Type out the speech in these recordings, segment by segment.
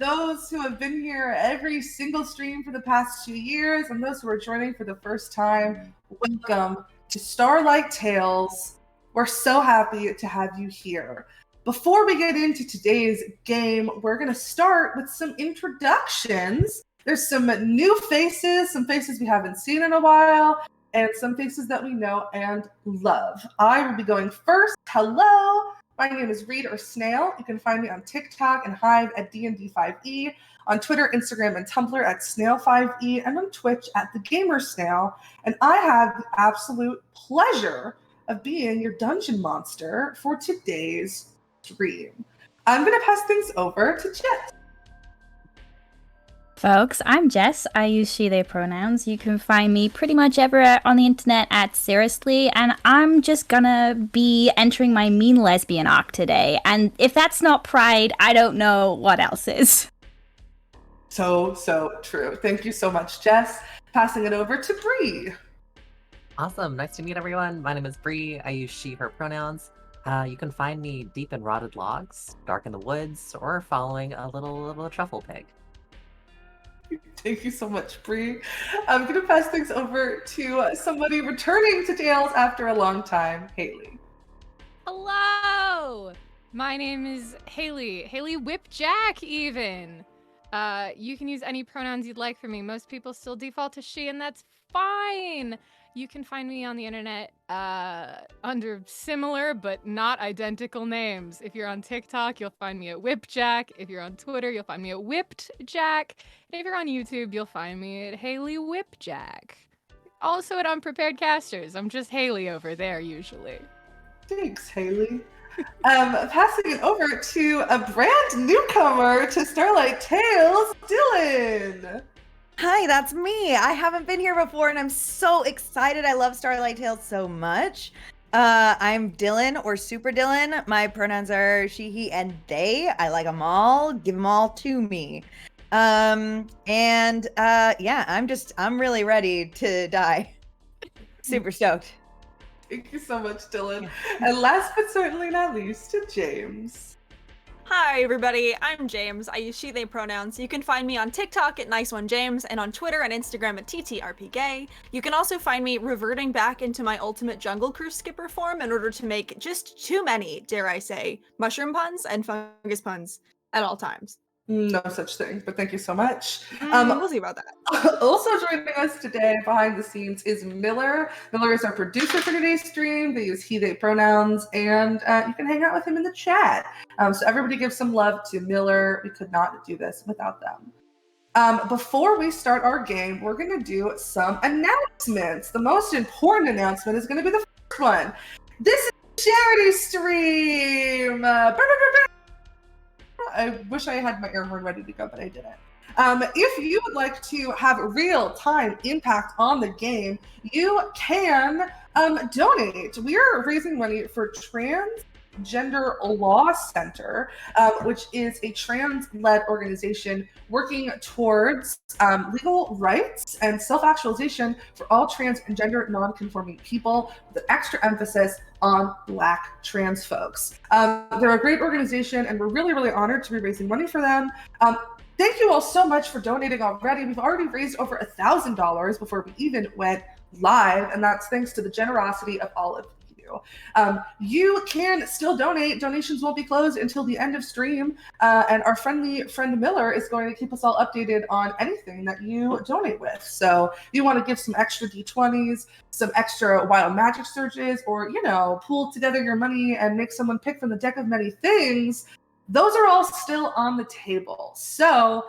those who have been here every single stream for the past 2 years, and those who are joining for the first time, welcome to Starlight Tales. We're so happy to have you here. Before we get into today's game, we're going to start with some introductions. There's some new faces, some faces we haven't seen in a while, and some faces that we know and love. I will be going first. Hello, my name is Reed or Snail. You can find me on TikTok and Hive at DND5E, on Twitter, Instagram, and Tumblr at Snail5E, and on Twitch at The Gamer Snail. And I have the absolute pleasure of being your dungeon monster for today's stream. I'm going to pass things over to Jess. Folks, I'm Jess. I use she, they pronouns. You can find me pretty much everywhere on the internet at Seriously, and I'm just gonna be entering my mean lesbian arc today. And if that's not pride, I don't know what else is. So true. Thank you so much, Jess. Passing it over to Bree. Awesome. Nice to meet everyone. My name is Bree. I use she, her pronouns. You can find me deep in rotted logs, dark in the woods, or following a little truffle pig. Thank you so much, Bree. I'm going to pass things over to somebody returning to Tales after a long time, Haley. Hello! My name is Haley. Haley Whipjack, even. You can use any pronouns you'd like for me. Most people still default to she, and that's fine. You can find me on the internet under similar but not identical names. If you're on TikTok, you'll find me at Whipjack. If you're on Twitter, you'll find me at WhippedJack. And if you're on YouTube, you'll find me at Haley Whipjack. Also at Unprepared Casters. I'm just Haley over there, usually. Thanks, Haley. Passing it over to a brand newcomer to Starlight Tales, Dylan. Hi, that's me. I haven't been here before, and I'm so excited. I love Starlight Tales so much. I'm Dylan, or Super Dylan. My pronouns are she, he, and they. I like them all. Give them all to me. Yeah, I'm really ready to die. Super stoked. Thank you so much, Dylan. And last but certainly not least, to James. Hi everybody, I'm James. I use she, they pronouns. You can find me on TikTok at NiceOneJames and on Twitter and Instagram at TTRPGay. You can also find me reverting back into my ultimate Jungle Cruise skipper form in order to make just too many, dare I say, mushroom puns and fungus puns at all times. No such thing, but thank you so much. We'll see about that. Also joining us today behind the scenes is Miller. Miller is our producer for today's stream. They use he, they pronouns, and you can hang out with him in the chat. So everybody give some love to Miller. We could not do this without them. Before we start our game, we're going to do some announcements. The most important announcement is going to be the first one. This is a charity stream. I wish I had my air horn ready to go, but I didn't. If you would like to have real-time impact on the game, you can donate. We are raising money for Transgender Law Center, which is a trans-led organization working towards legal rights and self-actualization for all trans and gender non-conforming people, with an extra emphasis on Black trans folks. They're a great organization, and we're really, really honored to be raising money for them. Thank you all so much for donating already. We've already raised over $1,000 before we even went live, and that's thanks to the generosity of all of you. You can still donate. Donations won't be closed until the end of stream, and our friendly friend Miller is going to keep us all updated on anything that you donate with. So if you want to give some extra D20s, some extra wild magic surges, or, pool together your money and make someone pick from the deck of many things, those are all still on the table. So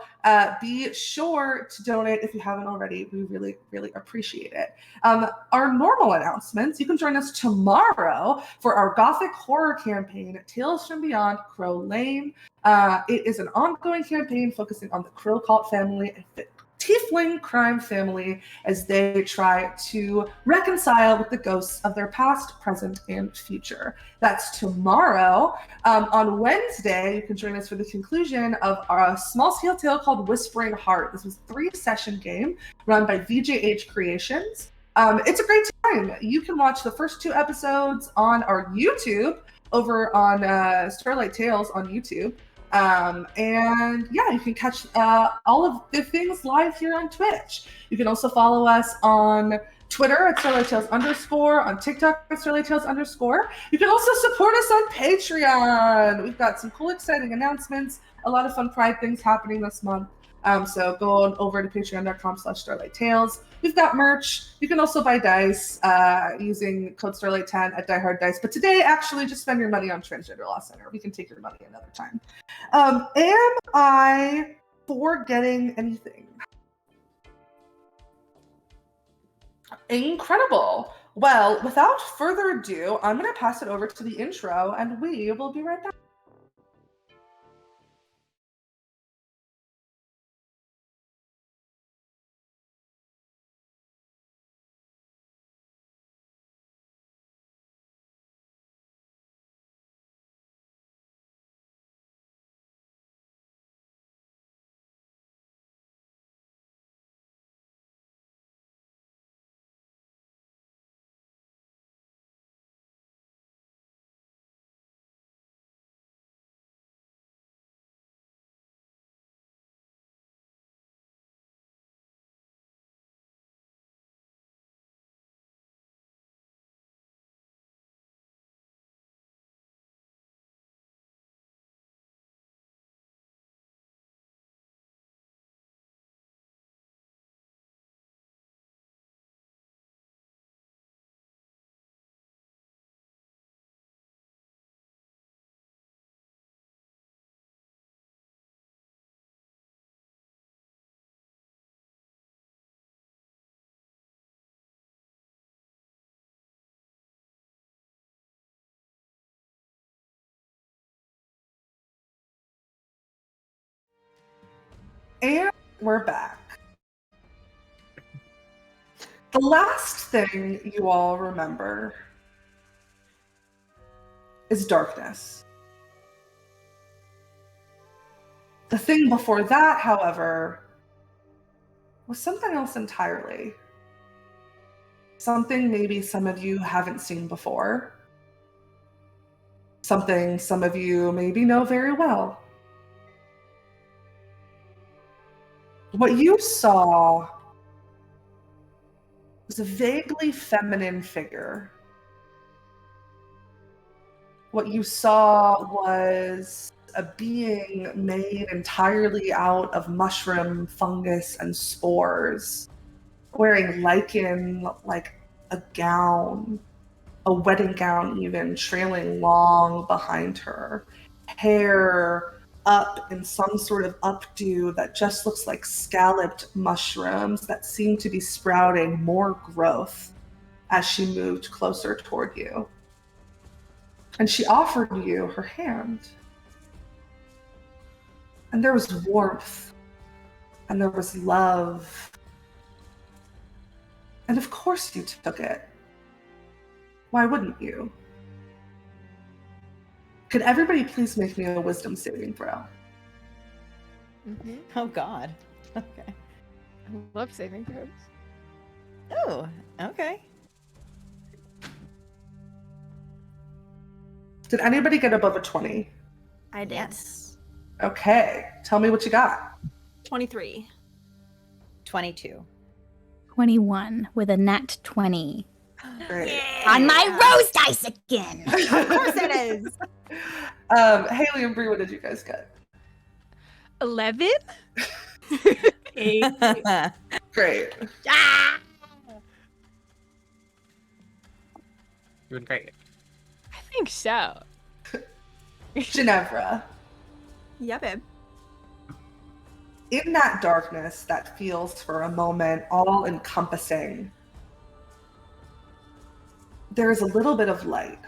be sure to donate if you haven't already. We really, really appreciate it. Our normal announcements, you can join us tomorrow for our Gothic horror campaign, Tales from Beyond Crow Lane. It is an ongoing campaign focusing on the Crow Cult family and the Tiefling crime family as they try to reconcile with the ghosts of their past, present, and future. That's tomorrow. On Wednesday, you can join us for the conclusion of our small-scale tale called Whispering Heart. This was a 3-session game run by VJH Creations. It's a great time. You can watch the first 2 episodes on our YouTube, over on Starlight Tales on YouTube. And yeah, you can catch all of the things live here on Twitch. You can also follow us on Twitter at StarlightTales_, on TikTok at StarlightTales_. You can also support us on Patreon. We've got some cool, exciting announcements, a lot of fun Pride things happening this month. So go on over to patreon.com/StarlightTales. We've got merch. You can also buy dice using code Starlight10 at Die Hard Dice. But today, actually, just spend your money on Transgender Law Center. We can take your money another time. Am I forgetting anything? Incredible. Well, without further ado, I'm going to pass it over to the intro, and we will be right back. And we're back. The last thing you all remember is darkness. The thing before that, however, was something else entirely. Something maybe some of you haven't seen before. Something some of you maybe know very well. What you saw was a vaguely feminine figure. What you saw was a being made entirely out of mushroom, fungus, and spores, wearing lichen like a gown, a wedding gown even, trailing long behind her, hair up in some sort of updo that just looks like scalloped mushrooms that seem to be sprouting more growth as she moved closer toward you. And she offered you her hand. And there was warmth, and there was love. And of course you took it. Why wouldn't you? Could everybody please make me a wisdom saving throw? Mm-hmm. Oh God. Okay. I love saving throws. Oh, okay. Did anybody get above a 20? I did. Yes. Okay, tell me what you got. 23. 22. 21 with a nat 20. Great. On my rose dice again! Of course it is. Haley and Brie, what did you guys get? 11? 8. Great. Ah! Doing great. I think so. Ginevra, Yeah, babe. in that darkness that feels for a moment all encompassing, there is a little bit of light.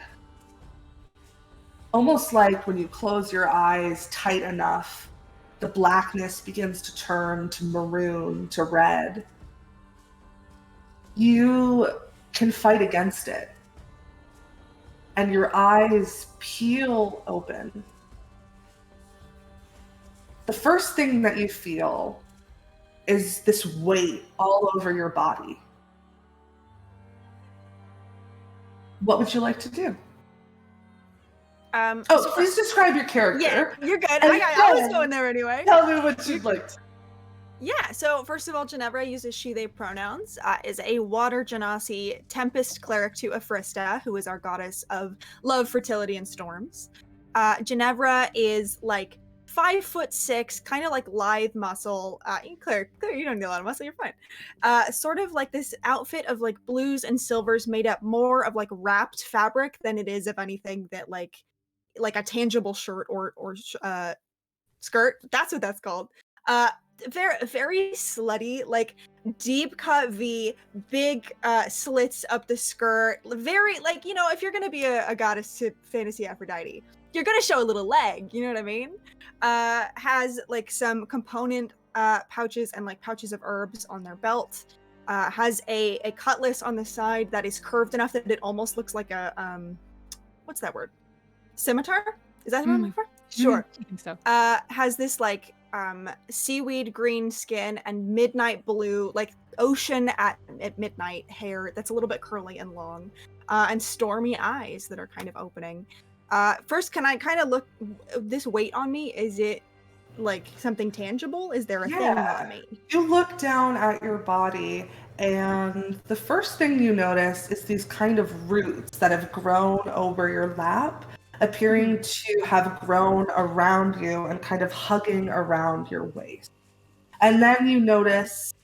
Almost like when you close your eyes tight enough, the blackness begins to turn to maroon, to red. You can fight against it. And your eyes peel open. The first thing that you feel is this weight all over your body. What would you like to do? Please describe your character. Yeah, you're good. And I was then going there anyway. Tell me what you'd like to. Yeah, so first of all, Ginevra uses she, they pronouns, is a water genasi tempest cleric to Afrista, who is our goddess of love, fertility, and storms. Ginevra is like 5'6", kind of like lithe muscle. Claire, you don't need a lot of muscle, you're fine. Sort of like this outfit of like blues and silvers made up more of like wrapped fabric than it is of anything that like a tangible shirt or skirt. That's what that's called. Very slutty, like deep cut V, big slits up the skirt. Very like, you know, if you're gonna be a goddess to fantasy Aphrodite, you're gonna show a little leg, you know what I mean? Has like some component pouches and like pouches of herbs on their belt. Has a cutlass on the side that is curved enough that it almost looks like a what's that word? Scimitar? Is that what I'm looking for? Sure. I think so. Has this like seaweed green skin and midnight blue, like ocean at midnight hair that's a little bit curly and long, and stormy eyes that are kind of opening. First, can I kind of look this weight on me? Is it like something tangible? Is there a thing on me? You look down at your body, and the first thing you notice is these kind of roots that have grown over your lap, appearing to have grown around you and kind of hugging around your waist. And then you notice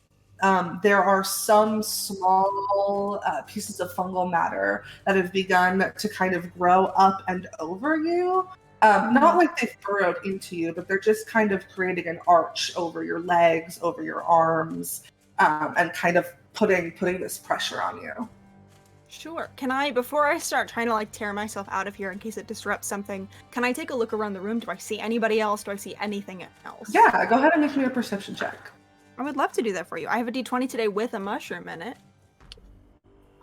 there are some small pieces of fungal matter that have begun to kind of grow up and over you. Not like they've burrowed into you, but they're just kind of creating an arch over your legs, over your arms, and kind of putting this pressure on you. Sure. Can I, before I start trying to like tear myself out of here in case it disrupts something, can I take a look around the room? Do I see anybody else? Do I see anything else? Yeah, go ahead and make me a perception check. I would love to do that for you. I have a d20 today with a mushroom in it.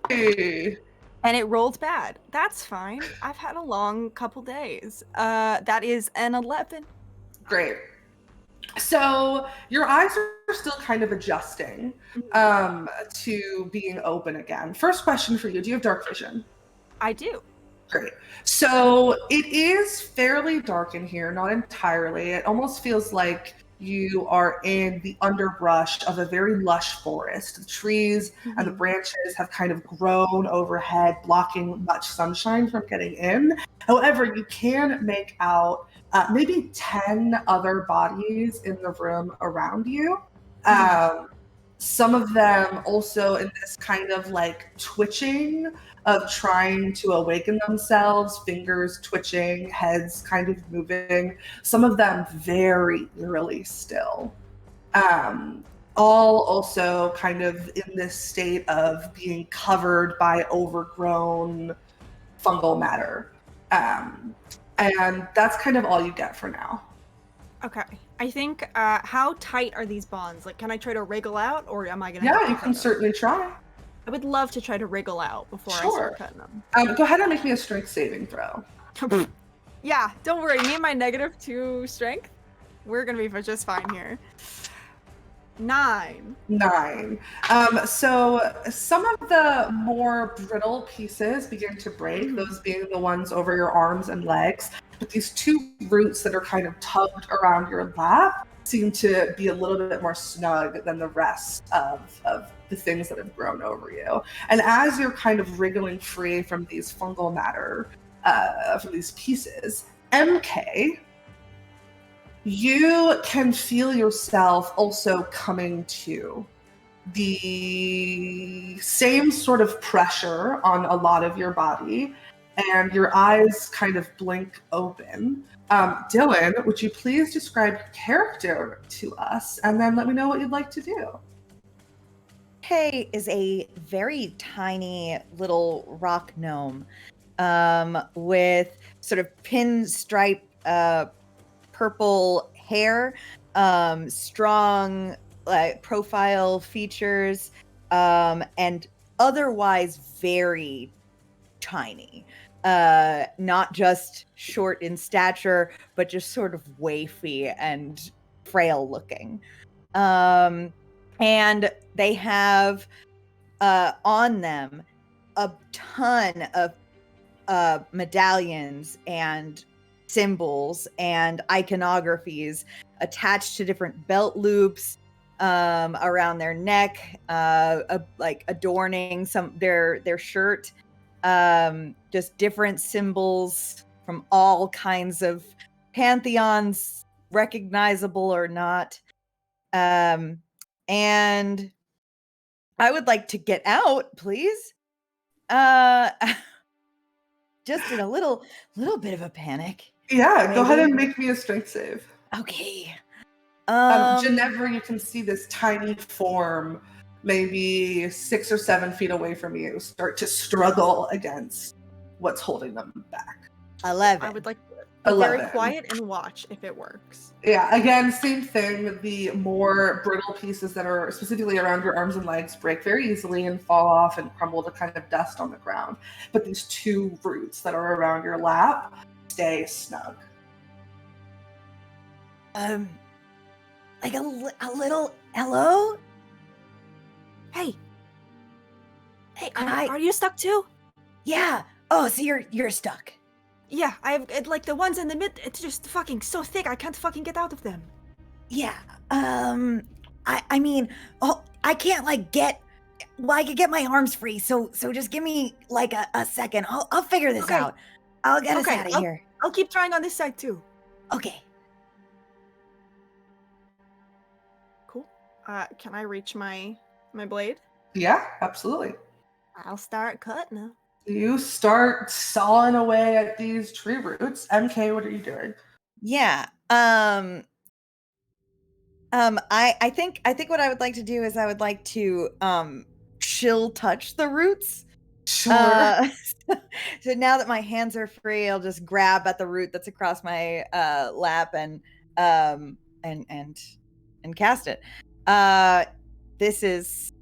Hey. And it rolled bad. That's fine. I've had a long couple days. That is an 11. Great. So your eyes are still kind of adjusting to being open again. First question for you, do you have dark vision? I do. Great. So it is fairly dark in here, not entirely. It almost feels like you are in the underbrush of a very lush forest. The trees and the branches have kind of grown overhead, blocking much sunshine from getting in. However, you can make out maybe 10 other bodies in the room around you. Some of them also in this kind of like twitching of trying to awaken themselves, fingers twitching, heads kind of moving. Some of them very eerily still. All also kind of in this state of being covered by overgrown fungal matter. And that's kind of all you get for now. Okay. I think, how tight are these bonds? Like, can I try to wriggle out, or am I gonna? Yeah, you can certainly try. I would love to try to wriggle out before I start cutting them. Go ahead and make me a strength saving throw. Yeah, don't worry. Me and my -2 strength, we're gonna be just fine here. 9. So some of the more brittle pieces begin to break, those being the ones over your arms and legs. But these 2 roots that are kind of tugged around your lap seem to be a little bit more snug than the rest of the things that have grown over you. And as you're kind of wriggling free from these fungal matter, from these pieces, MK, you can feel yourself also coming to the same sort of pressure on a lot of your body, and your eyes kind of blink open. Dylan, would you please describe your character to us, and then let me know what you'd like to do? Kay is a very tiny little rock gnome with sort of pinstripe purple hair, strong profile features, and otherwise very tiny. Not just short in stature, but just sort of waify and frail looking. And they have on them a ton of medallions and symbols and iconographies attached to different belt loops around their neck, like adorning their shirt. Just different symbols from all kinds of pantheons, recognizable or not. And I would like to get out, please. Just in a little bit of a panic. Yeah, go ahead Maybe. and make me a strength save. Okay. Ginevra, you can see this tiny form, maybe 6 or 7 feet away from you, start to struggle against what's holding them back. 11. I would like to be 11. very quiet and watch if it works. Yeah, again, same thing. The more brittle pieces that are specifically around your arms and legs break very easily and fall off and crumble to kind of dust on the ground. But these 2 roots that are around your lap stay snug. Like a little hello? Hey, I are you stuck too? yeah. Oh, so you're stuck. Yeah, like the ones in the mid. It's just fucking so thick. I can't fucking get out of them. Yeah. I mean, I can't like get. Well, I could get my arms free. So just give me like a second. I'll figure this Okay. out. I'll get us Okay, out of here. I'll keep trying on this side too. Okay. Cool. Can I reach my blade? Yeah, absolutely. I'll start cutting now. You start sawing away at these tree roots. MK, what are you doing? Yeah. I think what I would like to do is I would like to chill touch the roots. Sure. So now that my hands are free, I'll just grab at the root that's across my lap and cast it. This is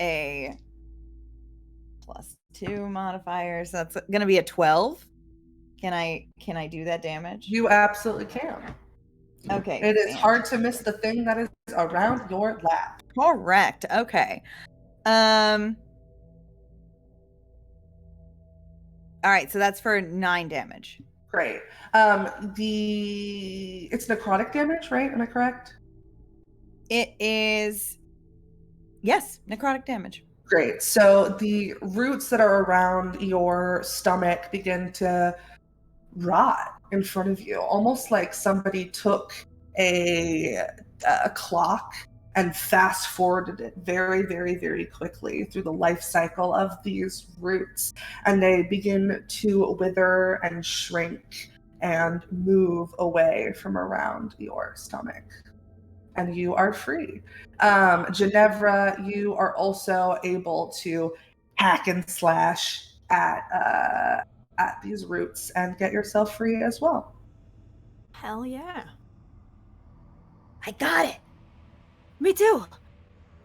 a +2 modifier, so that's gonna be a 12. Can I do that damage? You absolutely can. Okay. It is hard to miss the thing that is around your lap. Correct. Okay. All right, so that's for 9 damage. Great. It's necrotic damage, right? Am I correct? It is, yes, necrotic damage. Great. So the roots that are around your stomach begin to rot in front of you, almost like somebody took a clock and fast forwarded it very, very, very quickly through the life cycle of these roots. And they begin to wither and shrink and move away from around your stomach. And you are free. Ginevra, you are also able to hack and slash at these roots and get yourself free as well. Hell yeah. I got it. Me too.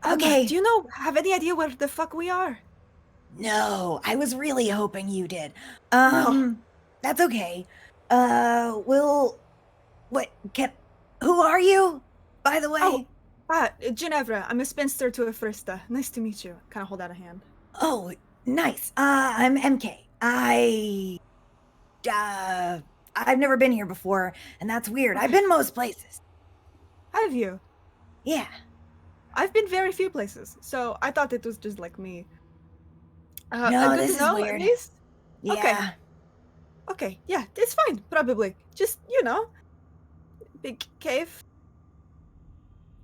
Okay. Do you have any idea where the fuck we are? No, I was really hoping you did. No. That's okay. Who are you, by the way? Ginevra. I'm a spinster to a Frista. Nice to meet you. Kind of hold out a hand. Oh, nice. I'm MK. I've never been here before, and that's weird. I've been most places. Have you? Yeah. I've been very few places, so I thought it was just like me. No, good this to is know, weird. At least? Yeah. Okay, yeah, it's fine, probably. Just, big cave.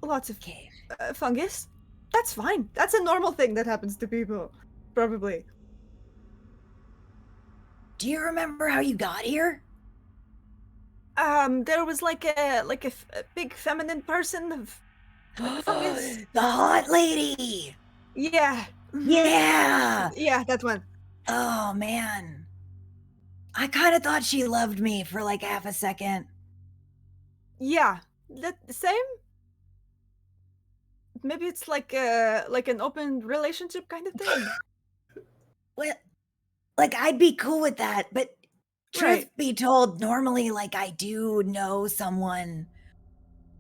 Lots of Cave. fungus. That's fine. That's a normal thing that happens to people, probably. Do you remember how you got here? There was like a big feminine person of fungus. The hot lady. Yeah. Yeah. Yeah, that one. Oh man. I kind of thought she loved me for like half a second. Yeah. That the same? Maybe it's like an open relationship kind of thing. Well, like I'd be cool with that, but truth Right. be told, normally like I do know someone,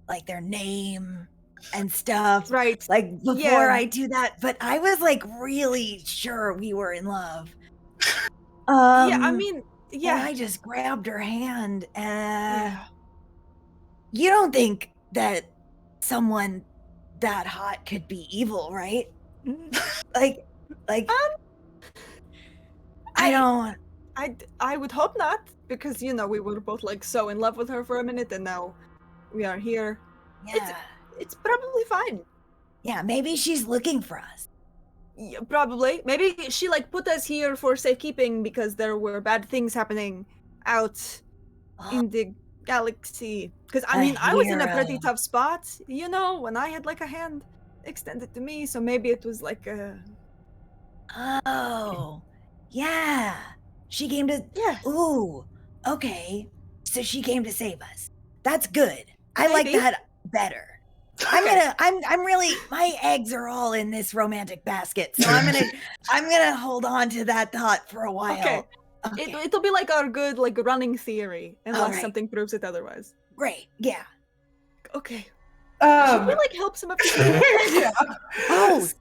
like their name and stuff. Right. Like before Yeah. I do that, but I was like really sure we were in love. Yeah, I mean, And yeah. I just grabbed her hand. Yeah. You don't think that someone that hot could be evil, right? like, I don't. I would hope not, because we were both like so in love with her for a minute, and now we are here. Yeah, It's probably fine. yeah. Maybe she's looking for us. Yeah, probably. Maybe she like put us here for safekeeping because there were bad things happening out in the galaxy. Because I A mean, I was in a pretty hero. tough spot, when I had like a hand extended to me. So maybe it was like Oh, yeah. She came to. yeah. Ooh, okay. So she came to save us. That's good. I like Maybe. that better. Okay. I'm really, my eggs are all in this romantic basket, so I'm gonna hold on to that thought for a while. Okay. Okay. It'll be like our good like running theory, unless Alright. something proves it otherwise. Great. Yeah. Okay. Should we like help some of these people? Yeah.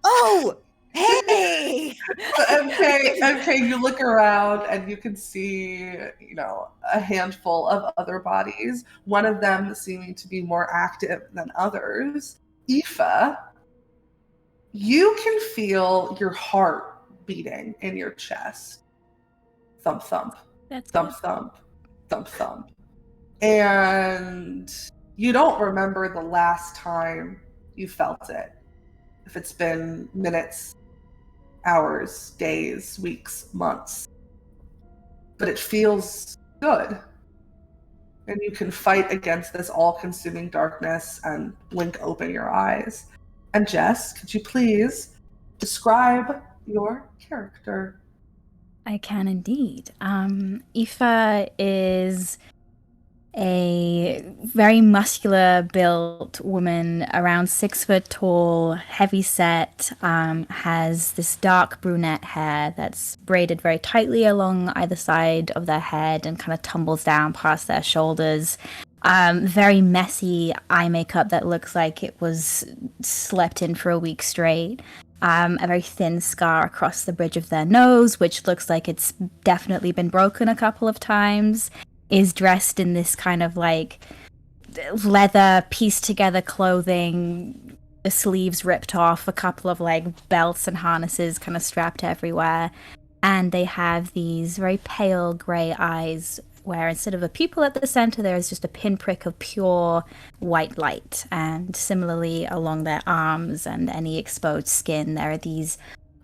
Oh, hey. Okay, you look around and you can see, a handful of other bodies, one of them seeming to be more active than others. Aoife, you can feel your heart beating in your chest. Thump, thump, That's thump, good. thump, thump, thump. And you don't remember the last time you felt it. If it's been minutes, hours, days, weeks, months. But it feels good. And you can fight against this all-consuming darkness and blink open your eyes. And Jess, could you please describe your character? I can indeed. Aoife is a very muscular built woman, around 6 foot tall, heavy set, has this dark brunette hair that's braided very tightly along either side of their head and kind of tumbles down past their shoulders. Very messy eye makeup that looks like it was slept in for a week straight. A very thin scar across the bridge of their nose, which looks like it's definitely been broken a couple of times. Is dressed in this kind of like leather pieced together clothing, the sleeves ripped off, a couple of like belts and harnesses kind of strapped everywhere. And they have these very pale grey eyes where instead of a pupil at the center, there is just a pinprick of pure white light. And similarly along their arms and any exposed skin, there are these,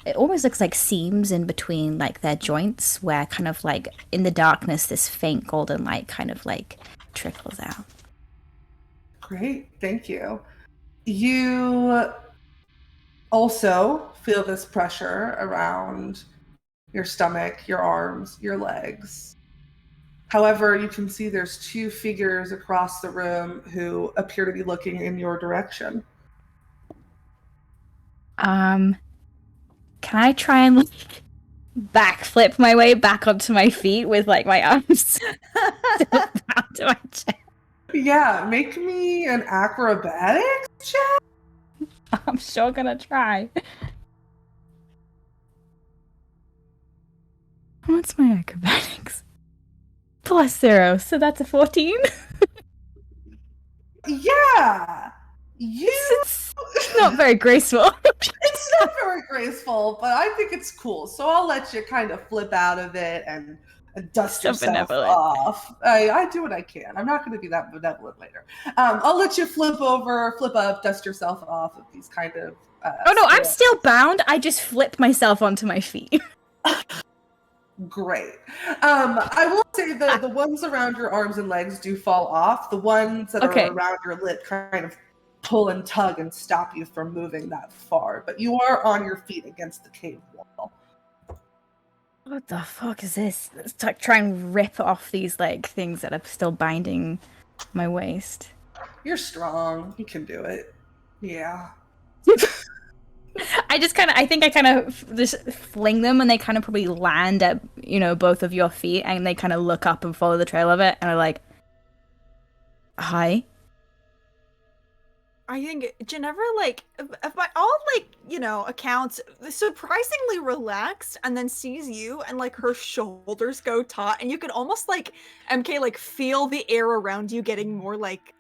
it almost looks like seams in between like their joints where kind of like in the darkness this faint golden light kind of like trickles out. Great, thank you. You also feel this pressure around your stomach, your arms, your legs. However, you can see there's 2 figures across the room who appear to be looking in your direction. Can I try and like backflip my way back onto my feet with like my arms still bound to my chest? Yeah, make me an acrobatics check. I'm sure gonna try. What's my acrobatics? +0, so that's a 14. Yeah, It's not very graceful. It's not very graceful, but I think it's cool. So I'll let you kind of flip out of it and dust So yourself benevolent. off. I do what I can. I'm not going to be that benevolent later. I'll let you flip up, dust yourself off of these kind of. Oh no, I'm still bound. I just flipped myself onto my feet. Great. I will say the ones around your arms and legs do fall off. The ones that Okay. are around your lip kind of pull and tug and stop you from moving that far. But you are on your feet against the cave wall. What the fuck is this? Let's try and rip off these like things that are still binding my waist. You're strong. You can do it. Yeah. I think I kind of just fling them and they kind of probably land at, both of your feet and they kind of look up and follow the trail of it and are like, hi. I think Ginevra, like, by all, like, accounts, surprisingly relaxed, and then sees you, and, like, her shoulders go taut, and you can almost, like, MK, like, feel the air around you getting more, like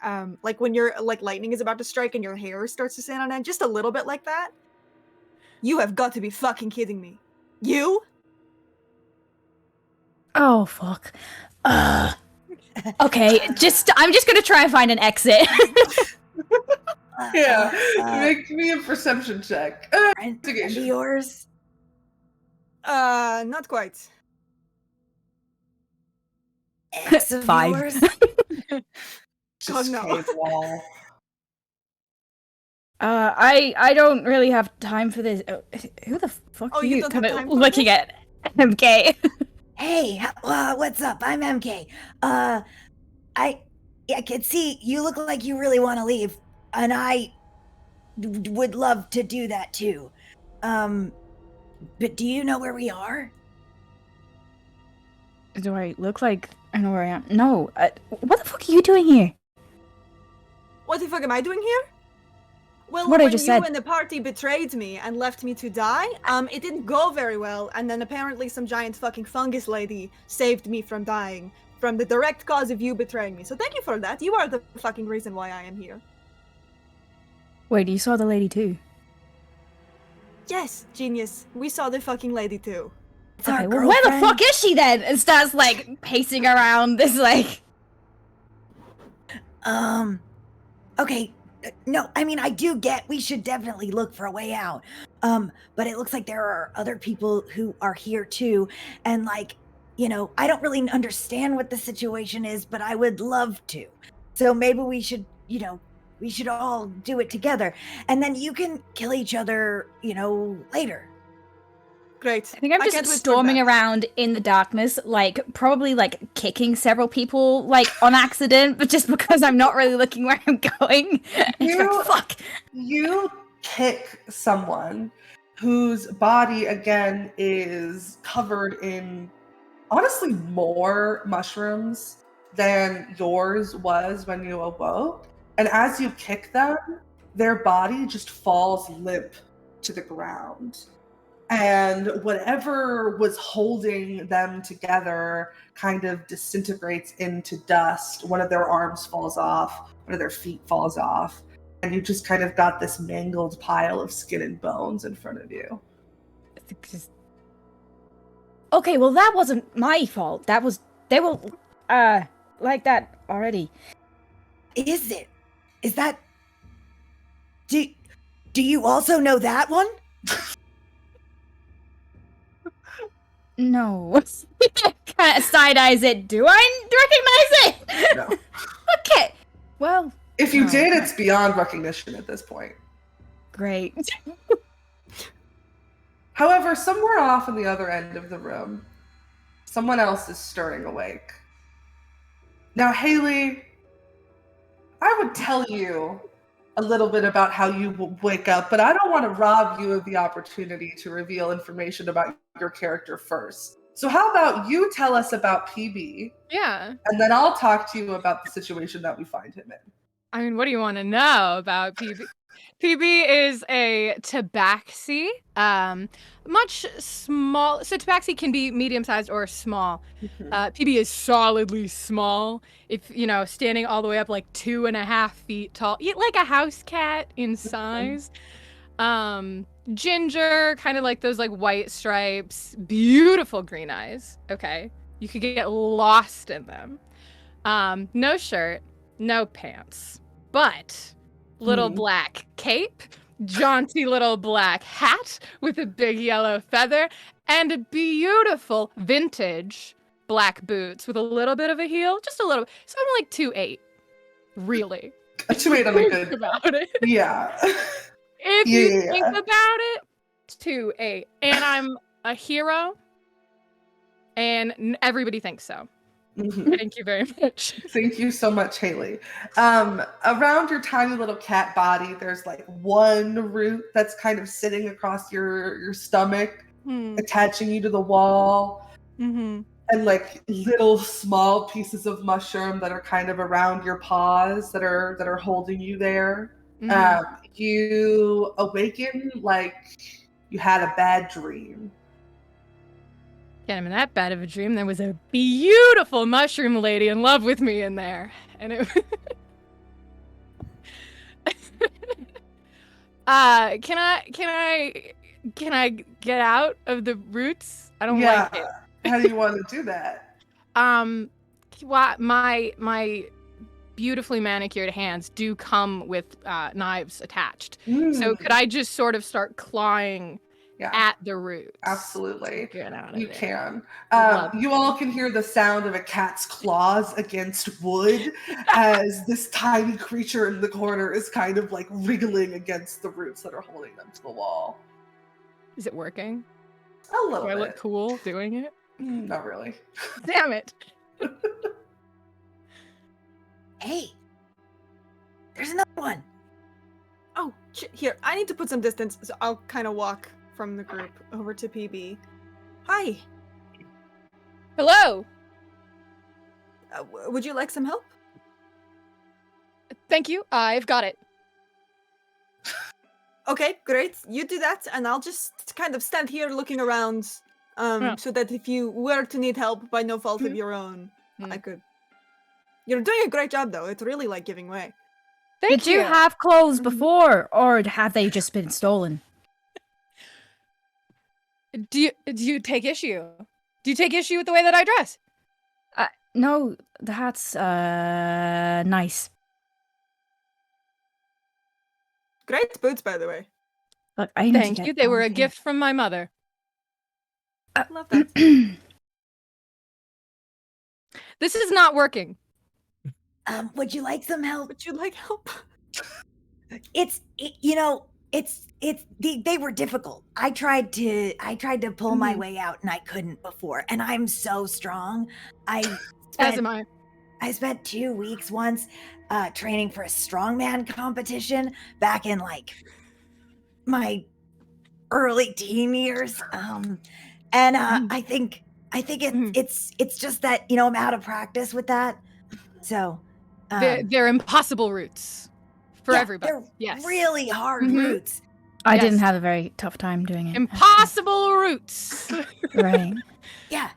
when you're, like, lightning is about to strike and your hair starts to stand on end, just a little bit like that. You have got to be fucking kidding me. You? Oh, fuck. Okay, I'm just gonna try and find an exit. Yeah, make me a perception check. Friend of yours? Not quite. Ex of 5. yours? Just no. cave wall. I don't really have time for this. Who the fuck Oh, are you you don't have kind time of for looking this? at MK? Hey, what's up? I'm MK. I can see you look like you really want to leave, and I would love to do that too. But do you know where we are? Do I look like I know where I am? No. What the fuck are you doing here? What the fuck am I doing here? Well, What I when just you said. and the party betrayed me and left me to die, it didn't go very well, and then apparently some giant fucking fungus lady saved me from dying from the direct cause of you betraying me. So thank you for that. You are the fucking reason why I am here. Wait, you saw the lady too? Yes, genius. We saw the fucking lady too. It's our Okay, well, where the girlfriend. fuck is she then? And starts like pacing around this like. Okay. No, I mean, I do get we should definitely look for a way out. But it looks like there are other people who are here too. And like, I don't really understand what the situation is, but I would love to. So maybe we should, we should all do it together. And then you can kill each other, later. Great. I think I'm can't just wait for storming that. around in the darkness, like probably like kicking several people like on accident, but just because I'm not really looking where I'm going. It's like, fuck. You kick someone whose body again is covered in honestly more mushrooms than yours was when you awoke. And as you kick them, their body just falls limp to the ground. And whatever was holding them together kind of disintegrates into dust. One of their arms falls off, one of their feet falls off, and you just kind of got this mangled pile of skin and bones in front of you. Okay, well that wasn't my fault. They were like that already. Is it? Is that... Do you also know that one? No. Kind of side-eyes it. Do I recognize it? No. Okay. Well, If you No. did, it's beyond recognition at this point. great. However, somewhere off in the other end of the room, someone else is stirring awake. Now, Haley, I would tell you a little bit about how you will wake up, but I don't want to rob you of the opportunity to reveal information about your character first. So how about you tell us about PB, Yeah. and then I'll talk to you about the situation that we find him in. I mean, what do you want to know about PB? PB is a tabaxi, much small. So tabaxi can be medium-sized or small. PB is solidly small. If standing all the way up like 2.5 feet tall, like a house cat in size. Ginger, kind of like those like white stripes, beautiful green eyes. Okay, you could get lost in them. No shirt, no pants, but little black cape, jaunty little black hat with a big yellow feather, and a beautiful vintage black boots with a little bit of a heel, just a little. So I'm like 2'8", really. A 2'8" on the Think good. about it. Yeah. If you Yeah. think about it, 2'8", and I'm a hero, and everybody thinks so. Mhm. Thank you very much. Thank you so much, Haley. Around your tiny little cat body, there's like one root that's kind of sitting across your stomach, attaching you to the wall, Mm-hmm. and like little small pieces of mushroom that are kind of around your paws that are holding you there. You awaken like you had a bad dream. Can't even that bad of a dream. There was a beautiful mushroom lady in love with me in there, and it. Can I get out of the roots? I don't like it. How do you want to do that? My beautifully manicured hands do come with knives attached. So could I just sort of start clawing at the roots? Absolutely. Get out of you there. Can. You all can hear the sound of a cat's claws against wood as this tiny creature in the corner is kind of like wriggling against the roots that are holding them to the wall. Is it working? A little Do I bit. look cool doing it? Not really. Damn it. Hey, there's another one. Oh, here. I need to put some distance, so I'll kind of walk from the group over to PB. Hi. Hello. Would you like some help? Thank you. I've got it. Okay, great. You do that, and I'll just kind of stand here looking around, so that if you were to need help by no fault of your own, I could. You're doing a great job, though. It's really like giving way. Did you have clothes before, or have they just been stolen? Do you take issue? Do you take issue with the way that I dress? No, that's nice. Great boots, by the way. Look, I need to Thank get you. They were a on here. gift from my mother. Love that. This is not working. Would you like some help? Would you like help? They were difficult. I tried to pull my way out and I couldn't before. And I'm so strong. As am I. I spent 2 weeks once training for a strongman competition back in like my early teen years. I think it's just that, I'm out of practice with that. So they're impossible roots for everybody. They're really hard roots. I didn't have a very tough time doing it. Impossible roots. Right. Yeah.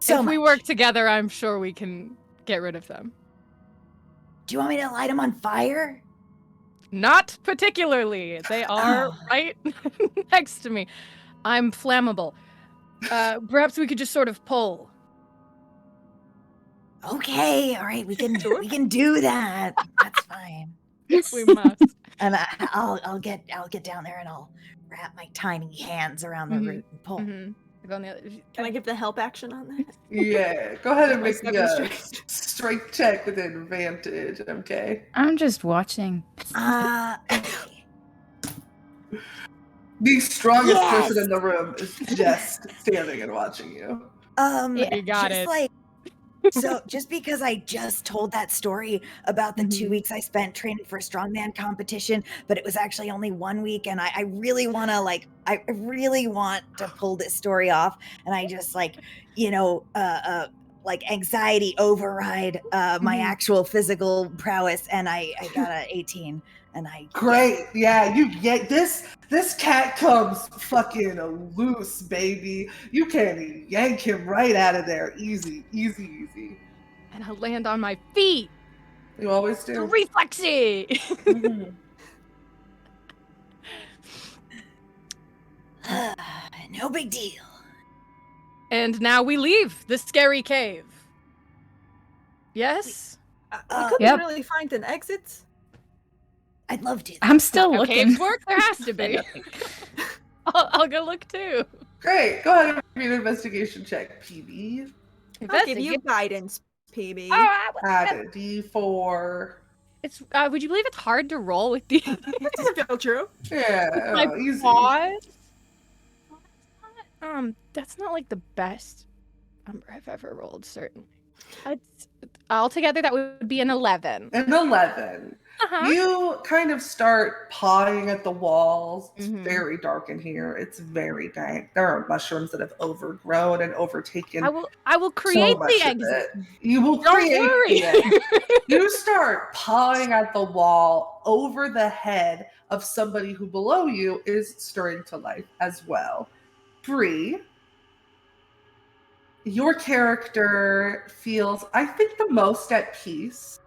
If we work together, I'm sure we can get rid of them. Do you want me to light them on fire? Not particularly. They are right next to me. I'm flammable. Perhaps we could just sort of pull. Okay, all right, we can do that. That's fine. We must. And I'll get down there and I'll wrap my tiny hands around the root and pull. Can I give the help action on that? Yeah, go ahead and make me a strength. strength check with advantage, okay? I'm just watching. The strongest person in the room is just standing and watching you. You got it. So just because I just told that story about the 2 weeks I spent training for a strongman competition, but it was actually only 1 week, and I really want to pull this story off, and I just anxiety override my actual physical prowess, and I got an 18. And Great. Yeah, you get this cat comes fucking loose, baby. You can yank him right out of there. Easy. And I'll land on my feet. You always do. Reflexy. No big deal. And now we leave the scary cave. Yes? We couldn't really find an exit. I'd love to. I'm still How looking. caves work? There has to be. I'll go look too. Great. Go ahead and give me an investigation check, PB. I'll give you guidance, PB. Add a D4. It's. Would you believe it's hard to roll with the? That doesn't feel true. Yeah, My easy. paws. That's not like the best number I've ever rolled. Certainly. Altogether, that would be an 11. An 11. You kind of start pawing at the walls. It's Mhm. very dark in here. It's very dank. There are mushrooms that have overgrown and overtaken I will so create much the of exit. it. You will Don't create worry. the exit. You start pawing at the wall over the head of somebody who below you is stirring to life as well. Bree, your character feels, I think, the most at peace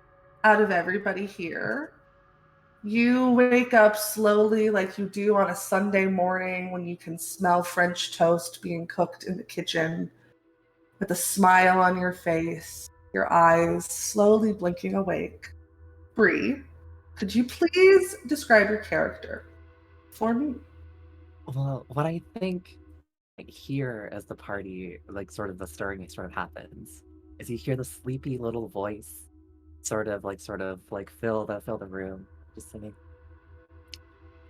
out of everybody here. You wake up slowly, like you do on a Sunday morning when you can smell French toast being cooked in the kitchen, with a smile on your face, your eyes slowly blinking awake. Bree, could you please describe your character for me? Well, what I think here as the party, like sort of the stirring sort of happens, is you hear the sleepy little voice sort of like fill the room, just singing,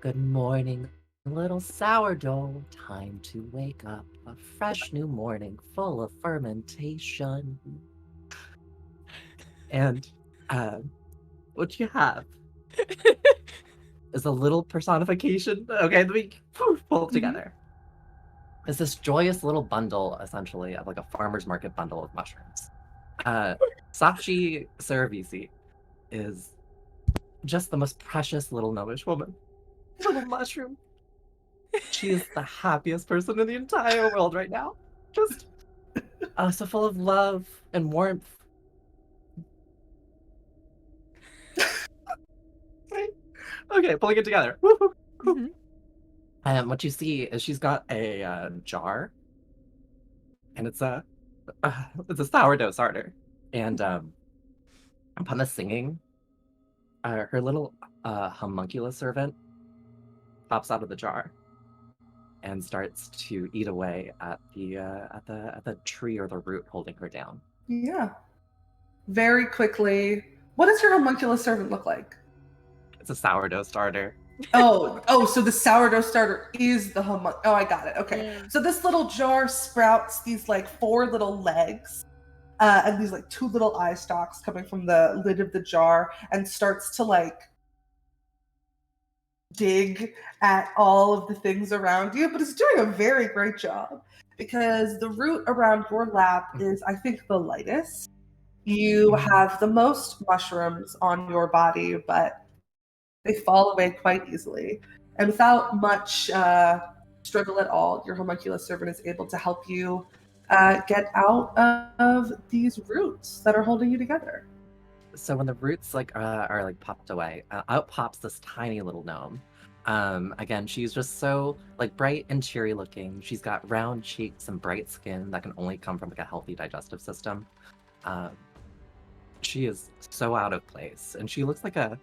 "Good morning, little sourdough, time to wake up, a fresh new morning full of fermentation." And what you have is a little personification. Okay, let me pull it together. It's this joyous little bundle, essentially, of like a farmer's market bundle of mushrooms. Sachi Ceravisi is just the most precious little gnomish woman. Little mushroom. She is the happiest person in the entire world right now. Just so full of love and warmth. Okay, pulling it together. Mhm. And what you see is she's got a jar, and it's a sourdough starter. And upon the singing, her little homunculus servant pops out of the jar and starts to eat away at the tree or the root holding her down. Yeah. Very quickly. What does your homunculus servant look like? It's a sourdough starter. Oh, so the sourdough starter is the Oh, I got it. Okay. Mm. So this little jar sprouts these like 4 little legs and these like 2 little eye stalks coming from the lid of the jar and starts to like dig at all of the things around you, but it's doing a very great job because the root around your lap is, I think, the lightest. You have the most mushrooms on your body, but they fall away quite easily. And without much struggle at all, your homunculus servant is able to help you get out of these roots that are holding you together. So when the roots are like popped away, out pops this tiny little gnome. Again, she's just so like bright and cheery looking. She's got round cheeks and bright skin that can only come from like a healthy digestive system. She is so out of place, and she looks like a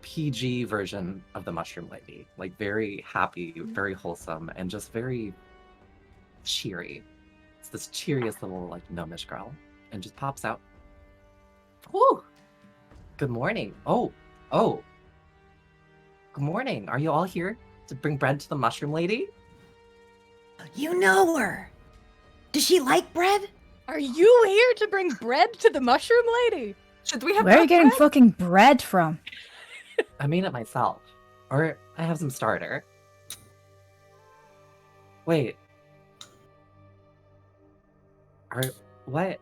PG version of the mushroom lady, like very happy, very wholesome, and just very cheery. It's this cheeriest little like gnomish girl, and just pops out. Whew. Good morning. Oh. Good morning. Are you all here to bring bread to the mushroom lady? You know her. Does she like bread? Are you here to bring bread to the mushroom lady? Should we have Where are you that getting bread? fucking bread from? I made it myself. Or I have some starter. Wait. What?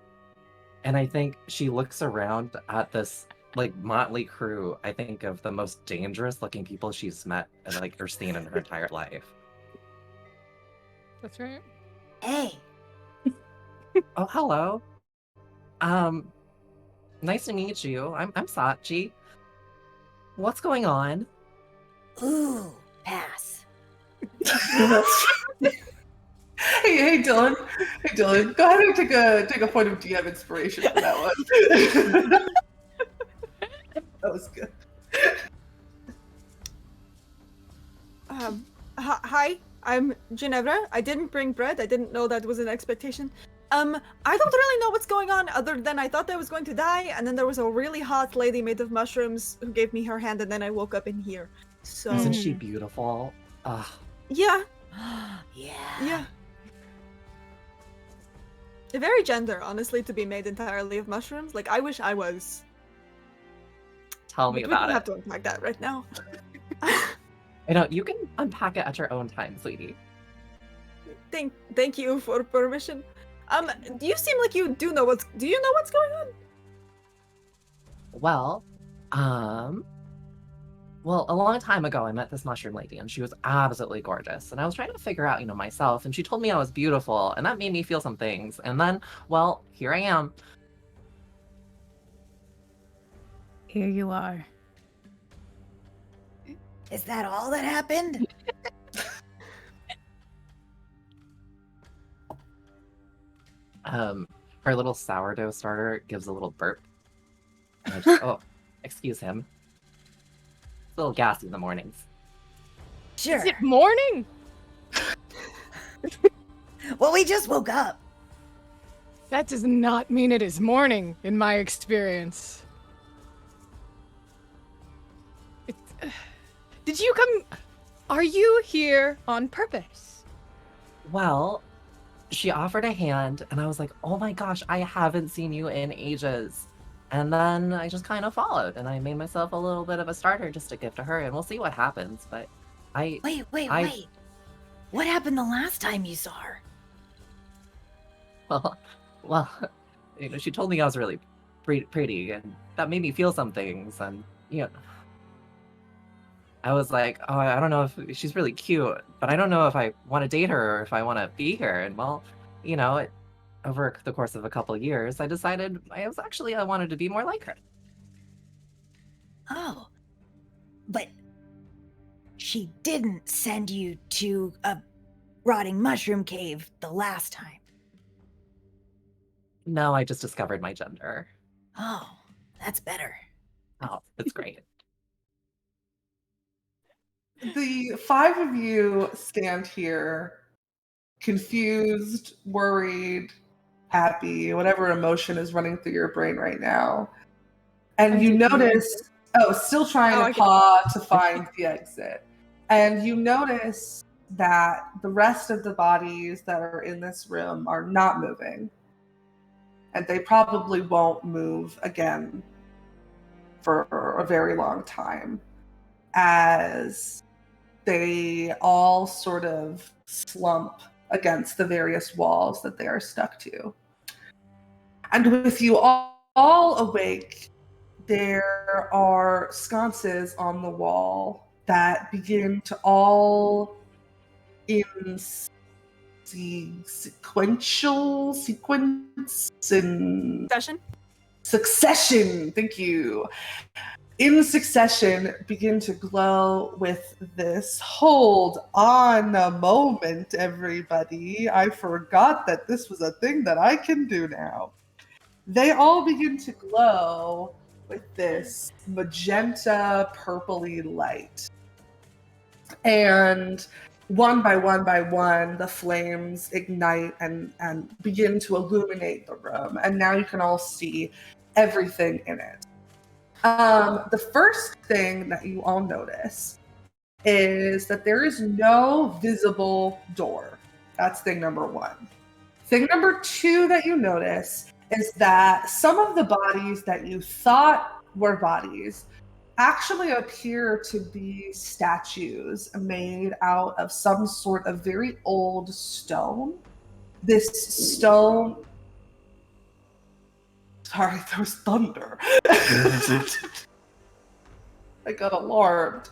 And I think she looks around at this like motley crew. I think of the most dangerous looking people she's met and like or seen in her entire life. That's right. Hey. Oh, hello. Nice to meet you. I'm Sachi. What's going on? Ooh, pass. Hey, Dylan. Hey, Dylan. Go ahead and take a point of DM inspiration for that one. That was good. Hi, I'm Ginevra. I didn't bring bread. I didn't know that was an expectation. I don't really know what's going on other than I thought I was going to die, and then there was a really hot lady made of mushrooms who gave me her hand, and then I woke up in here. So Isn't she beautiful? Ugh. yeah. Yeah. Very gender, honestly, to be made entirely of mushrooms. Like, I wish I was. Tell me We about don't it. have to unpack that right now. I know, you can unpack it at your own time, sweetie. Thank you for permission. You seem like you do you know what's going on? Well, well, a long time ago, I met this mushroom lady, and she was absolutely gorgeous. And I was trying to figure out, myself, and she told me I was beautiful, and that made me feel some things. And then, well, here I am. Here you are. Is that all that happened? Her little sourdough starter gives a little burp. And I just, oh, excuse him. It's a little gassy in the mornings. Sure. Is it morning? Well, we just woke up. That does not mean it is morning, in my experience. Did you come? Are you here on purpose? Well, she offered a hand, and I was like, oh my gosh, I haven't seen you in ages. And then I just kind of followed, and I made myself a little bit of a starter just to give to her, and we'll see what happens. But Wait. What happened the last time you saw her? well, she told me I was really pretty, and that made me feel some things. And, I was like, oh, I don't know if she's really cute, but I don't know if I want to date her or if I want to be here. And well, over the course of a couple of years, I decided I wanted to be more like her. Oh, but she didn't send you to a rotting mushroom cave the last time. No, I just discovered my gender. Oh, that's better. Oh, it's great. The five of you stand here, confused, worried, happy, whatever emotion is running through your brain right now. And you notice, still trying to paw to find the exit. And you notice that the rest of the bodies that are in this room are not moving. And they probably won't move again for a very long time, as they all sort of slump against the various walls that they are stuck to. And with you all awake, there are sconces on the wall that begin to all in succession, thank you, in succession begin to glow with this. Hold on a moment, everybody. I forgot that this was a thing that I can do now. They all begin to glow with this magenta purpley light. And one by one, the flames ignite and begin to illuminate the room. And now you can all see everything in it. The first thing that you all notice is that there is no visible door. That's thing number one. Thing number two that you notice is that some of the bodies that you thought were bodies actually appear to be statues made out of some sort of very old stone. This stone... Sorry, there was thunder. I got alarmed.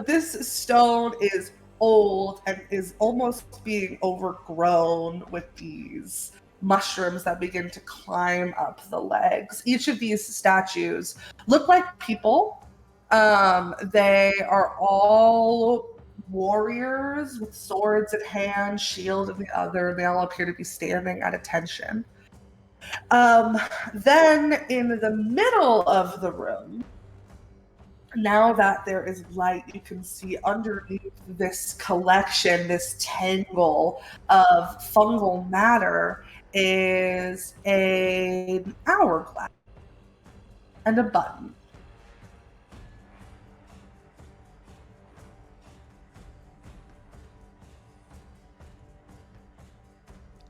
This stone is old and is almost being overgrown with these mushrooms that begin to climb up the legs. Each of these statues look like people. They are all warriors with swords in hand, shield in the other. They all appear to be standing at attention. Then in the middle of the room, now that there is light, you can see underneath this collection, this tangle of fungal matter, is an hourglass and a button.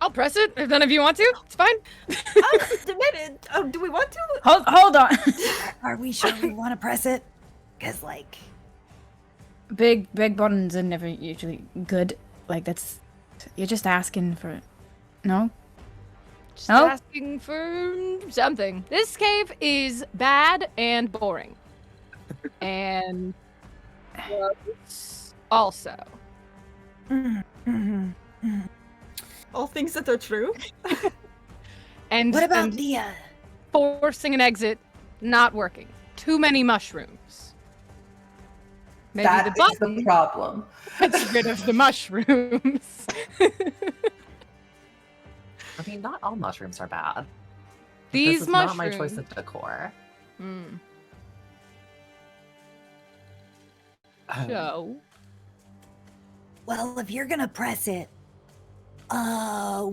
I'll press it if none of you want to. It's fine. Do we want to? Hold on. Are we sure we want to press it? Because, like... Big buttons are never usually good. Like, that's... You're just asking for it. No? Just No? asking for something. This cave is bad and boring. And also. All things that are true. And What about and the, forcing an exit not working. Too many mushrooms. Maybe That the is the button problem. gets rid of the mushrooms. I mean, not all mushrooms are bad. These this is mushrooms. not my choice of decor. So. well, if you're gonna press it,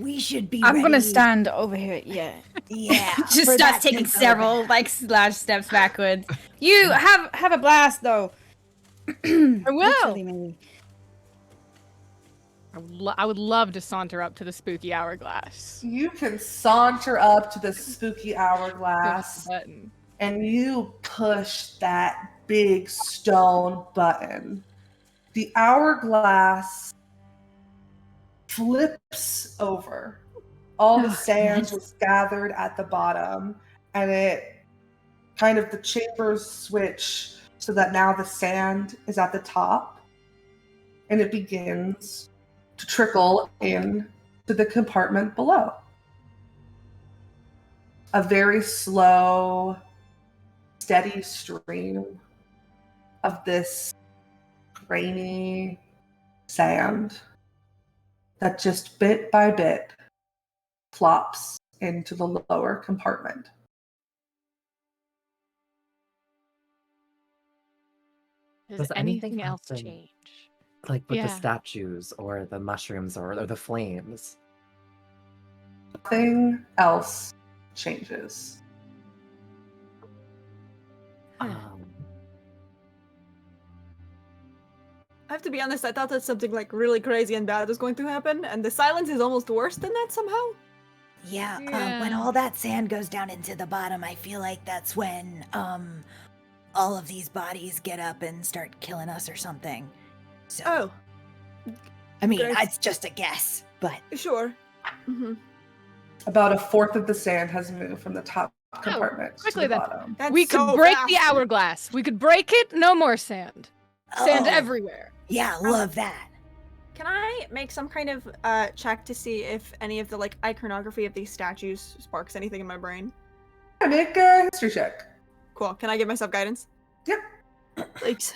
we should be I'm gonna ready. stand over here, yeah. Yeah. Just for starts that to taking go several, down. like, large steps backwards. You have a blast, though. I will. Actually, maybe. I would love to saunter up to the spooky hourglass. You can saunter up to the spooky Press hourglass the button. and you push that big stone button. The hourglass flips over. All the sand was gathered at the bottom, and it kind of the chambers switch so that now the sand is at the top, and it begins to trickle in to the compartment below. A very slow, steady stream of this grainy sand that just bit by bit plops into the lower compartment. Does anything anything else happen? change? Like with the Yeah. statues or the mushrooms or the flames. Nothing else changes. Um, I have to be honest, I thought that something like really crazy and bad was going to happen, and the silence is almost worse than that somehow. Yeah, Yeah. when all that sand goes down into the bottom, I feel like that's when all of these bodies get up and start killing us or something. So, Oh, I mean, great. it's just a guess, but sure. Mm-hmm. About a fourth of the sand has moved from the top compartment to quickly the then. bottom. That's We could so break fast. the hourglass. We could break it. No more sand. Sand Oh, everywhere. Yeah, love that. Can I make some kind of check to see if any of the like iconography of these statues sparks anything in my brain? Yeah, make a history check. Cool. Can I give myself guidance? Yep. Thanks.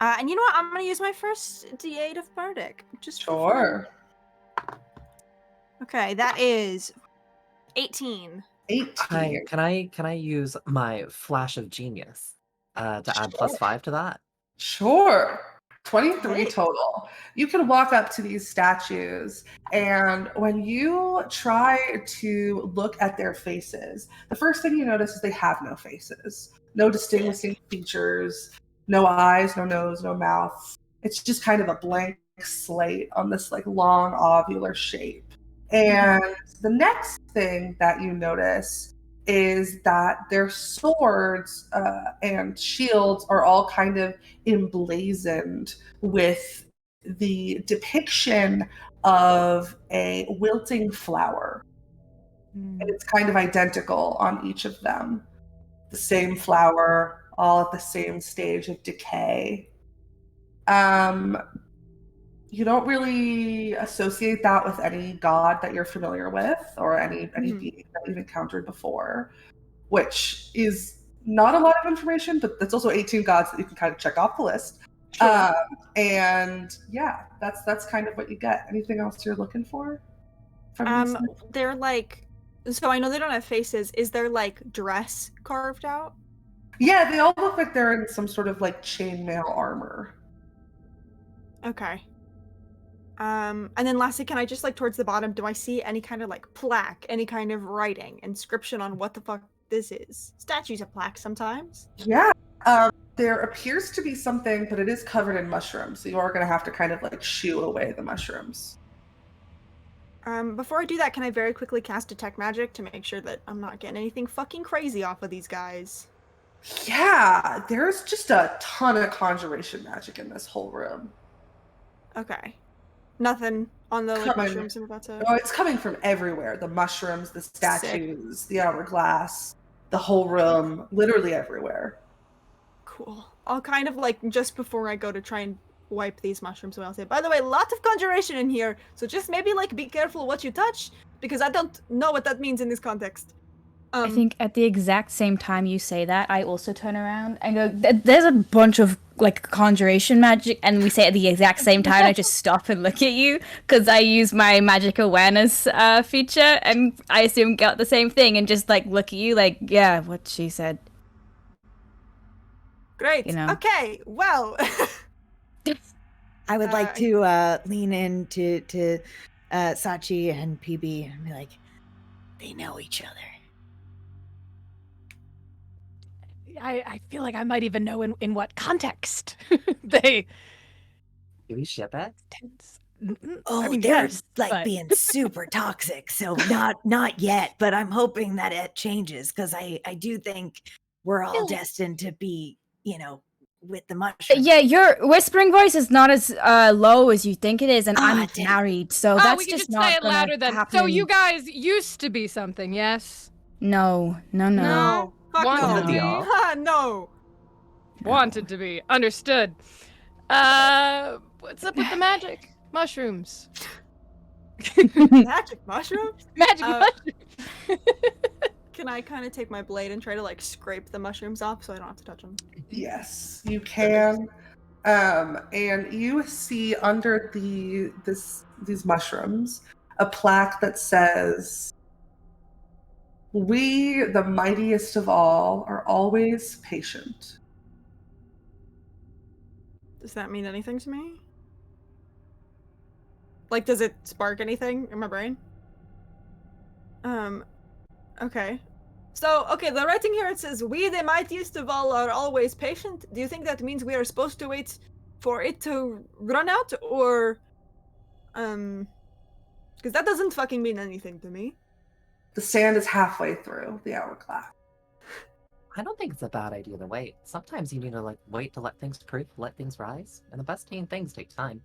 And you know what? I'm gonna use my first D8 of Bardic. Just for fun. Sure. Okay, that is 18. 18. can I use my flash of genius to add +5 to that? Sure. 23 Okay. total. You can walk up to these statues, and when you try to look at their faces, the first thing you notice is they have no faces, no distinguishing features, no eyes, no nose, no mouth. It's just kind of a blank slate on this like long ovular shape. And the next thing that you notice is that their swords and shields are all kind of emblazoned with the depiction of a wilting flower. And it's kind of identical on each of them. The same flower, all at the same stage of decay. You don't really associate that with any god that you're familiar with or any being that you've encountered before, which is not a lot of information, but that's also 18 gods that you can kind of check off the list. Sure. And yeah, that's kind of what you get. Anything else you're looking for? From these? They're like, so I know they don't have faces. Is there like dress carved out? Yeah, they all look like they're in some sort of like chainmail armor. Okay. And then lastly, can I just like towards the bottom, do I see any kind of like plaque, any kind of writing, inscription on what the fuck this is? Statues have plaques sometimes. Yeah. There appears to be something, but it is covered in mushrooms, so you are going to have to kind of like shoo away the mushrooms. Before I do that, can I very quickly cast Detect Magic to make sure that I'm not getting anything fucking crazy off of these guys? Yeah, there's just a ton of conjuration magic in this whole room. Okay. Nothing on the like Coming. mushrooms and that's it. Oh, it's coming from everywhere. The mushrooms, the statues, the hourglass, the whole room, literally everywhere. Cool. I'll kind of like, just before I go to try and wipe these mushrooms away, I'll say, by the way, lots of conjuration in here, so just maybe like be careful what you touch, because I don't know what that means in this context. I think at the exact same time you say that, I also turn around and go, there's a bunch of, like, conjuration magic, and we say it at the exact same time, and I just stop and look at you, because I use my magic awareness feature, and I assume got the same thing, and just, like, look at you like, yeah, what she said. Great. You know. Okay, well. I would like to lean into Sachi and PB and be like, they know each other. I feel like I might even know in what context they Do we ship it? tense. Oh, I mean, they're yes, like but- being super toxic. So not yet, but I'm hoping that it changes because I do think we're all destined to be, with the mushrooms. Yeah, your whispering voice is not as low as you think it is, and I'm damn. married, so Oh, that's we can just just not say it gonna louder then. happen. So you guys used to be something, yes? No. No. Fuck Wanted no. to be. Ha, no. Wanted to be. Understood. What's up with the magic? Mushrooms. Magic mushrooms? Magic mushrooms. Can I kind of take my blade and try to like scrape the mushrooms off so I don't have to touch them? Yes, you can. And you see under these mushrooms a plaque that says, "We, the mightiest of all, are always patient." Does that mean anything to me? Like, does it spark anything in my brain? Okay. So, okay, the writing here, it says, we, the mightiest of all, are always patient. Do you think that means we are supposed to wait for it to run out, or... Because that doesn't fucking mean anything to me. The sand is halfway through the hourglass. I don't think it's a bad idea to wait. Sometimes you need to wait to let things proof, let things rise, and the best things take time.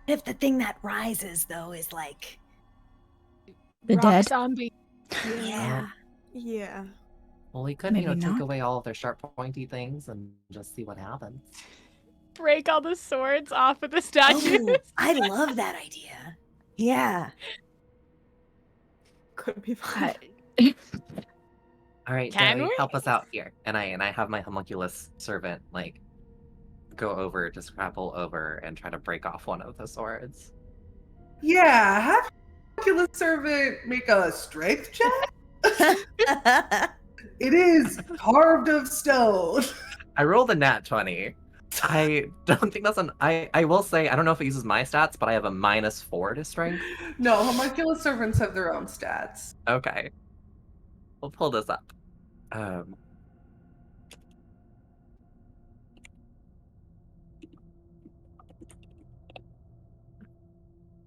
If the thing that rises, though, is like, The Rock dead? zombie. yeah. Yeah. Well, we could, Maybe take not. away all of their sharp, pointy things and just see what happens. Break all the swords off of the statues. Oh, I love that idea. Yeah. Could be fun. All right, Can Joey, we? help us out here. And I have my homunculus servant go over to scrabble over and try to break off one of the swords. Yeah, have your servant make a strength check. It is carved of stone. I rolled a nat 20. I don't think that's I will say, I don't know if it uses my stats, but I have a -4 to strength. No, homunculus servants have their own stats. Okay. We'll pull this up.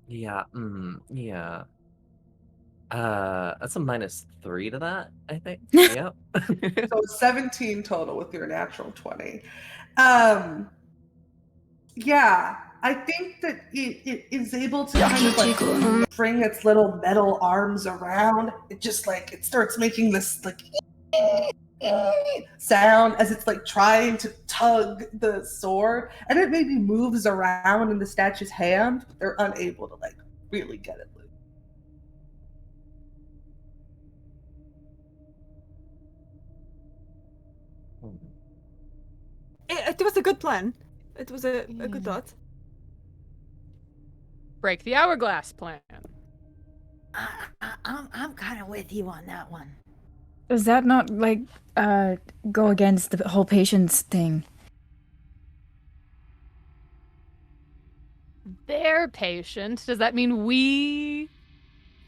Yeah, yeah. That's a -3 to that, I think. Yep. So 17 total with your natural 20. Yeah, I think that it is able to kind of bring its little metal arms around. It just it starts making this sound as it's trying to tug the sword, and it maybe moves around in the statue's hand, but they're unable to really get it loose. It was a good plan. It was a good thought. Break the hourglass plan. I'm kind of with you on that one. Does that not, go against the whole patience thing? They're patient. Does that mean we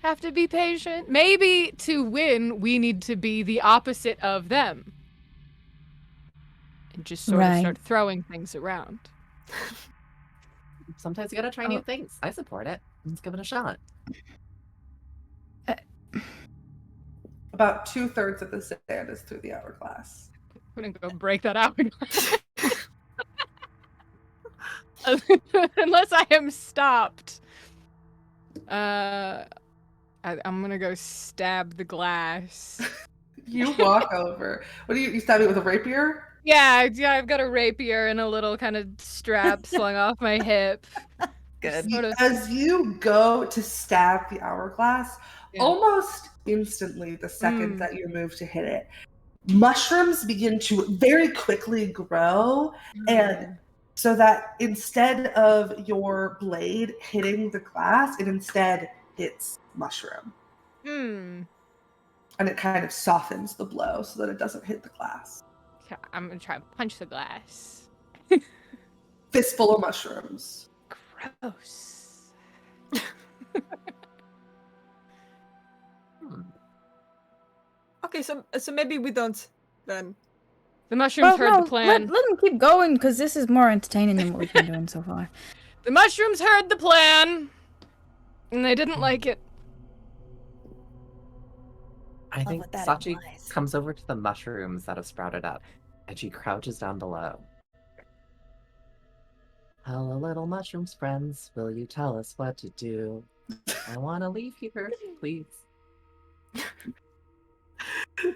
have to be patient? Maybe to win, we need to be the opposite of them. And just sort of start throwing things around. Sometimes you gotta try new things. I support it. Let's give it a shot. About 2/3 of the sand is through the hourglass. I'm gonna go break that out. Unless I am stopped. I'm gonna go stab the glass. You walk over. What do you stab it with a rapier? Yeah, I've got a rapier and a little kind of strap slung off my hip. Good. Sort of. As you go to stab the hourglass, Yeah. almost instantly, the second that you move to hit it, mushrooms begin to very quickly grow, and so that instead of your blade hitting the glass, it instead hits mushroom. And it kind of softens the blow so that it doesn't hit the glass. Okay, I'm gonna try and punch the glass. Fistful of mushrooms. Gross. Okay, so maybe we don't then. The mushrooms heard the plan. Let them keep going, because this is more entertaining than what we've been doing so far. The mushrooms heard the plan, and they didn't like it. I think what that Sachi implies. comes over to the mushrooms that have sprouted up, and she crouches down below. Hello, little mushrooms friends. Will you tell us what to do? I want to leave here, please.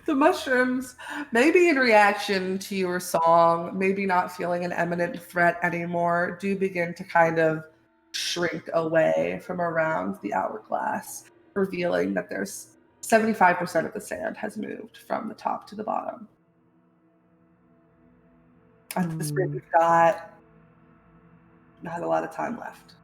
The mushrooms, maybe in reaction to your song, maybe not feeling an imminent threat anymore, do begin to kind of shrink away from around the hourglass, revealing that there's 75% of the sand has moved from the top to the bottom. At this rate, we've got not a lot of time left.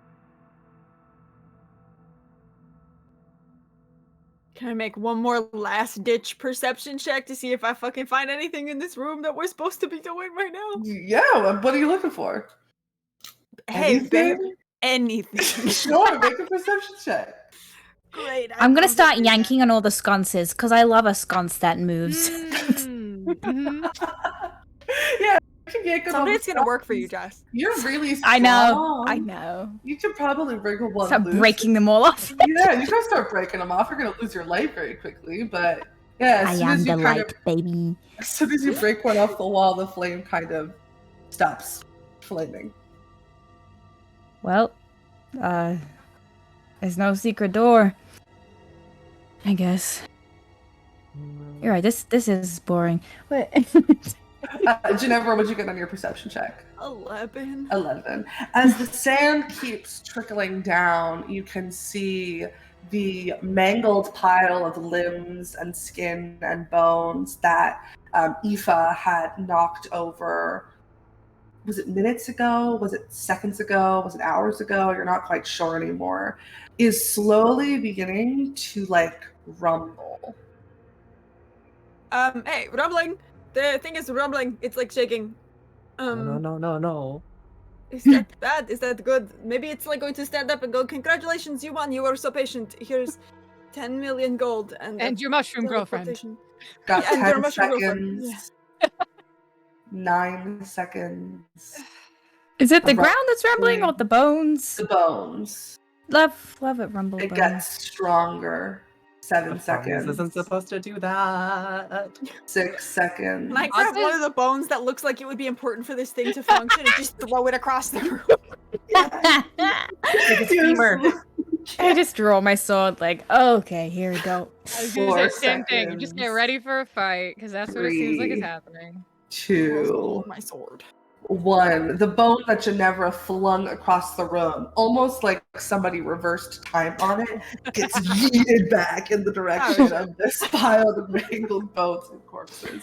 Can I make one more last ditch perception check to see if I fucking find anything in this room that we're supposed to be doing right now? Yeah, what are you looking for? Hey, babe, Anything? anything. Sure, make a perception check. Great. I'm gonna start yanking on all the sconces, because I love a sconce that moves. Yeah, you can yank on all Someday the it's gonna work for you, sconces. Jess. You're really strong. I know. You could probably wriggle one Start loose. breaking them all off. Yeah, you can start breaking them off. You're gonna lose your life very quickly, but yeah, I as soon am as the you kind light, of, baby. as soon as you break one off the wall, the flame kind of stops flaming. Well, there's no secret door. I guess. You're right, this is boring. But Ginevra, what'd you get on your perception check? 11. 11. As the sand keeps trickling down, you can see the mangled pile of limbs and skin and bones that Aoife had knocked over. Was it minutes ago? Was it seconds ago? Was it hours ago? You're not quite sure anymore. Is slowly beginning to rumble. Hey, rumbling. The thing is rumbling. It's like shaking. No. Is that bad? Is that good? Maybe it's like going to stand up and go, "Congratulations, you won. You were so patient. Here's 10 million gold and your mushroom girlfriend." teleportation." Got Yeah, and your 10 mushroom girlfriend. seconds. 9 seconds. is it the ground that's rumbling or the bones? The bones. Love it, rumble It bones. gets stronger. 7 The fungus seconds. isn't supposed to do that. 6 seconds. Can I grab one of the bones that looks like it would be important for this thing to function and just throw it across the room? Like a steamer. I just draw my sword okay, here we go. I was gonna say 4 same thing. You just get seconds. ready for a fight, because that's what it seems like is 3, happening. 2, My sword. 1. The bone that Ginevra flung across the room, almost like somebody reversed time on it, gets yeeted back in the direction of this pile of mangled bones and corpses.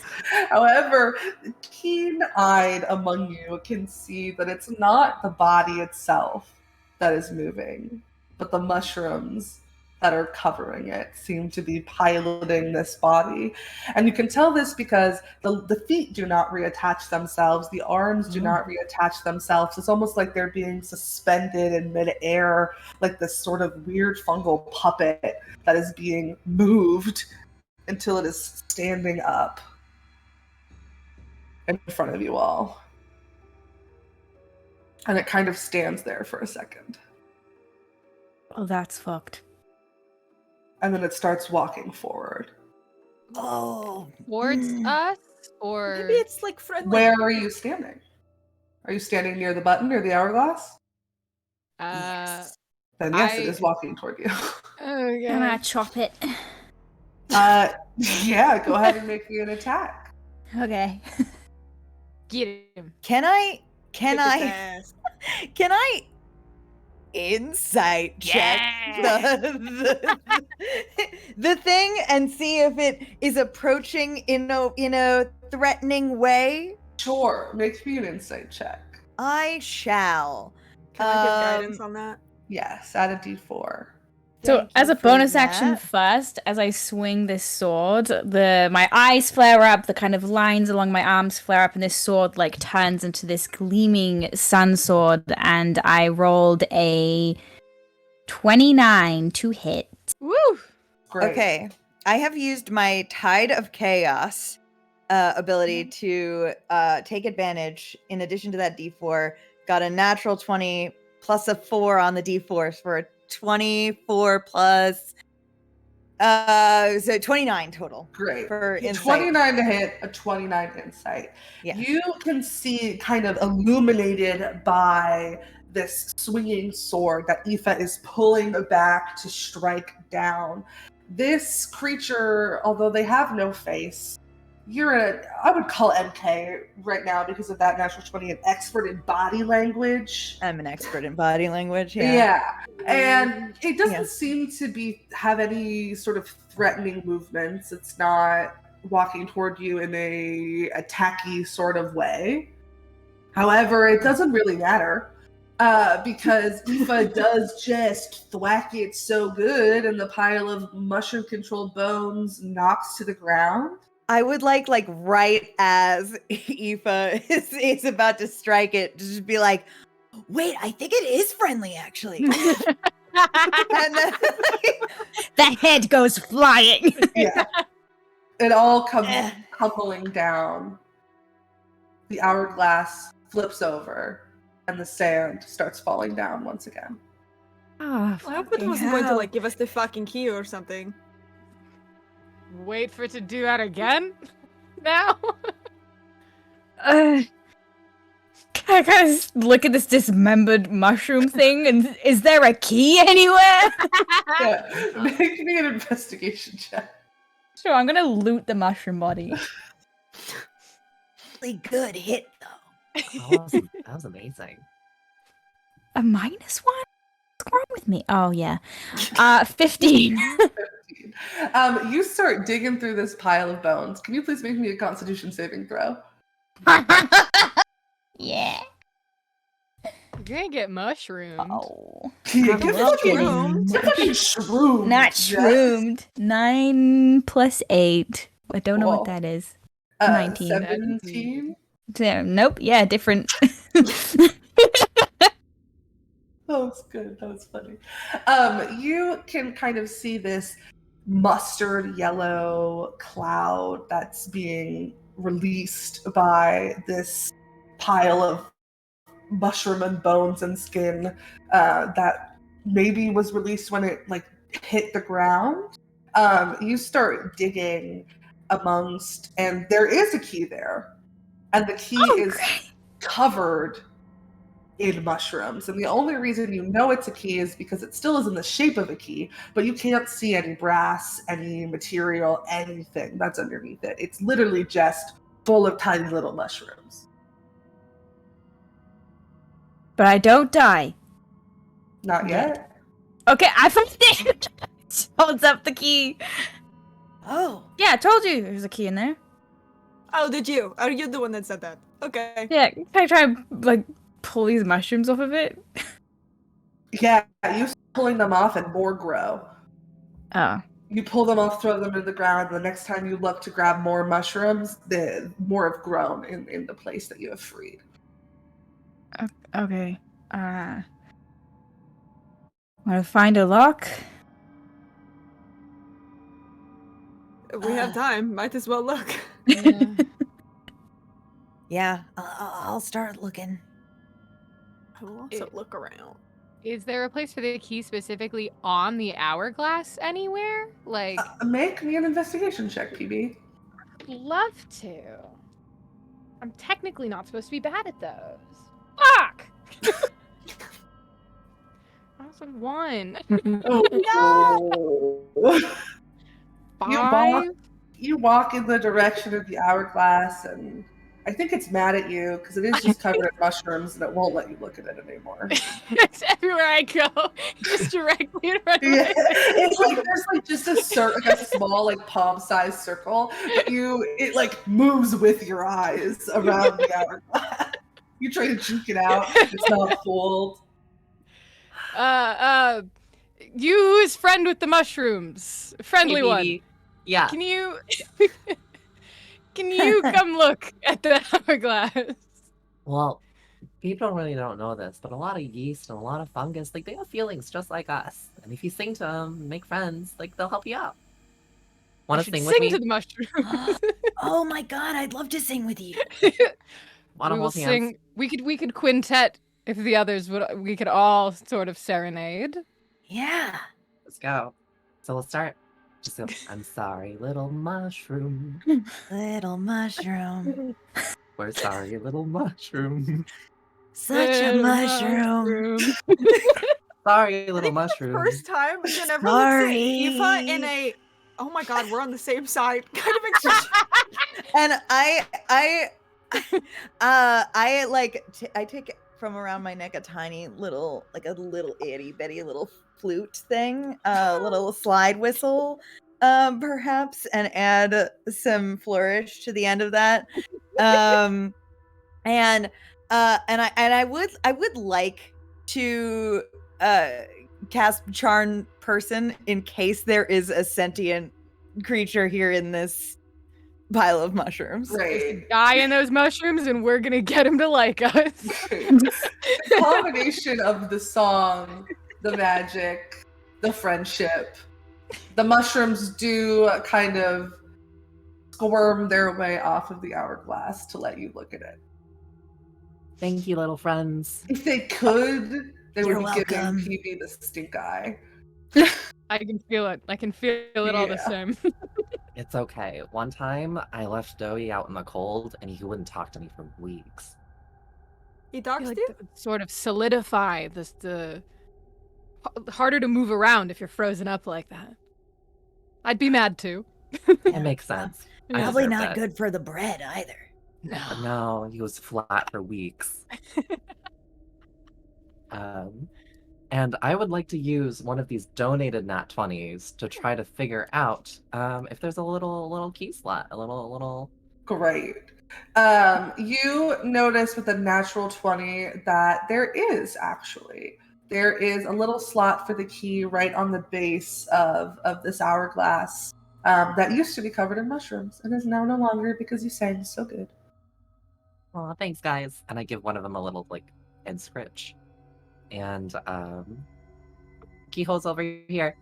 However, the keen-eyed among you can see that it's not the body itself that is moving, but the mushrooms that are covering it seem to be piloting this body. And you can tell this because the feet do not reattach themselves, the arms do not reattach themselves. It's almost like they're being suspended in midair, like this sort of weird fungal puppet that is being moved until it is standing up in front of you all. And it kind of stands there for a second. Oh, that's fucked. And then it starts walking forward. Oh. Towards us, or Maybe it's like friendly. Where are you standing? Are you standing near the button or the hourglass? Yes. Then yes, it I- is walking toward you. Okay. Can I chop it? Yeah, go ahead and make me an attack. Okay. Get him. Can I Kick its ass. can I insight check the thing and see if it is approaching in a threatening way? Sure, make me an insight check. I shall. Can I get guidance on that? Yes, add a d4. So, Thank as you a for bonus action that. first, as I swing this sword, my eyes flare up, the kind of lines along my arms flare up, and this sword like turns into this gleaming sun sword, and I rolled a 29 to hit. Woo! Great. Okay, I have used my Tide of Chaos ability to take advantage. In addition to that D4, got a natural 20 plus a 4 on the D4 for a 24 plus so 29 total. Great. For insight. 29 to hit, a 29 insight. Yeah. You can see kind of illuminated by this swinging sword that Aoife is pulling back to strike down. This creature, although they have no face, I would call MK right now because of that natural 20 an expert in body language. I'm an expert in body language. Yeah. And it doesn't Yeah. seem to have any sort of threatening movements. It's not walking toward you in a attacky sort of way. However, it doesn't really matter because Aoife does just thwack it so good, and the pile of mushroom-controlled bones knocks to the ground. I would like right as Aoife is about to strike it, just be like, wait, I think it is friendly actually. And then, The head goes flying. Yeah. It all comes Eh. tumbling down. The hourglass flips over, and the sand starts falling down once again. Oh, I hope it wasn't going to like give us the fucking key or something. Wait for it to do that again? Now? I kind of look at this dismembered mushroom thing, and is there a key anywhere? Yeah. Make me an investigation check. Sure, I'm gonna loot the mushroom body. really good hit though. That was amazing. A -1? What's wrong with me? Oh yeah, 15. You start digging through this pile of bones. Can you please make me a Constitution saving throw? Yeah. You're gonna get mushroomed. Oh. Yeah, I'm get not fucking getting- shroomed. Not Jess. shroomed. 9 plus 8. I don't know Whoa. what that is. 19. 17? Nope. Yeah, different. That was good. That was funny. You can kind of see this mustard yellow cloud that's being released by this pile of mushroom and bones and skin that maybe was released when it hit the ground. You start digging amongst, and there is a key there, and the key is covered in mushrooms, and the only reason you know it's a key is because it still is in the shape of a key, but you can't see any brass, any material, anything that's underneath it. It's literally just full of tiny little mushrooms. But I don't die. Not yet. Okay, I found it. Holds up the key. Oh. Yeah, I told you there's a key in there. Oh, did you? Are you the one that said that? Okay. Yeah, can I try and pull these mushrooms off of it? Yeah, you start pulling them off and more grow. Oh. You pull them off, throw them into the ground, and the next time you look to grab more mushrooms, the more have grown in the place that you have freed. Okay. Wanna find a lock? If we have time, might as well look. Yeah, I'll start looking. I will also look around. Is there a place for the key specifically on the hourglass anywhere? Like, Make me an investigation check, PB. love to. I'm technically not supposed to be bad at those. Fuck! I was a 1. No! 5? You walk in the direction of the hourglass, and I think it's mad at you because it is just covered in mushrooms, and it won't let you look at it anymore. It's everywhere I go, just directly in front of Yeah, my face. it's like there's like just like a small like palm-sized circle, but it like moves with your eyes around the hourglass. You try to juke it out, it's not fooled. You who's friend with the mushrooms? Friendly Hey, one. BB. Yeah. Can you come look at the hourglass? Well, people don't know this, but a lot of yeast and a lot of fungus, like they have feelings just like us. And if you sing to them, make friends, like they'll help you out. Want to sing with me? to the mushrooms. Oh my god, I'd love to sing with you. Want to We will hold hands? sing. We could quintet if the others would. We could all sort of serenade. Yeah. Let's go. So let's start. Just go. I'm sorry, little mushroom. Little mushroom. We're sorry, little mushroom. Such a mushroom. Sorry, I little think mushroom. First time Ginevra looks at Eva Sorry. in a, oh my god, we're on the same side kind of expression. And I take from around my neck a tiny little, like a little itty bitty little flute thing, a little slide whistle, perhaps, and add some flourish to the end of that. And I would like to cast Charm Person in case there is a sentient creature here in this pile of mushrooms. Right. Die in those mushrooms, and we're gonna get him to like us. The combination of the song, the magic, the friendship, the mushrooms do kind of squirm their way off of the hourglass to let you look at it. Thank you, little friends. If they could, they You're would be welcome. giving PB the stink eye. I can feel it. I can feel it all the Yeah. time. It's okay. One time, I left Joey out in the cold, and he wouldn't talk to me for weeks. He I talks feel like to you? that would sort of solidify the harder to move around if you're frozen up like that. I'd be mad too. It makes sense. I Probably deserve not that. good for the bread either. But no, he was flat for weeks. And I would like to use one of these donated nat 20s to try to figure out if there's a little key slot, a little. Great. You notice with a natural 20 that there is actually. There is a little slot for the key right on the base of this hourglass that used to be covered in mushrooms and is now no longer because you sang so good. Oh, thanks, guys. And I give one of them a little head scritch. And keyhole's over here.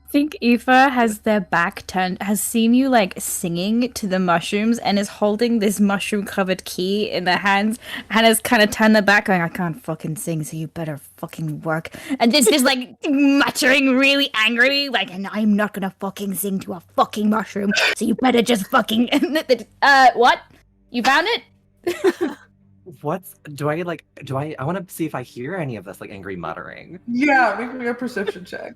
I think Aoife has their back turned, has seen you singing to the mushrooms and is holding this mushroom covered key in their hands and has kind of turned their back going, I can't fucking sing, so you better fucking work. And just muttering really angrily, and I'm not gonna fucking sing to a fucking mushroom, so you better just fucking, what? You found it? I want to see if I hear any of this angry muttering. Yeah, make me a perception check.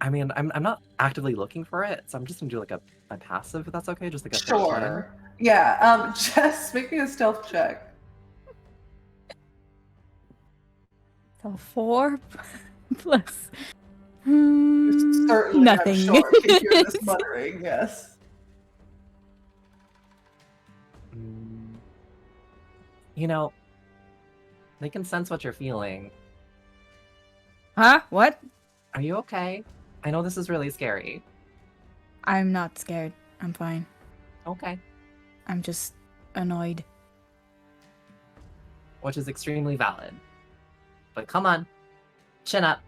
I mean, I'm not actively looking for it, so I'm just gonna do a passive, if that's okay, just a 13. Sure. Yeah, Jess, make me a stealth check. So 4 plus Certainly, nothing. I'm sure you hear this muttering, yes. You know, they can sense what you're feeling. Huh? What? Are you okay? I know this is really scary. I'm not scared. I'm fine. Okay. I'm just annoyed. Which is extremely valid. But come on. Chin up.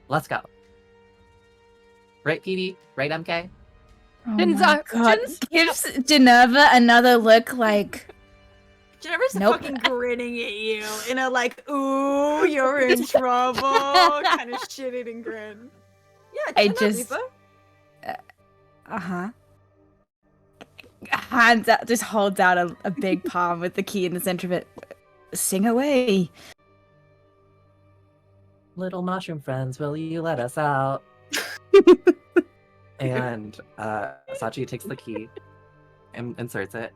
Let's go. Right, PD? Right, MK? Oh Jin's my up. god. Jin's Gives Geneva another look like... Ginevra Ginevra's Nope. fucking grinning at you in a like, ooh, you're in trouble kind of shit-eating grin. Yeah, I chill out, just- Eva. Uh-huh. Hands out, just holds out a big palm with the key in the center of it. Sing away. Little mushroom friends, will you let us out? And Sachi takes the key and inserts it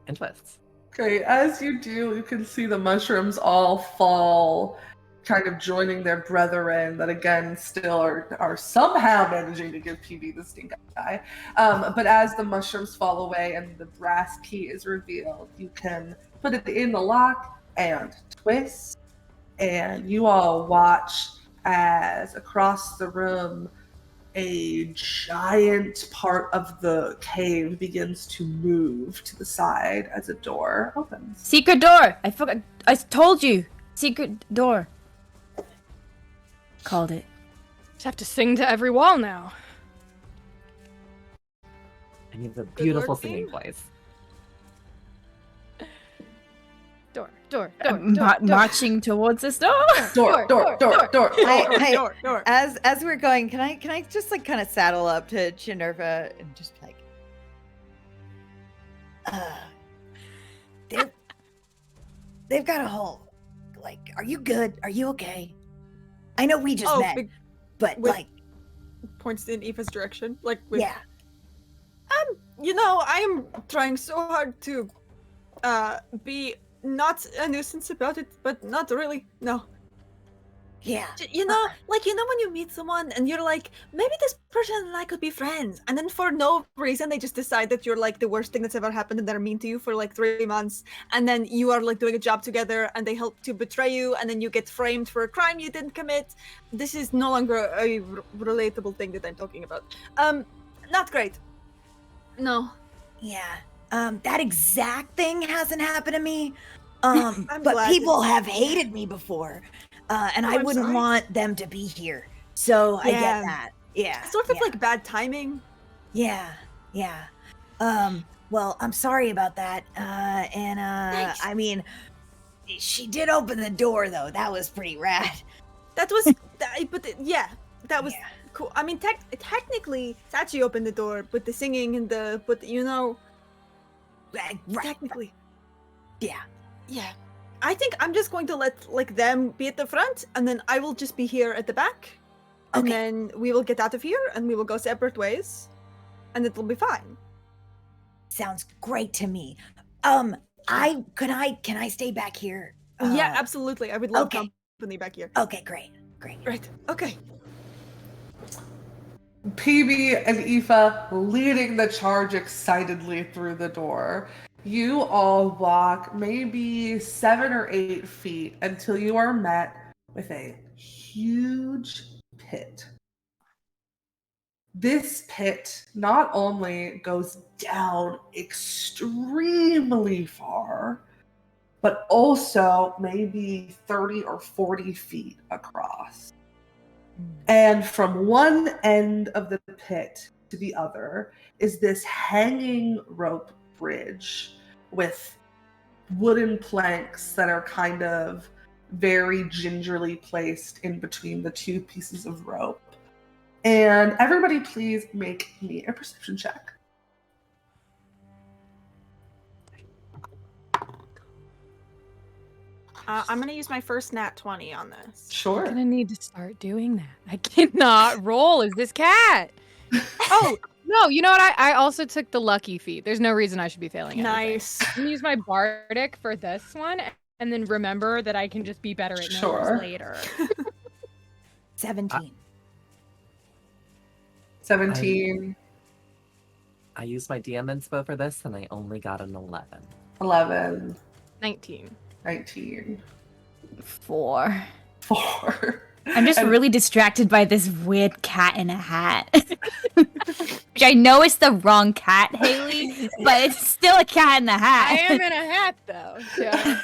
and twists. Okay, as you do, you can see the mushrooms all fall, kind of joining their brethren that again still are somehow managing to give PB the stink eye. But as the mushrooms fall away and the brass key is revealed, you can put it in the lock and twist, and you all watch as across the room a giant part of the cave begins to move to the side as a door opens. Secret door! I forgot. I told you! Secret door. Called it. Just have to sing to every wall now. And he has a beautiful work, singing team. voice. Door, door, door, I'm door, door. marching towards this door. Door. Hey, Door. as we're going, can I just like kind of saddle up to Chinerva and just like, they've got a hole. Like, are you good? Are you okay? I know we just met, big but with- like, points in Eva's direction. Like, with, yeah. You know, I am trying so hard to be not a nuisance about it, but not really. No. Yeah. You know, like, you know when you meet someone and you're like, maybe this person and I could be friends, and then for no reason they just decide that you're like the worst thing that's ever happened and they're mean to you for like 3 months, and then you are like doing a job together and they help to betray you, and then you get framed for a crime you didn't commit. This is no longer a relatable thing that I'm talking about. Not great. No. Yeah. That exact thing hasn't happened to me. But glad people that- have hated me before. And I I'm wouldn't sorry. want them to be here. So I Yeah. get that. Yeah. Sort of yeah. like bad timing. Yeah, yeah. Well, I'm sorry about that. Thanks. I mean, she did open the door though. That was pretty rad. That was, that was Yeah. cool. I mean, technically, Sachi opened the door with the singing and but you know, Right. technically, Yeah. yeah. I think I'm just going to let like them be at the front, and then I will just be here at the back, and Okay. then we will get out of here, and we will go separate ways, and it'll be fine. Sounds great to me. Can I stay back here? Yeah, absolutely. I would love okay. company back here. Okay, great. Right. Okay. PB and Aoife leading the charge excitedly through the door. You all walk maybe 7 or 8 feet until you are met with a huge pit. This pit not only goes down extremely far, but also maybe 30 or 40 feet across. And from one end of the pit to the other is this hanging rope bridge with wooden planks that are kind of very gingerly placed in between the two pieces of rope. And everybody please make me a perception check. I'm gonna use my first nat 20 on this. Sure. I'm gonna need to start doing that. I cannot roll as this cat. Oh no! You know what? I also took the lucky feat. There's no reason I should be failing. anything. Nice. I'm gonna use my bardic for this one, and then remember that I can just be better at Sure. numbers later. 17. 17, I used my DM inspo for this, and I only got an 11. 11, 19. 19, 4. 4. I'm just And- really distracted by this weird cat in a hat. Which I know it's the wrong cat, Haley, but it's still a cat in a I hat. am in a hat though. So.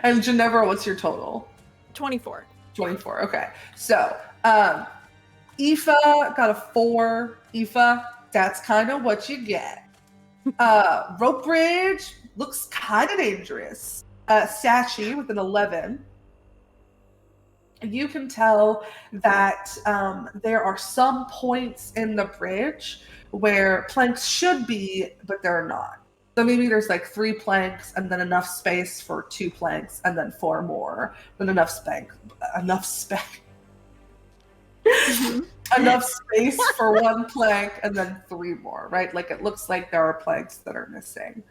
And Ginevra, what's your total? 24. 24. Okay. So, Aoife got a 4. Aoife, that's kind of what you get. Rope bridge, looks kind of dangerous. Sachi with an 11. You can tell that there are some points in the bridge where planks should be, but they're not. So maybe there's like 3 planks and then enough space for 2 planks and then 4 more. Then enough space for 1 plank and then 3 more, right? Like it looks like there are planks that are missing.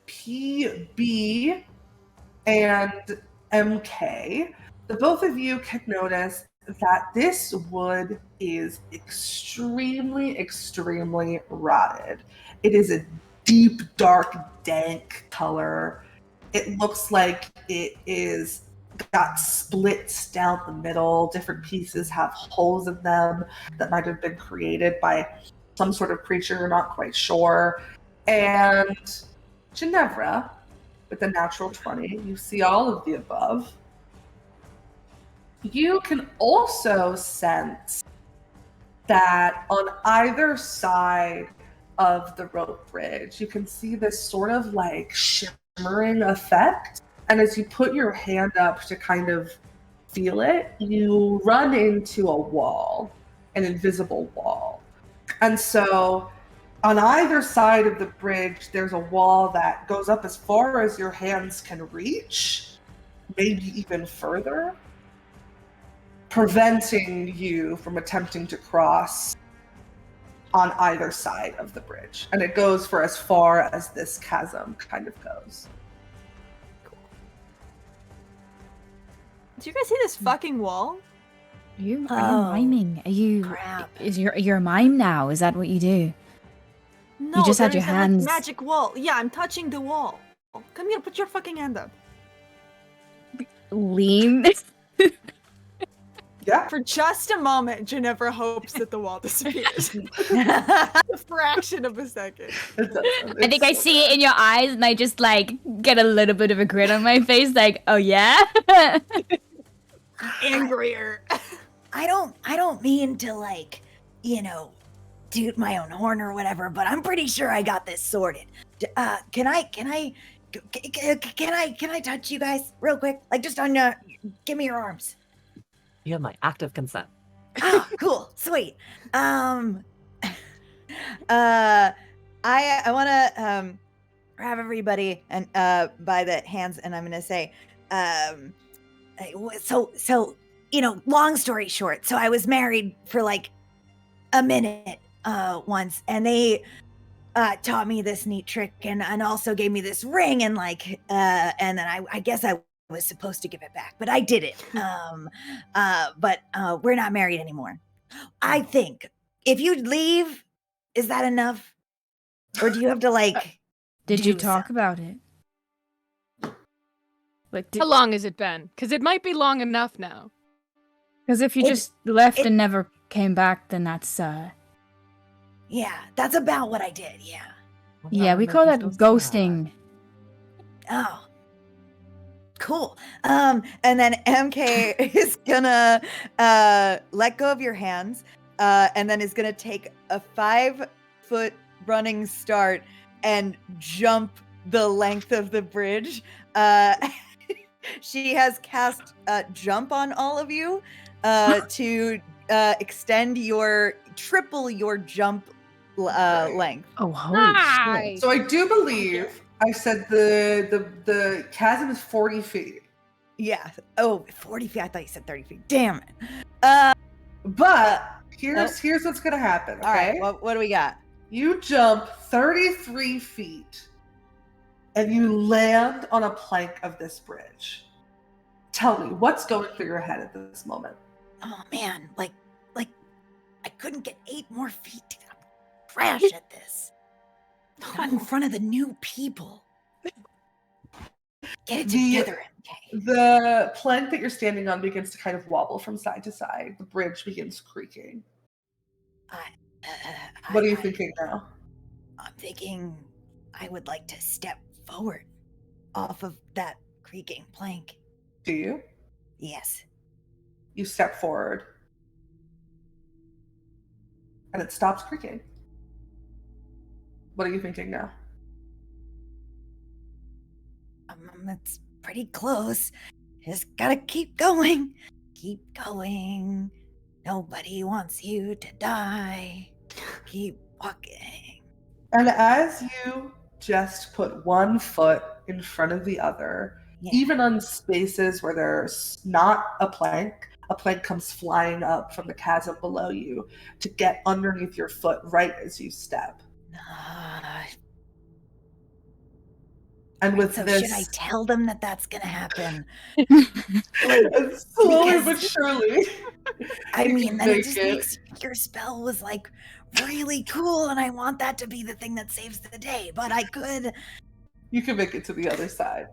PB and MK, the both of you can notice that this wood is extremely, extremely rotted. It is a deep, dark, dank color. It looks like it is got splits down the middle. Different pieces have holes in them that might have been created by some sort of creature, you're not quite sure. And Ginevra, with a natural 20, you see all of the above. You can also sense that on either side of the rope bridge, you can see this sort of like shimmering effect. And as you put your hand up to kind of feel it, you run into a wall, an invisible wall. And so on either side of the bridge, there's a wall that goes up as far as your hands can reach, maybe even further, preventing you from attempting to cross on either side of the bridge. And it goes for as far as this chasm kind of goes. Do you guys see this fucking wall? Are you miming? Are you? Crap. You're a mime now? Is that what you do? No, just had your there's a, like, hands- magic wall. Yeah, I'm touching the wall. Come here, put your fucking hand up. Lean. Yeah. For just a moment, Ginevra hopes that the wall disappears. A fraction of a second. I think I see it in your eyes, and I just like get a little bit of a grin on my face, like, oh yeah. Angrier. I don't mean to like, toot my own horn or whatever, but I'm pretty sure I got this sorted. Can I touch you guys real quick? Like just on give me your arms. You have my active consent. Oh, cool, sweet. I want to grab everybody and by the hands, and I'm gonna say, so long story short, so I was married for like a minute once, and they taught me this neat trick and also gave me this ring, and like and then I guess I was supposed to give it back, but I didn't. But we're not married anymore. I think if you leave, is that enough? Or do you have to like Did you do talk something? about it? Like, How long has it been? Because it might be long enough now. because if you It- just left it- and never came back, then that's Yeah, that's about what I did. Yeah. What yeah, about we when call they're that supposed to ghosting. Oh. Cool. And then MK is gonna let go of your hands, and then is gonna take a 5-foot running start and jump the length of the bridge. She has cast jump on all of you to extend triple your jump length. Oh, holy Nice. shit. So I do believe I said the chasm is 40 feet. Yeah. Oh, 40 feet. I thought you said 30 feet. Damn it. But here's what's gonna happen. Okay. All right. What do we got? You jump 33 feet and you land on a plank of this bridge. Tell me, what's going through your head at this moment? Oh man, like I couldn't get 8 more feet. I'm trash at this. Not in front of the new people. Get it together, MK. The plank that you're standing on begins to kind of wobble from side to side. The bridge begins creaking. What are you thinking now? I'm thinking I would like to step forward off of that creaking plank. Do you? Yes. You step forward. And it stops creaking. What are you thinking now? It's pretty close. Just gotta keep going. Keep going. Nobody wants you to die. Keep walking. And as you just put one foot in front of the other, Yeah. even on spaces where there's not a plank comes flying up from the chasm below you to get underneath your foot right as you step. And with So this, should I tell them that that's gonna happen? slowly Because- but surely, I you mean, can then it make just it. makes your spell was like really cool, and I want that to be the thing that saves the day. But I could. You can make it to the other side.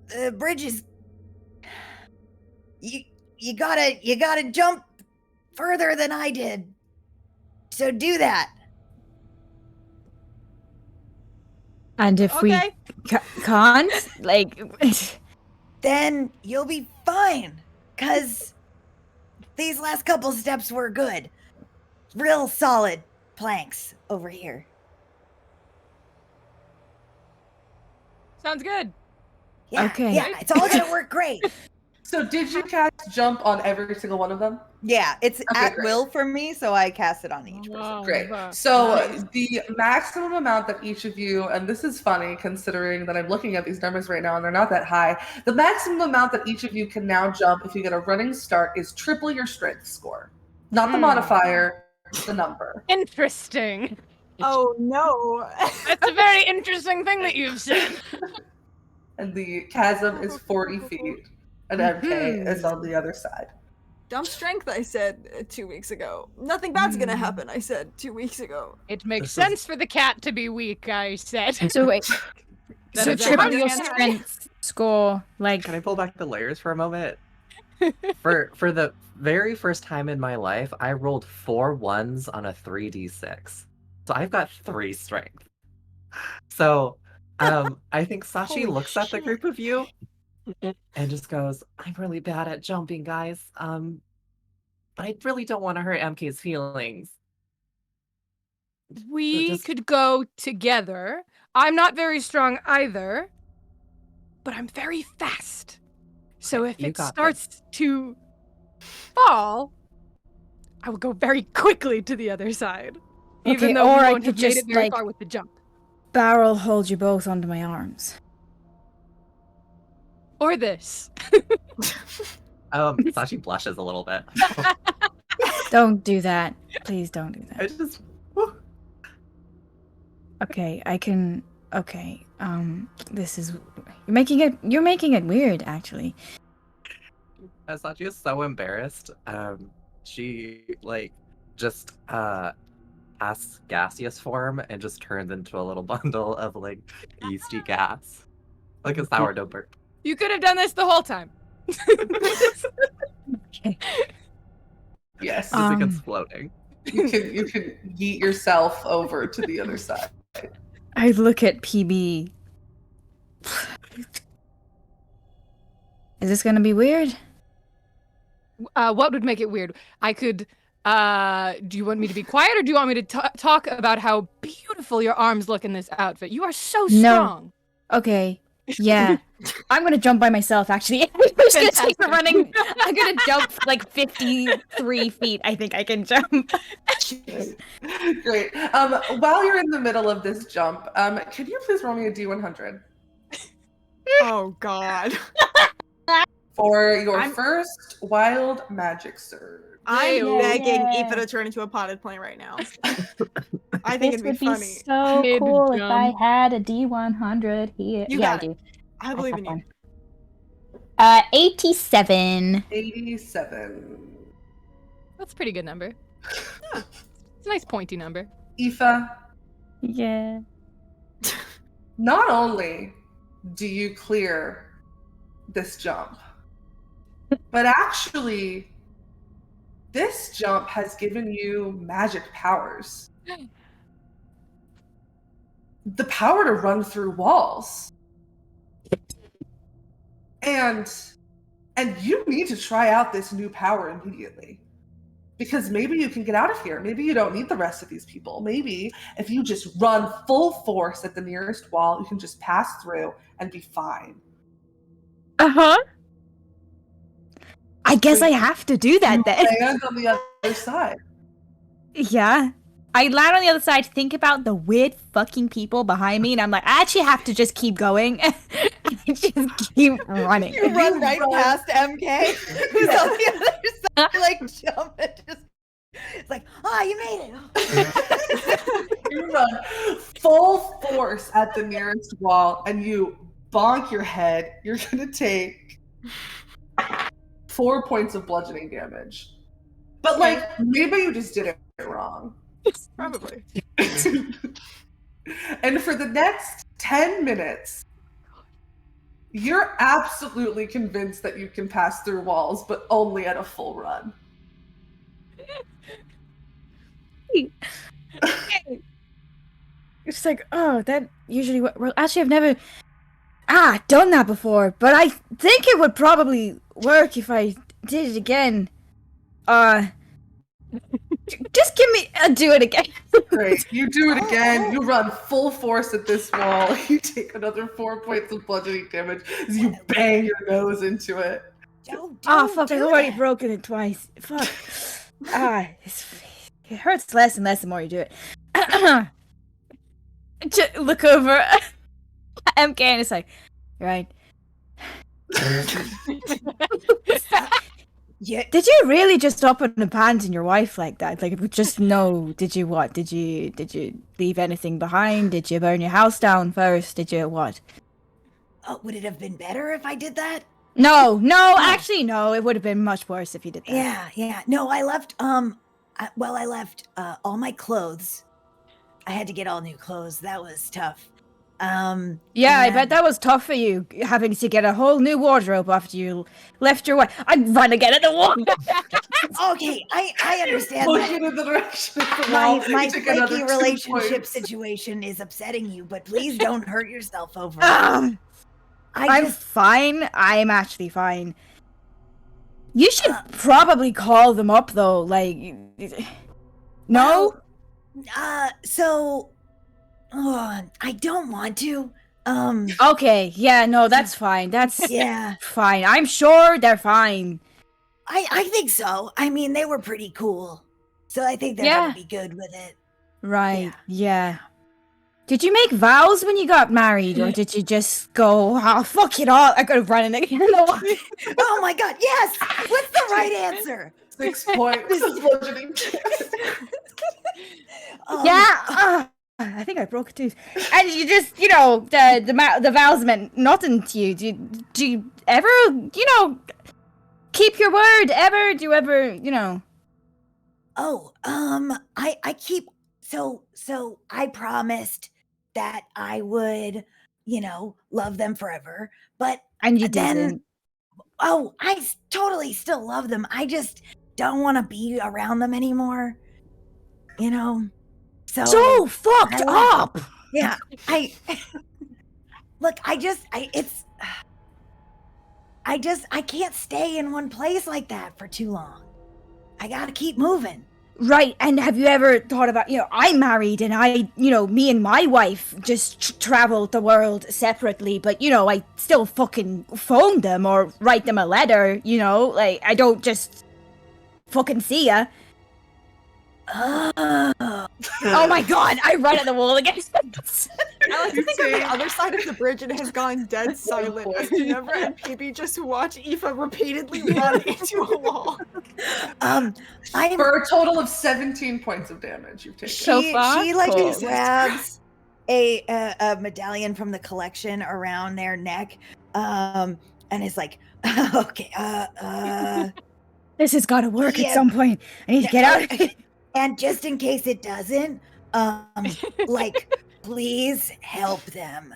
The bridge is. You gotta jump further than I did. So do that. And if Okay. we can't, like, Then you'll be fine. 'Cause these last couple steps were good. Real solid planks over here. Sounds good. Yeah, Okay. yeah, it's all gonna work great. So did you cast jump on every single one of them? Yeah, it's Okay, at great. will for me, so I cast it on each person. Great. So the maximum amount that each of you, and this is funny considering that I'm looking at these numbers right now and they're not that high, the maximum amount that each of you can now jump if you get a running start is triple your strength score. Not the modifier, the number. Interesting. Oh no. That's a very interesting thing that you've said. And the chasm is 40 feet. And MK is on the other side. Dump strength, I said 2 weeks ago. Nothing bad's gonna happen, I said 2 weeks ago. It makes This is- sense for the cat to be weak, I said. so wait, That so is a triple hard your answer. strength score, like, Can I pull back the layers for a moment? For the very first time in my life, I rolled 4 1s on a 3d6. So I've got 3 strength. So I think Sashi Holy looks at the shit. group of you and just goes, I'm really bad at jumping, guys. But I really don't want to hurt MK's feelings. We just- could go together. I'm not very strong either, but I'm very fast. So if You it got starts to fall, I will go very quickly to the other side. Okay, Even though or we I won't could have made just, it very like- far with the jump. barrel hold you both onto my arms. Or this. Sashi blushes a little bit. Don't do that. Please don't do I that. just Okay, I can. Okay, this is. You're making it weird, actually. Sachi is so embarrassed. She just asks gaseous form and just turns into a little bundle of yeasty gas, like a sourdough burp. You could have done this the whole time. Okay. Yes. Just Um, exploding. You can yeet yourself over to the other side. I look at PB. Is this gonna be weird? What would make it weird? I could. Do you want me to be quiet, or do you want me to talk about how beautiful your arms look in this outfit? You are so No. strong. Okay. Yeah. I'm gonna jump by myself, actually. I'm just gonna take the Fantastic. running. I'm gonna jump 53 feet. I think I can jump. Great. While you're in the middle of this jump, could you please roll me a D100 Oh god. for your I'm- first wild magic surge? I'm Ew. begging Yeah. Aoife to turn into a potted plant right now. I think This it'd be would funny. so cool if I Mid-jump. had a D100 here. You yeah, got I it. do. I believe in you. 87. 87. That's a pretty good number. Yeah. It's a nice pointy number. Aoife, Yeah. not only do you clear this jump, but actually, this jump has given you magic powers. The power to run through walls. And you need to try out this new power immediately. Because maybe you can get out of here. Maybe you don't need the rest of these people. Maybe if you just run full force at the nearest wall, you can just pass through and be fine. Uh-huh. I guess So I have to do that you then. land on the other side. Yeah. I land on the other side, think about the weird fucking people behind me, and I'm like, I actually have to just keep going. I just keep running. You run right past MK, who's on the other side, like jump and just. It's like, you made it. You run full force at the nearest wall, and you bonk your head. You're gonna take 4 points of bludgeoning damage. But like, maybe you just did it wrong. Probably. And for the next 10 minutes, you're absolutely convinced that you can pass through walls, but only at a full run. It's like, oh, that usually well, actually I've never done that before, but I think it would probably work if I did it again. Just do it again. Great. You do it again. You run full force at this wall. You take another 4 points of bludgeoning damage as you bang your nose into it. Don't Fuck, do I've already that. broken it twice. Fuck. It hurts less and less the more you do it. Just look over MK and it's like, right. Yeah. Did you really just open and abandon your wife like that? Like, just no. Did you what? Did you leave anything behind? Did you burn your house down first? Did you what? Would it have been better if I did that? No, actually, no. It would have been much worse if you did that. Yeah. No, I left. I left all my clothes. I had to get all new clothes. That was tough. Yeah, I bet that was tough for you, having to get a whole new wardrobe after you left your wife. I'd run again at the wall. Okay, I understand Looking that. in the direction of the wall. My you take another flaky 2 relationship points. situation is upsetting you, but please don't hurt yourself over it. I'm fine. I'm actually fine. You should probably call them up, though. Like, no? I don't want to. Okay, yeah, no, that's fine. That's Yeah. fine. I'm sure they're fine. I think so. I mean, they were pretty cool. So I think they're Yeah. gonna be good with it. Right, yeah. Did you make vows when you got married, or did you just go, fuck it all, I gotta run in again? Oh my god, yes! What's the right answer? 6 points of bludgeoning damage. Yeah, I think I broke a tooth. And you just, the vows meant nothing to you. Do you ever, keep your word ever? Do you ever, I keep so I promised that I would, love them forever. But And you then didn't. I totally still love them. I just don't want to be around them anymore. So fucked up! Yeah, look, I can't stay in one place like that for too long. I gotta keep moving. Right, and have you ever thought about, I'm married and me and my wife just traveled the world separately, but, I still fucking phone them or write them a letter, like, I don't just fucking see ya. Oh my god, I run at the wall again. I like to think on the other side of the bridge it has gone dead silent as Ginevra and PB just watch Aoife repeatedly run into a wall. For a total of 17 points of damage you've taken. So far? She like Cool. grabs a medallion from the collection around their neck, and is like, okay, This has gotta work Yeah. at some point. I need to get out of here. and just in case it doesn't, please help them,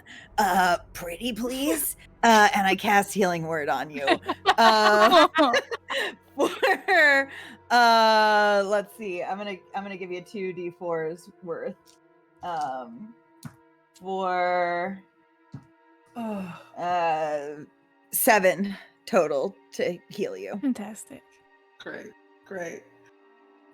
pretty please. And I cast Healing Word on you. Let's see. I'm gonna give you 2d4s worth. For 7 total to heal you. Fantastic. Great.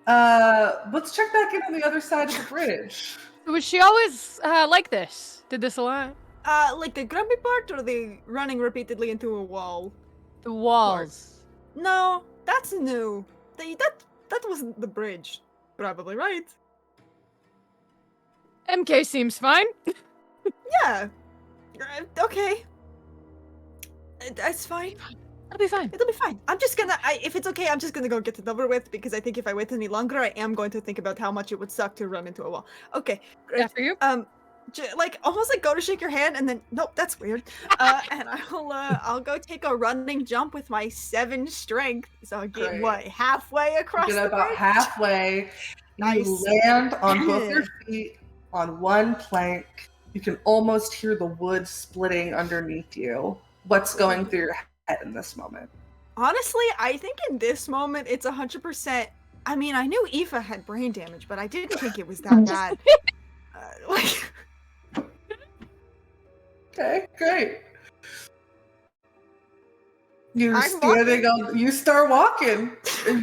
Let's check back in on the other side of the bridge. Was she always like this? Did this a lot? Like the grumpy part or the running repeatedly into a wall? The walls. No, that's new. That wasn't the bridge. Probably right. MK seems fine. Yeah. Okay. That's fine. It'll be fine. It'll be fine. I'm just gonna, if it's okay, I'm just gonna go get it over with because I think if I wait any longer, I am going to think about how much it would suck to run into a wall. Okay, great. Yeah, for you? Like almost like go to shake your hand and then nope, that's weird. And I'll go take a running jump with my 7 strength. So I get Great. what, halfway across You the get about bridge? halfway. Nice. You land on both your feet on one plank. You can almost hear the wood splitting underneath you. What's going through your head in this moment? Honestly, I think in this moment it's 100%. I mean, I knew Aoife had brain damage, but I didn't think it was that bad. Like. Okay, great. You're I'm standing up. You start walking.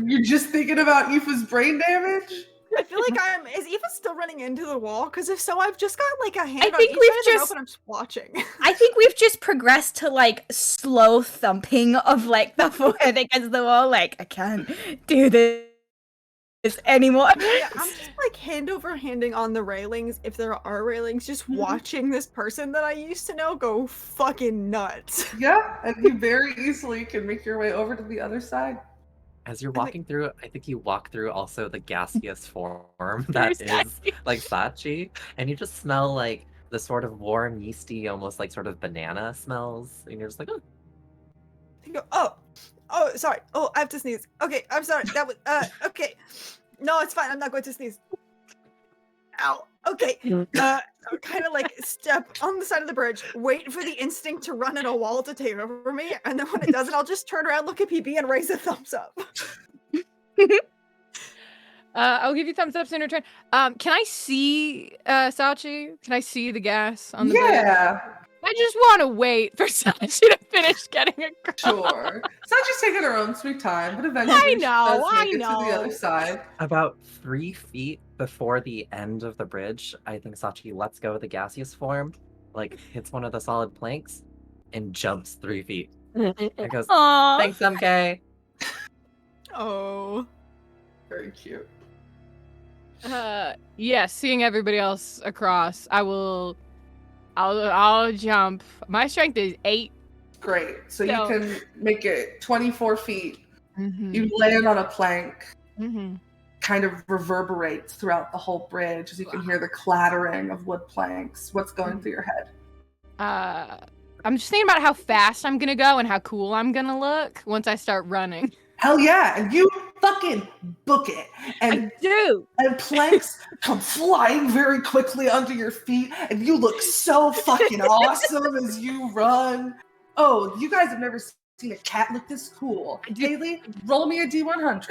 You're just thinking about Aoife's brain damage. I feel like is Eva still running into the wall? Because if so, I've just got like a hand I on think each we've side of the rope just- and I'm just watching. I think we've just progressed to like slow thumping of like the forehead against the wall. Like, I can't do this anymore. Yeah, I'm just like hand over handing on the railings, if there are railings, just watching this person that I used to know go fucking nuts. Yeah, and you very easily can make your way over to the other side. As you're walking through, I think you walk through also the gaseous form that is like Sachi, and you just smell like the sort of warm, yeasty, almost like sort of banana smells, and you're just like, oh. You go, oh, sorry. Oh, I have to sneeze. Okay, I'm sorry. That was, okay. No, it's fine. I'm not going to sneeze. Ow. Okay. Kind of like step on the side of the bridge, wait for the instinct to run at a wall to take over me, and then when it doesn't, I'll just turn around, look at PB, and raise a thumbs up. I'll give you thumbs ups in return. Can I see Sachi? Can I see the gas on the bridge? Yeah, I just want to wait for Sachi to finish getting across. sure. Sachi's taking her own sweet time, but eventually I she know, does make I it to the know. other side. About 3 feet before the end of the bridge, I think Sachi lets go of the gaseous form, like hits one of the solid planks, and jumps 3 feet. It goes, Aww. thanks, MK. Oh. Very cute. Yes, seeing everybody else across, I'll jump. My strength is 8. Great. So So- you can make it 24 feet. Mm-hmm. You land on a plank, Mm-hmm. kind of reverberates throughout the whole bridge as you can hear the clattering of wood planks. What's going through your head? I'm just thinking about how fast I'm gonna go and how cool I'm gonna look once I start running. Hell yeah, and you fucking book it. And do. planks come flying very quickly under your feet, and you look so fucking awesome as you run. Oh, you guys have never seen a cat look this cool. Haley, roll me a D100.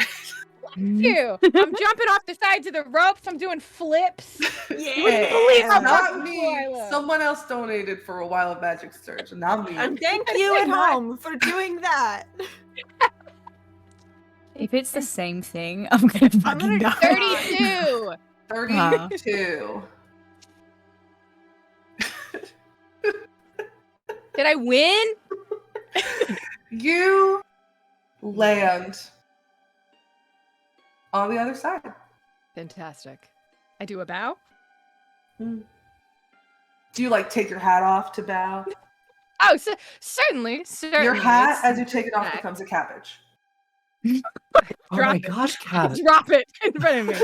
You. I'm jumping off the sides of the ropes. I'm doing flips. Yeah, how not fucking me. cool I look. Someone else donated for a Wild Magic Surge, and not me. And thank you at home for doing that. If it's the same thing, I'm gonna fucking gonna die. 32. 32. Did I win? You land on the other side. Fantastic. I do a bow. Do you like take your hat off to bow? Oh, certainly. Your hat, It's- as you take it off, back. becomes a cabbage. Oh Drop my it. gosh, Kat. Drop it in front of me.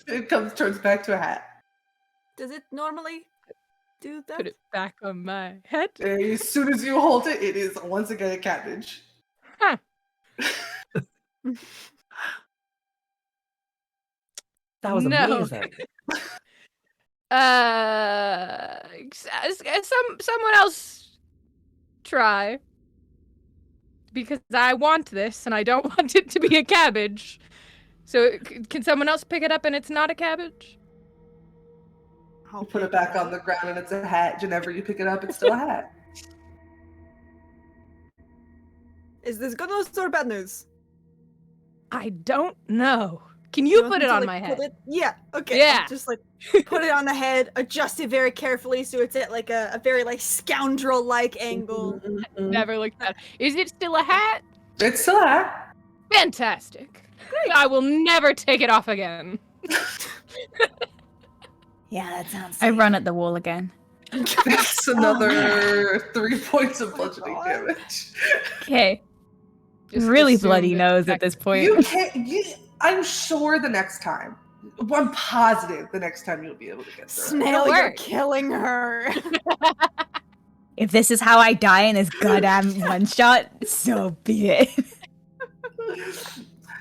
It turns back to a hat. Does it normally do that? Put it back on my head. As soon as you hold it, it is once again a cabbage. Huh. That was No. amazing. Someone else try. Because I want this and I don't want it to be a cabbage. So can someone else pick it up and it's not a cabbage? You put it back on the ground and it's a hat. Whenever you pick it up, it's still a hat. Is this good news or bad news? I don't know. Can you want put me it to, on like, my put head? Yeah, okay. Yeah. Just like put it on the head, adjust it very carefully so it's at like a very like scoundrel-like angle. Never looked at it. Is it still a hat? It's still that. Fantastic. Great. I will never take it off again. Yeah, that sounds I safe. run at the wall again. That's another 3 points of bludgeoning damage. Okay. Just Really assume bloody that nose the at this fact- point. You can't. I'm sure the next time. I'm positive the next time you'll be able to get through it. Snail, Don't you're worry. killing her. If this is how I die in this goddamn one shot, so be it.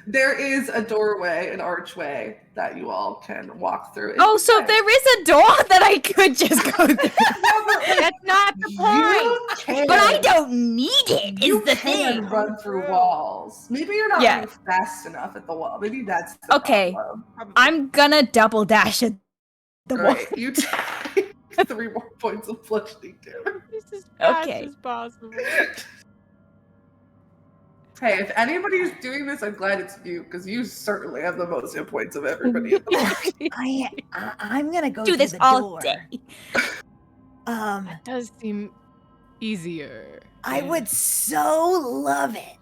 There is a doorway, an archway that you all can walk through. Oh, so there is a door that I could just go through. That's not the point. You can, But I don't need it, you is the can thing. run through walls. Maybe you're not Yeah. running fast enough at the wall. Maybe that's the Okay. problem. I'm gonna double dash at the wall. Right, you take 3 more points of bludgeoning damage. This is fast Okay. as possible. Hey, if anybody's doing this, I'm glad it's you, because you certainly have the most hit points of everybody in the party. I'm gonna go Do through this the all door. day. That does seem easier. I would so love it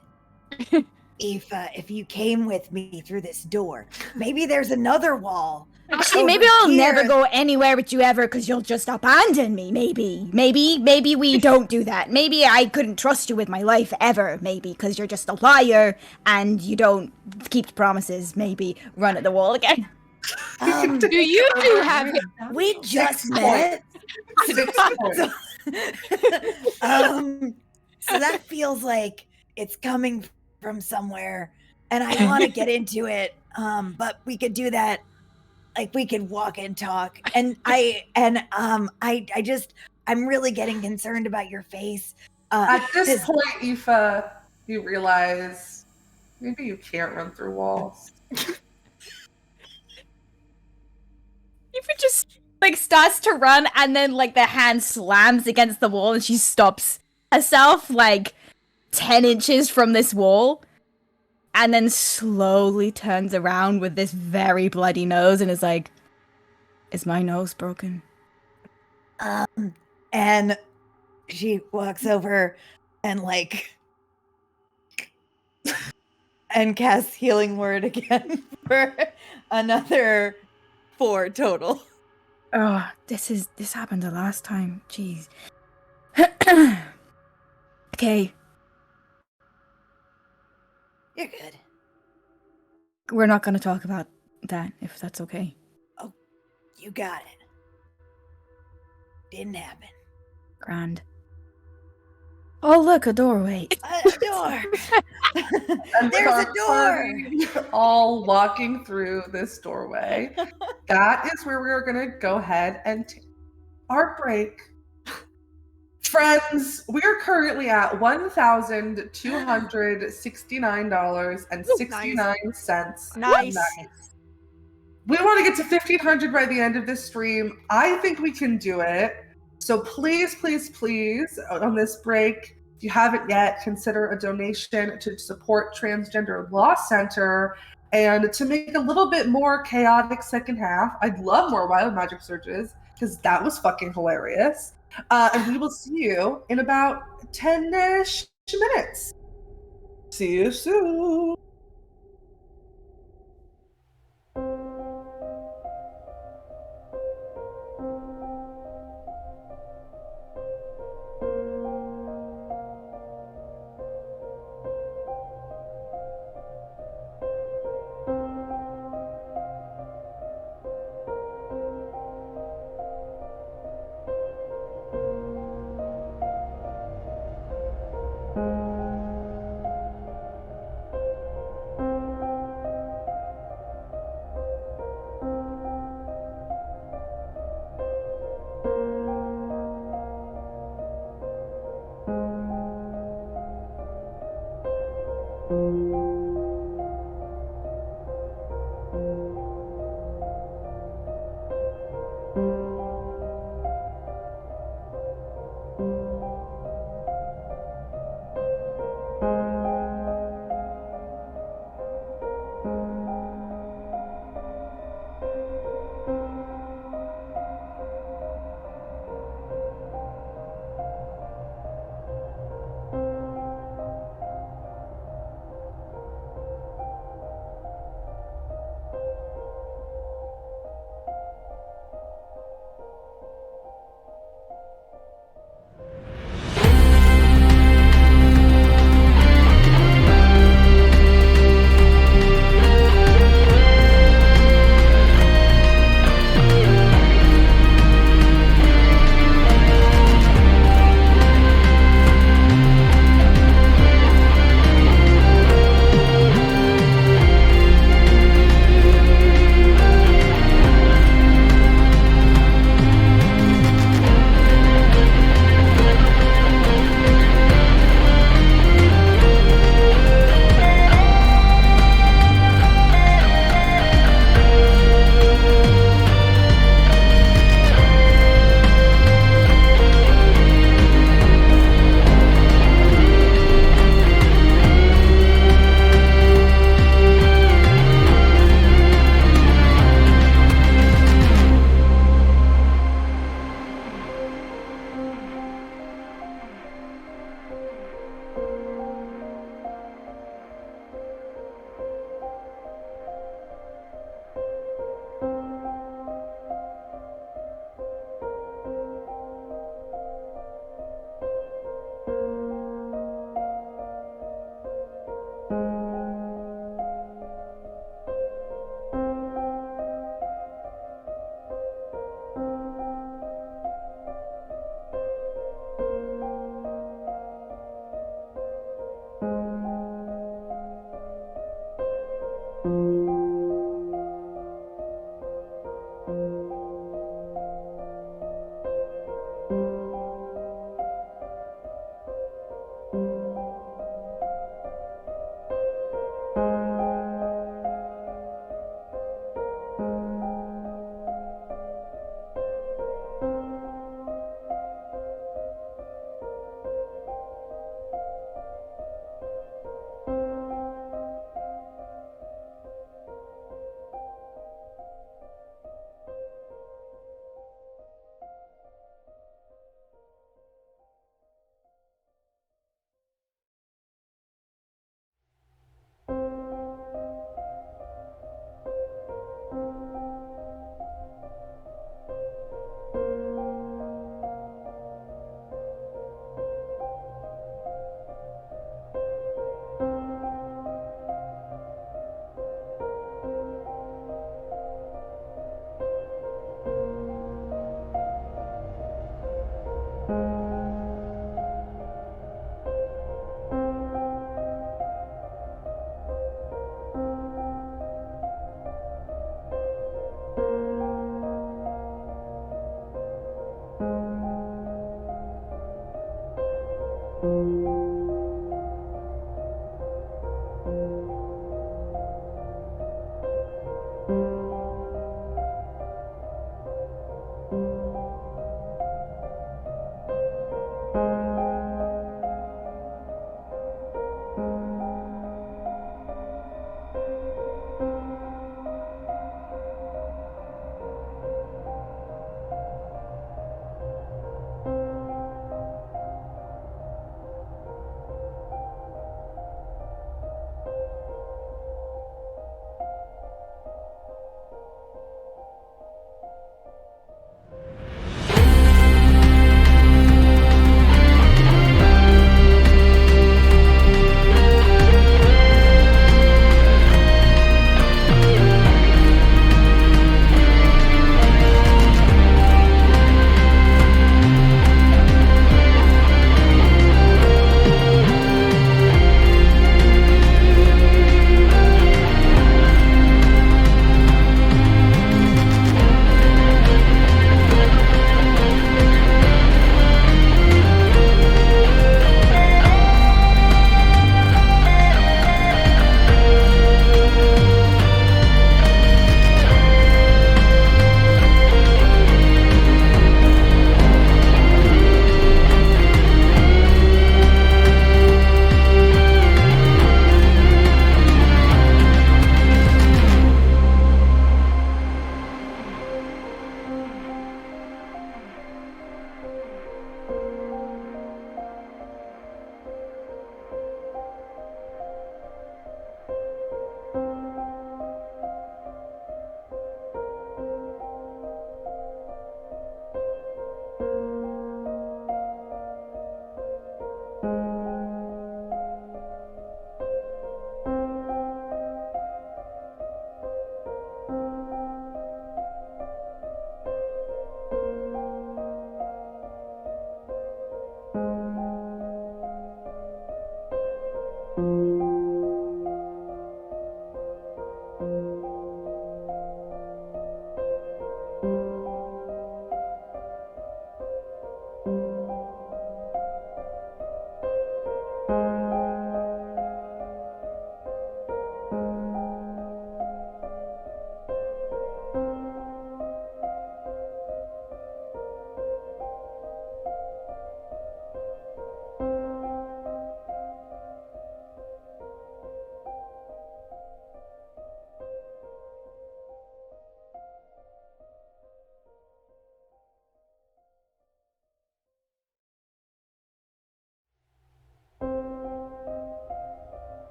if you came with me through this door. Maybe there's another wall. Actually, over maybe I'll never here. go anywhere with you ever because you'll just abandon me. Maybe we don't do that. Maybe I couldn't trust you with my life ever. Maybe because you're just a liar and you don't keep promises. Maybe run at the wall again. Do you two have We just 6 met. 6 points. So that feels like it's coming from somewhere, and I want to get into it. But we could do that. Like we could walk and talk, and I'm really getting concerned about your face. At this point, Aoife, you realize maybe you can't run through walls. Even just like starts to run and then like the hand slams against the wall and she stops herself like 10 inches from this wall and then slowly turns around with this very bloody nose and is like, is my nose broken? And she walks over and like and casts healing word again for another 4 total. Oh, this happened the last time. Jeez. Okay, You're good. we're not gonna talk about that if that's okay. You got it. Didn't happen. Grand. Oh, look, a doorway. A door. And with There's our a door. party all walking through this doorway. That is where we are going to go ahead and take our break. Friends, we are currently at $1,269.69. Nice. We want to get to 1,500 by the end of this stream. I think we can do it. So please, please, please, on this break, if you haven't yet, consider a donation to support Transgender Law Center and to make a little bit more chaotic second half. I'd love more Wild Magic Surges because that was fucking hilarious. And we will see you in about 10-ish minutes. See you soon. you.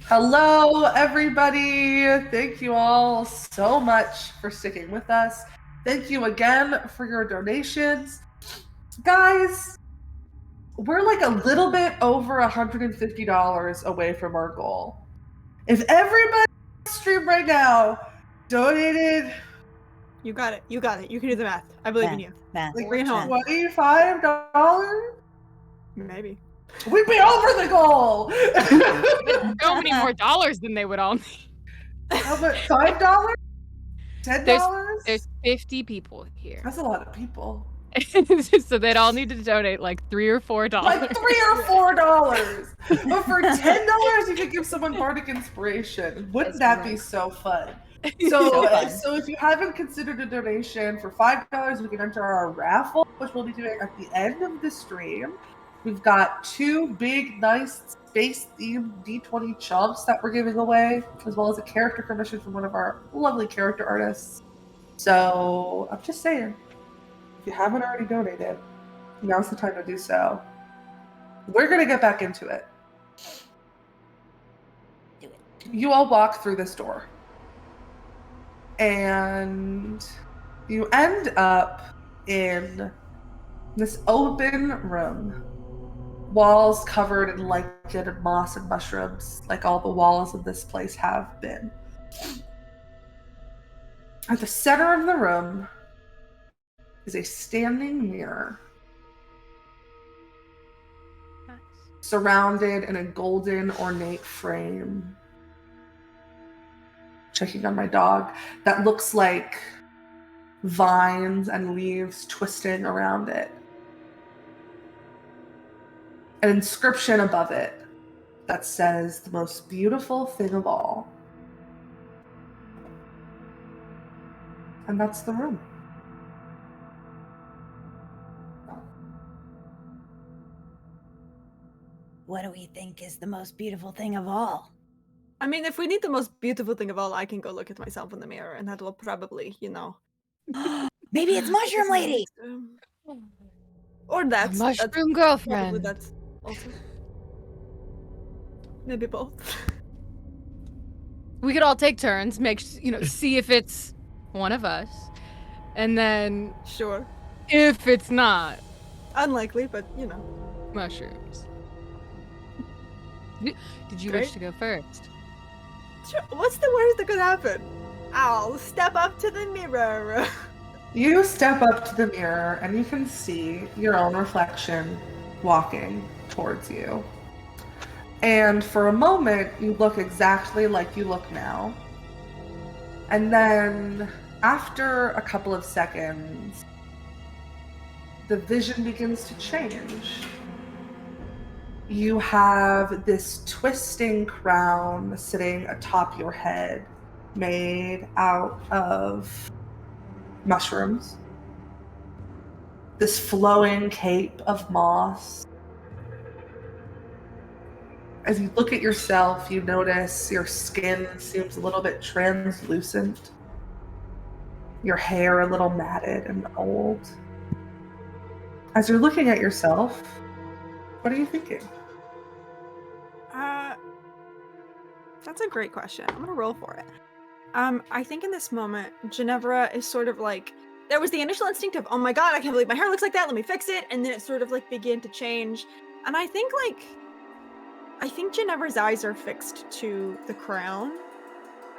Hello, everybody. Thank you all so much for sticking with us. Thank you again for your donations. Guys, we're like a little bit over $150 away from our goal. If everybody on the stream right now donated You got it. You got it. You can do the math. I believe in you. Math. like Bring it home. $25, Maybe. we'd be over the goal. So many more dollars than they would all need. How about $5? $10? There's 50 people here. That's a lot of people. So they'd all need to donate like $3 or $4. Like $3 or $4. But for $10, you could give someone bardic inspiration. Wouldn't that be so fun? So, fun. so if you haven't considered a donation for $5, we can enter our raffle, which we'll be doing at the end of the stream. We've got 2 big, nice space-themed D20 chunks that we're giving away, as well as a character commission from one of our lovely character artists. So I'm just saying, if you haven't already donated, now's the time to do so. We're gonna get back into it. Do it. You all walk through this door. And you end up in this open room. Walls covered in lichen and moss and mushrooms, like all the walls of this place have been. At the center of the room is a standing mirror, Nice. surrounded in a golden ornate frame. Checking on my dog. That looks like vines and leaves twisting around it. An inscription above it that says, "The most beautiful thing of all." And that's the room. What do we think is the most beautiful thing of all? I mean, if we need the most beautiful thing of all, I can go look at myself in the mirror, and that will probably, Maybe it's Mushroom Lady. Or that's Mushroom probably girlfriend. that's also. Maybe both. We could all take turns, see if it's one of us, and then Sure. if it's not, Unlikely, but mushrooms. Did you Great. wish to go first? Sure. What's the worst that could happen? I'll step up to the mirror. You step up to the mirror and you can see your own reflection walking towards you. And for a moment, you look exactly like you look now. And then, after a couple of seconds, the vision begins to change. You have this twisting crown sitting atop your head, made out of mushrooms. This flowing cape of moss. As you look at yourself, you notice your skin seems a little bit translucent. Your hair a little matted and old. As you're looking at yourself, what are you thinking? That's a great question. I'm gonna roll for it. I think in this moment, Ginevra is sort of like, there was the initial instinct of, oh my god, I can't believe my hair looks like that, let me fix it, and then it sort of like began to change. And I think Ginevra's eyes are fixed to the crown,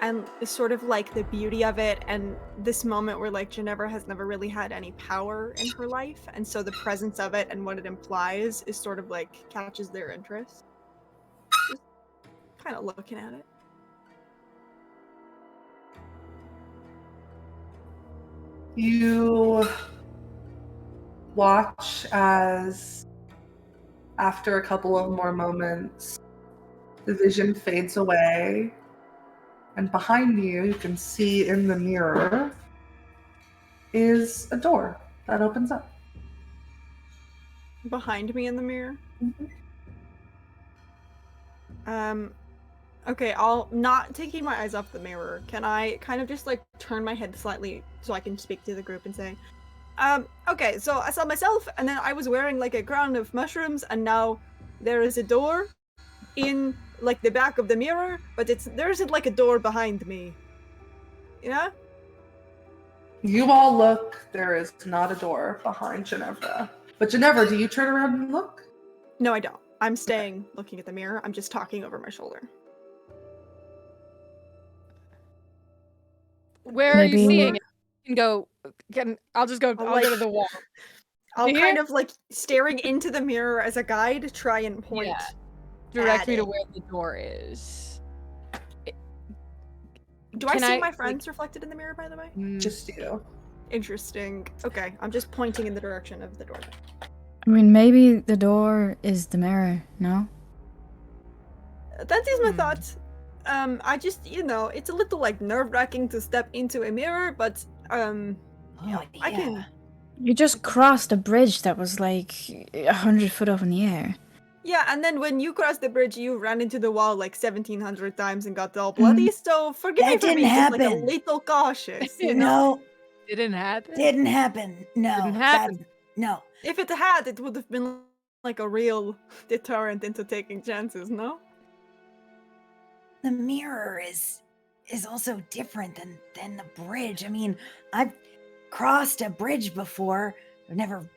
and it's sort of like the beauty of it, and this moment where like Ginevra has never really had any power in her life, and so the presence of it and what it implies is sort of like catches their interest. Just kind of looking at it. You watch as, after a couple of more moments, the vision fades away, and behind you, you can see in the mirror, is a door that opens up. Behind me in the mirror? Mm-hmm. Okay, I'll not taking my eyes off the mirror. Can I kind of just like turn my head slightly so I can speak to the group and say, okay, so I saw myself and then I was wearing like a crown of mushrooms and now there is a door in like the back of the mirror, but there isn't like a door behind me. Yeah? You all look, there is not a door behind Ginevra. But Ginevra, do you turn around and look? No, I don't. I'm staying looking at the mirror. I'm just talking over my shoulder. Where are you Maybe- seeing it? You can go. I'll just go. I'll like- go to the wall. I'll Here? kind of like staring into the mirror as a guide, try and point. Yeah. Direct at me to it. where the door is. Do I Can see I, my like- friends reflected in the mirror, by the way? Just you. Interesting. Okay, I'm just pointing in the direction of the door. I mean, maybe the door is the mirror, no? That is my thought. I just, it's a little like nerve-wracking to step into a mirror, but Oh, I can. You just crossed a bridge that was like 100 foot up in the air. Yeah, and then when you crossed the bridge, you ran into the wall like 1,700 times and got all bloody. So forgive me That for didn't being just like a happen. little cautious. You know? No, Didn't happen. didn't happen. No, Didn't happen. no. If it had, it would have been like a real deterrent into taking chances. No. The mirror is also different than the bridge. I mean, I've crossed a bridge before. I've never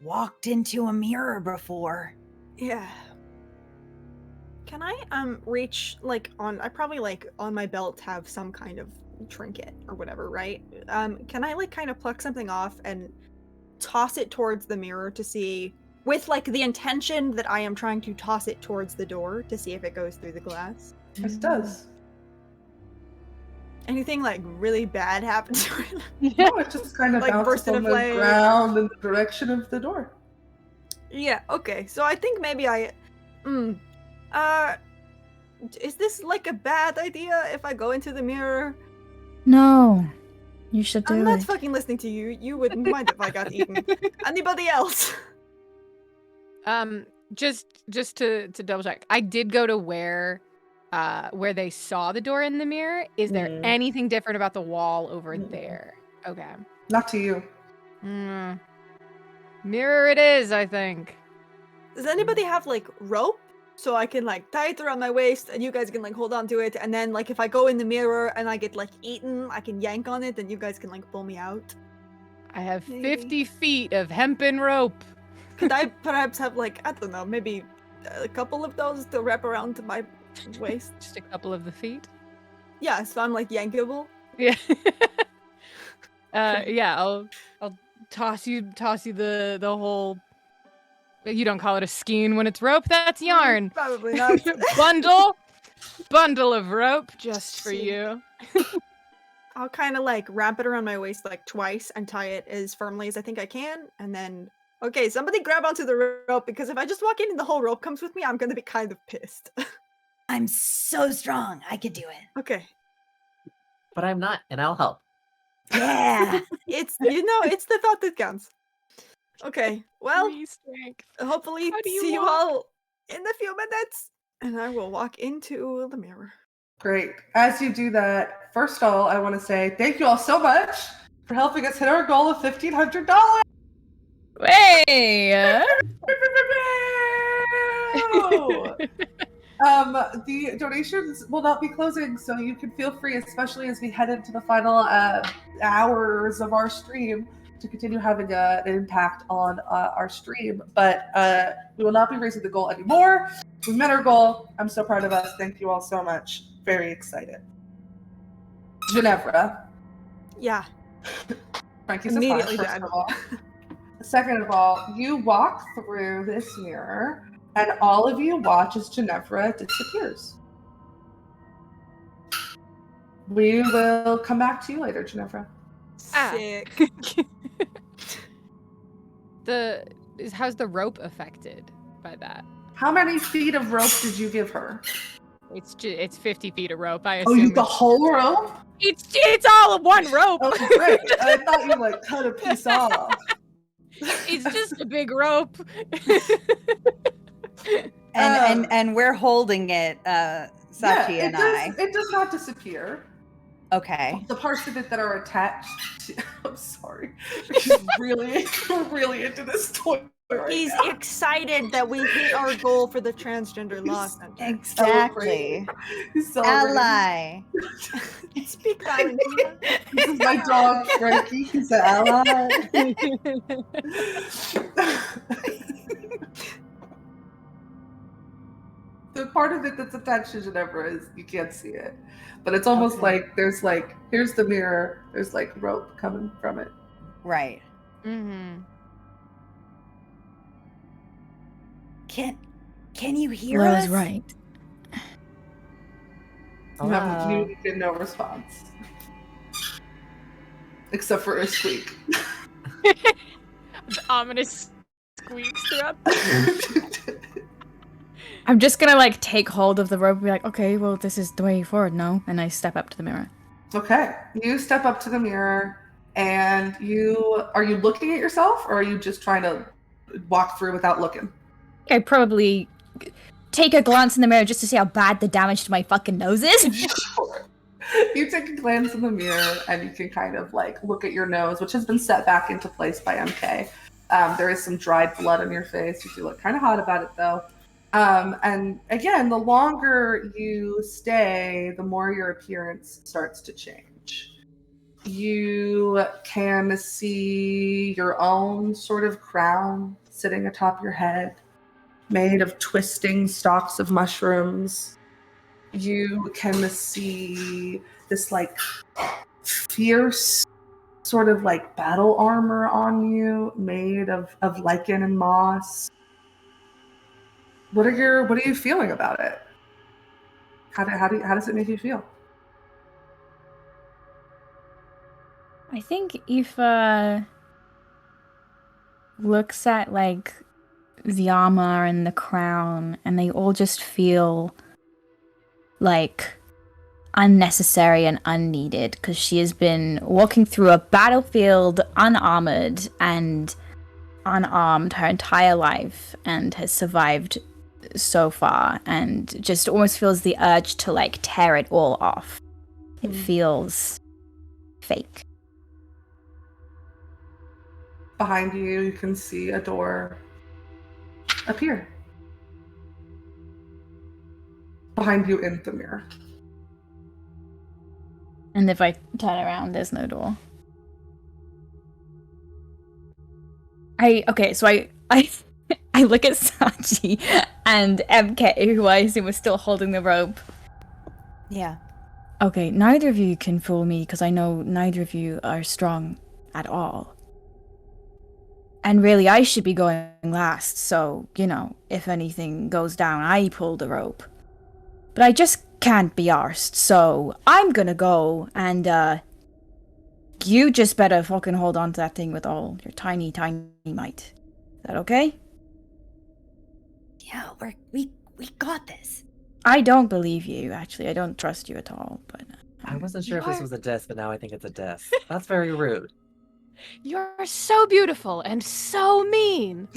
walked into a mirror before. Yeah. Can I reach like on? I probably like on my belt have some kind of trinket or whatever, right? Can I like kind of pluck something off and toss it towards the mirror to see, with like the intention that I am trying to toss it towards the door to see if it goes through the glass? It does. Anything like really bad happen to it? No, it just kind of Like bounces burst into on the flame. ground in the direction of the door. Yeah, okay. So I think maybe is this like a bad idea if I go into the mirror? No, you should do I'm not it. fucking listening to you. You wouldn't mind if I got eaten. Anybody else? Just to double check, I did go to where they saw the door in the mirror. Is there anything different about the wall over there? Okay. Not to you. Mirror it is, I think. Does anybody have like rope so I can like tie it around my waist and you guys can like hold on to it, and then like if I go in the mirror and I get like eaten, I can yank on it and you guys can like pull me out? I have Maybe. 50 feet of hempen rope. Could I perhaps have like, I don't know, maybe a couple of those to wrap around my waist? Just a couple of the feet. Yeah, so I'm like yankable. Yeah. Yeah, I'll toss you the whole. You don't call it a skein when it's rope. That's yarn. Probably not. Bundle of rope just for you. I'll kind of like wrap it around my waist like twice and tie it as firmly as I think I can, and then okay, somebody grab onto the rope, because if I just walk in and the whole rope comes with me, I'm gonna be kind of pissed. I'm so strong. I could do it. Okay. But I'm not, and I'll help. Yeah. It's the thought that counts. Okay, well, Strength. hopefully How do you see you walk? all in a few minutes, and I will walk into the mirror. Great. As you do that, first of all, I want to say thank you all so much for helping us hit our goal of $1,500. Hey! The donations will not be closing, so you can feel free, especially as we head into the final hours of our stream, to continue having an impact on our stream. But we will not be raising the goal anymore. We met our goal. I'm so proud of us. Thank you all so much. Very excited. Ginevra. Yeah. Frankie says Immediately hi, first dead. of all. Second of all, you walk through this mirror, and all of you watch as Ginevra disappears. We will come back to you later, Ginevra. Sick. How's the rope affected by that? How many feet of rope did you give her? It's 50 feet of rope. I Oh, assume you the whole rope? it's all one rope. Oh, great. I thought you like cut a piece off. It's just a big rope. And we're holding it, Sachi and I. It does not disappear. Okay. The parts of it that are attached to, I'm sorry. She's really into this toy right He's now. excited that we hit our goal for the transgender law center. Exactly. He's celebrating. Ally. Speak Valentina. This is my dog, Frankie. He's an ally. The part of it that's attached to Ginevra is you can't see it. But it's almost like there's like, here's the mirror, there's like rope coming from it. Right. Mm-hmm. Can you hear Lo's us? right. You have you get no response. Except for a squeak. The ominous squeaks throughout. I'm just gonna like take hold of the rope and be like, okay, well, this is the way forward, no? And I step up to the mirror. Okay, you step up to the mirror, and are you looking at yourself, or are you just trying to walk through without looking? I probably take a glance in the mirror just to see how bad the damage to my fucking nose is. Sure. You take a glance in the mirror, and you can kind of like look at your nose, which has been set back into place by MK. There is some dried blood on your face. You look kind of hot about it, though. And again, the longer you stay, the more your appearance starts to change. You can see your own sort of crown sitting atop your head, made of twisting stalks of mushrooms. You can see this like fierce sort of like battle armor on you, made of lichen and moss. What are you feeling about it? How does it make you feel? I think Aoife looks at like the armor and the crown, and they all just feel like unnecessary and unneeded because she has been walking through a battlefield unarmored and unarmed her entire life and has survived so far, and just almost feels the urge to like tear it all off. It feels fake. Behind you, you can see a door appear. Behind you in the mirror. And if I turn around, there's no door. I look at Sachi and MK, who I assume was still holding the rope. Yeah. Okay, neither of you can fool me because I know neither of you are strong at all. And really, I should be going last, so, you know, if anything goes down, I pull the rope. But I just can't be arsed, so I'm gonna go, and, you just better fucking hold on to that thing with all your tiny, tiny might. Is that okay? Yeah, we got this. I don't believe you, actually. I don't trust you at all, but... I wasn't sure if this was a diss, but now I think it's a diss. That's very rude. You're so beautiful and so mean.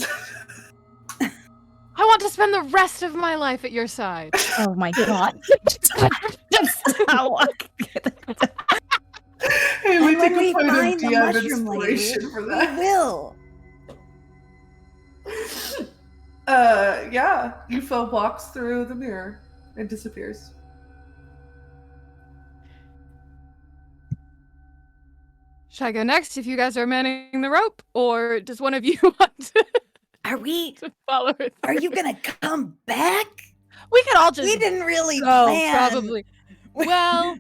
I want to spend the rest of my life at your side. Oh my god. Hey, we And take when we a point of find the DM mushroom lady, inspiration for we that. will. Yeah. UFO walks through the mirror and disappears. Should I go next if you guys are manning the rope? Or does one of you want to, to follow it? Are you gonna come back? We could all just We didn't really go, plan. probably. Well,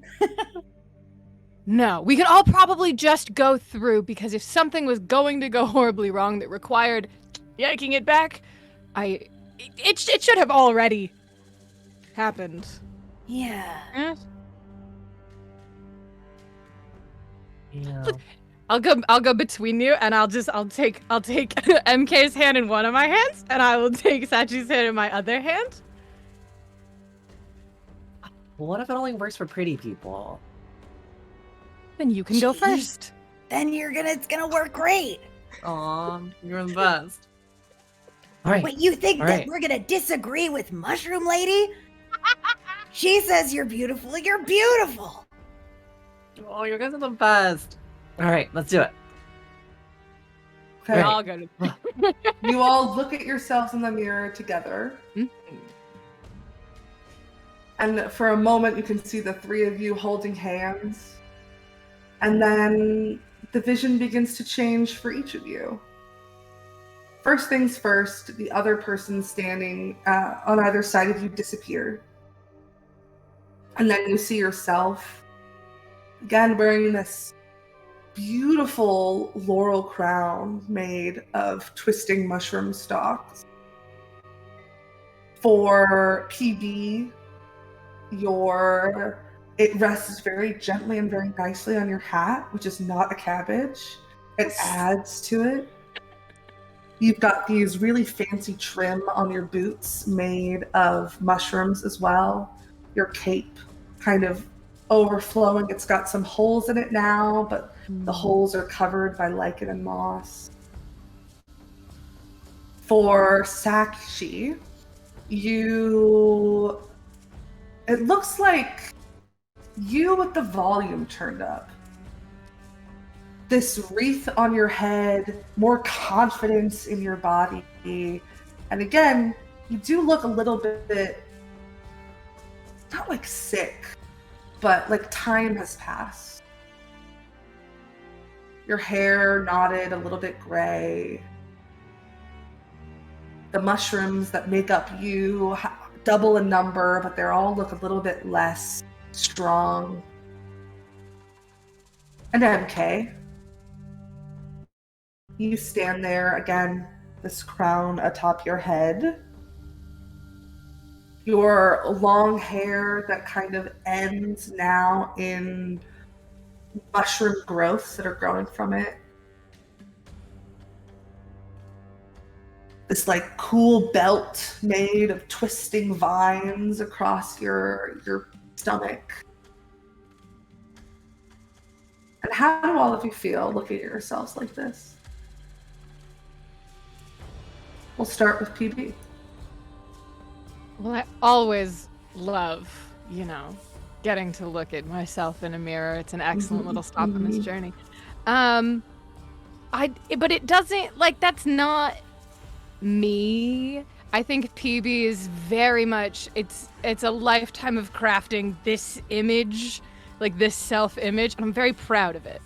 no. We could all probably just go through, because if something was going to go horribly wrong that required yanking it back, it should have already happened. Yeah. Yes? Yeah. I'll go between you, and I'll take MK's hand in one of my hands, and I will take Sachi's hand in my other hand. Well, what if it only works for pretty people? Then you can go Jeez. first. Then it's gonna work great. Aw, you're the best. All right. Wait, you think All that right. we're gonna disagree with Mushroom Lady? She says you're beautiful. You're beautiful. Oh, you guys are the best. All right, let's do it. Okay. I'll go to. You all look at yourselves in the mirror together. And for a moment, you can see the three of you holding hands. And then the vision begins to change for each of you. First things first, the other person standing on either side of you disappear. And then you see yourself, again, wearing this beautiful laurel crown made of twisting mushroom stalks. For PB, it rests very gently and very nicely on your hat, which is not a cabbage. It adds to it. You've got these really fancy trim on your boots made of mushrooms as well. Your cape kind of overflowing. It's got some holes in it now, but the holes are covered by lichen and moss. For Sakshi, it looks like you with the volume turned up. This wreath on your head, more confidence in your body. And again, you do look a little bit, not like sick, but like time has passed. Your hair knotted, a little bit gray. The mushrooms that make up you double in number, but they all look a little bit less strong. And MK, you stand there again, this crown atop your head. Your long hair that kind of ends now in mushroom growths that are growing from it. This like cool belt made of twisting vines across your stomach. And how do all of you feel looking at yourselves like this? We'll start with PB. Well, I always love, getting to look at myself in a mirror. It's an excellent little stop on this journey. But it doesn't, that's not me. I think PB is very much, it's a lifetime of crafting this image, this self-image, and I'm very proud of it.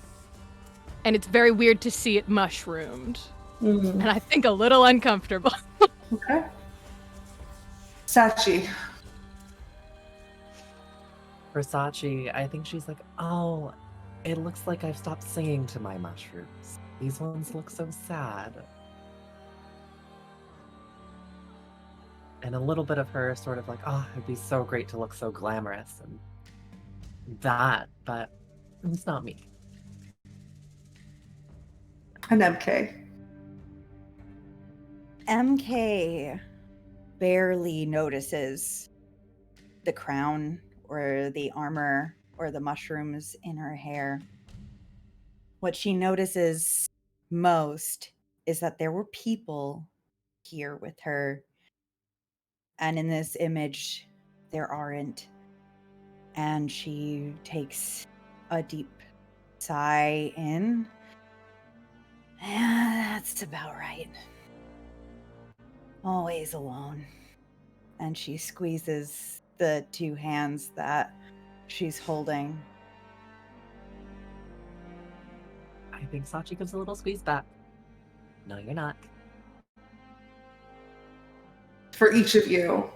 And it's very weird to see it mushroomed. And I think a little uncomfortable. Okay. Sachi. For Sachi, I think she's like, oh, it looks like I've stopped singing to my mushrooms. These ones look so sad. And a little bit of her sort of like, oh, it'd be so great to look so glamorous and that, but it's not me. And MK. MK barely notices the crown or the armor or the mushrooms in her hair. What she notices most is that there were people here with her. And in this image, there aren't. And she takes a deep sigh in. That's about right. Always alone. And she squeezes the two hands that she's holding. I think Sachi gives a little squeeze back. No, you're not. For each of you,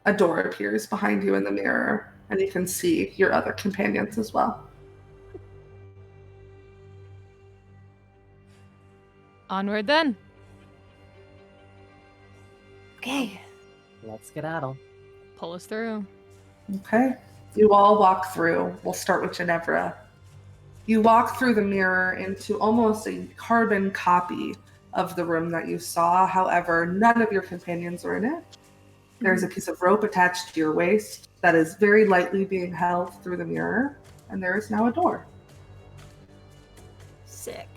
a door appears behind you in the mirror, and you can see your other companions as well. Onward then. Okay. Let's skedaddle. Pull us through. Okay. You all walk through. We'll start with Ginevra. You walk through the mirror into almost a carbon copy of the room that you saw. However, none of your companions are in it. There's a piece of rope attached to your waist that is very lightly being held through the mirror, and there is now a door. Sick.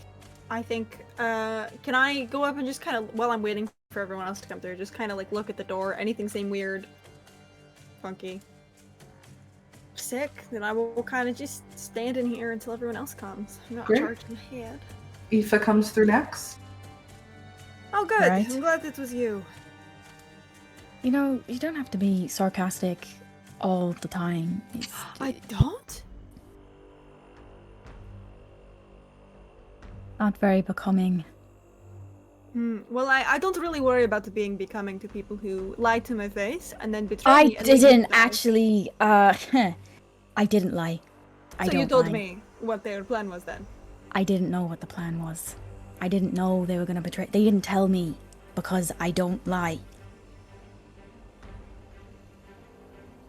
I think, can I go up and just kind of, while I'm waiting for everyone else to come through, just kind of look at the door, anything seem weird, funky? Sick. Then I will kind of just stand in here until everyone else comes. I'm not Great. charging ahead. Aoife comes through next. Oh, good. Right. I'm glad it was you. You don't have to be sarcastic all the time. I don't? Not very becoming. Well, I don't really worry about being becoming to people who lie to my face and then betray I me. and leave me didn't to die. actually, I didn't lie. I So don't you told lie. me what their plan was then? I didn't know what the plan was. I didn't know they were going to betray. They didn't tell me because I don't lie.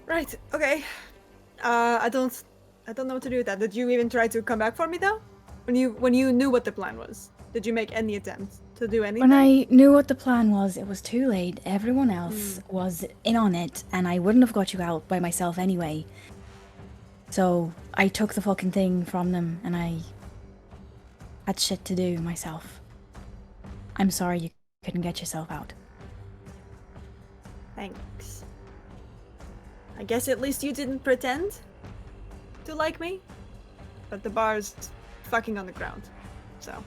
Right. Okay. I don't know what to do with that. Did you even try to come back for me though? When you knew what the plan was, did you make any attempt to do anything? When I knew what the plan was, it was too late. Everyone else was in on it, and I wouldn't have got you out by myself anyway. So I took the fucking thing from them, and I had shit to do myself. I'm sorry you couldn't get yourself out. Thanks. I guess at least you didn't pretend to like me. But the bar's fucking on the ground, so.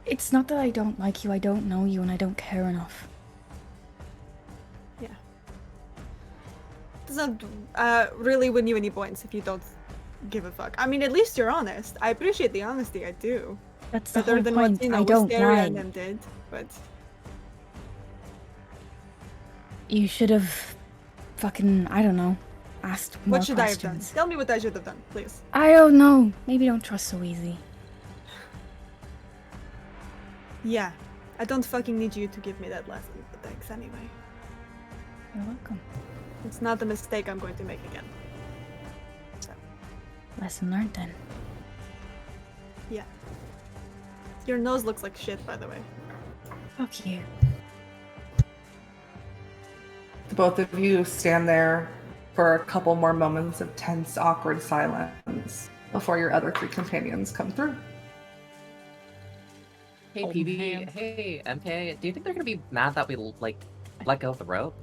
It's not that I don't like you, I don't know you, and I don't care enough. Yeah. Doesn't really win you any points if you don't give a fuck. I mean, at least you're honest. I appreciate the honesty, I do. That's the Better whole than point. what, you know, I don't Wisteria lie. and them did, but... You should have fucking, I don't know, asked more What should I have done? questions. Tell me what I should have done, please. I don't know. Maybe don't trust so easy. Yeah. I don't fucking need you to give me that lesson, but thanks anyway. You're welcome. It's not a mistake I'm going to make again. So, Lesson learned then. yeah. Your nose looks like shit, by the way. Fuck you. Both of you stand there for a couple more moments of tense, awkward silence before your other three companions come through. Hey, Oh, PB. man. Hey, MK. Do you think they're gonna be mad that we like let go of the rope?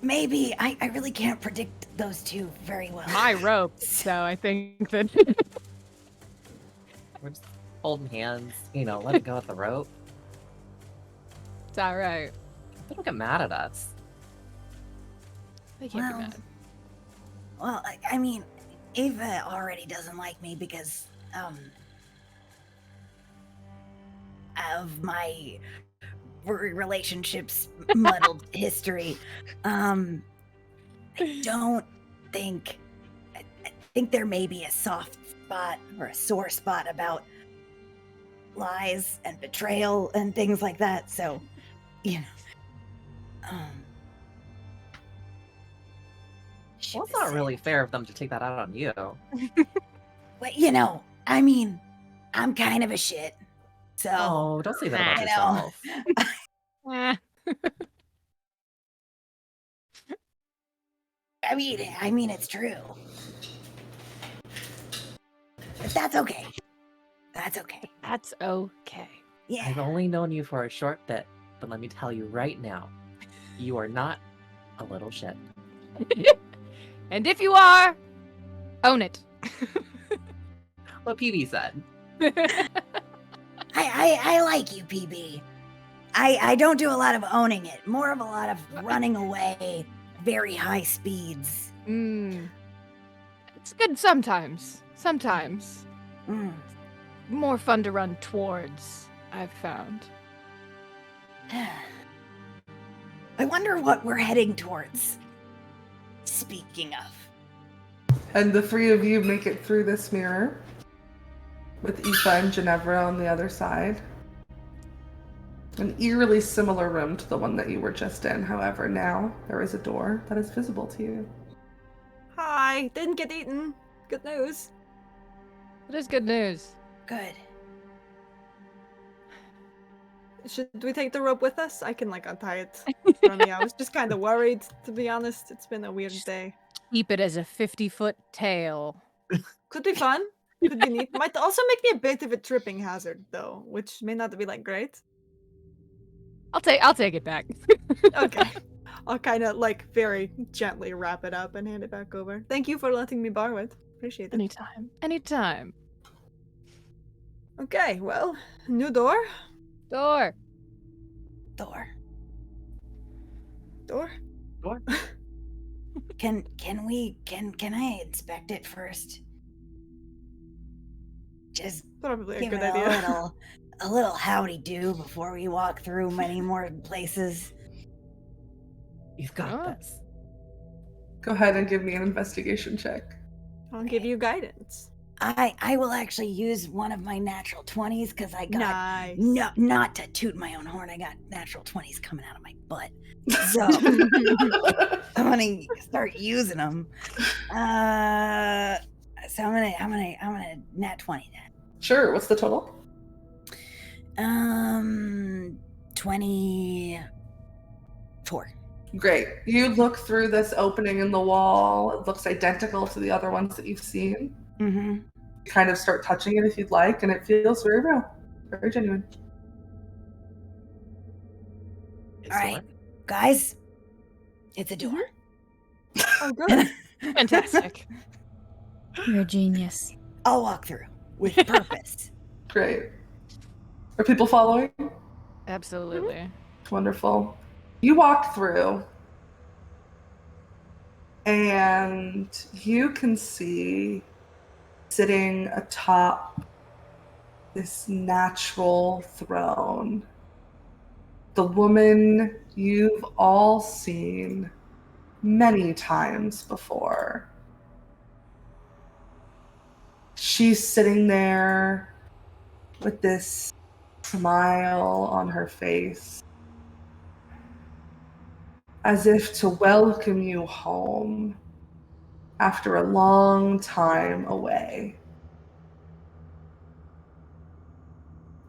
Maybe. I really can't predict those two very well. My rope. So I think that We're just holding hands, let it go with the rope. it's all right. They don't get mad at us. They can't be Well, mad. Well, I mean, Ava already doesn't like me because, of my relationship's muddled history. I don't think... I think there may be a soft spot or a sore spot about lies and betrayal and things like that, so, Well, it's not really fair of them to take that out on you. But, I mean, I'm kind of a shit. So, Oh, don't say that about you know. yourself. Eh. I mean, it's true. But that's okay. That's okay. That's okay. Yeah. I've only known you for a short bit, but let me tell you right now, you are not a little shit. And if you are, own it. What PB said. I like you, PB. I don't do a lot of owning it. More of a lot of running away, very high speeds. It's good sometimes. Sometimes. Mm. More fun to run towards, I've found. I wonder what we're heading towards. Speaking of. And the three of you make it through this mirror with Aoife and Ginevra on the other side. An eerily similar room to the one that you were just in. However, now there is a door that is visible to you. Hi, didn't get eaten. Good news. It is good news. Good. Should we take the rope with us? I can untie it from me. I was just kind of worried, to be honest. It's been a weird day. Keep it as a 50-foot tail. Could be fun. Could be neat. Might also make me a bit of a tripping hazard, though, which may not be great. I'll take it back. Okay. I'll kind of very gently wrap it up and hand it back over. Thank you for letting me borrow it. Appreciate it. Anytime. Anytime. Okay, well, new door. Door. Door. Door. Can I inspect it first? Just Probably a give good it idea. a little howdy do before we walk through many more places. You've got Oh. this. Go ahead and give me an investigation check. I'll give you guidance. I will actually use one of my natural 20s because I got Nice. not to toot my own horn. I got natural 20s coming out of my butt, so I'm gonna start using them. So I'm gonna nat 20 then. Sure, what's the total? 24. Great. You look through this opening in the wall. It looks identical to the other ones that you've seen. Mm-hmm. You kind of start touching it if you'd like, and it feels very real, very genuine. All right, guys, it's a door. Oh, good. Fantastic. You're a genius. I'll walk through with purpose. Great. Are people following? Absolutely. Wonderful. You walk through, and you can see sitting atop this natural throne the woman you've all seen many times before. She's sitting there with this smile on her face, as if to welcome you home after a long time away.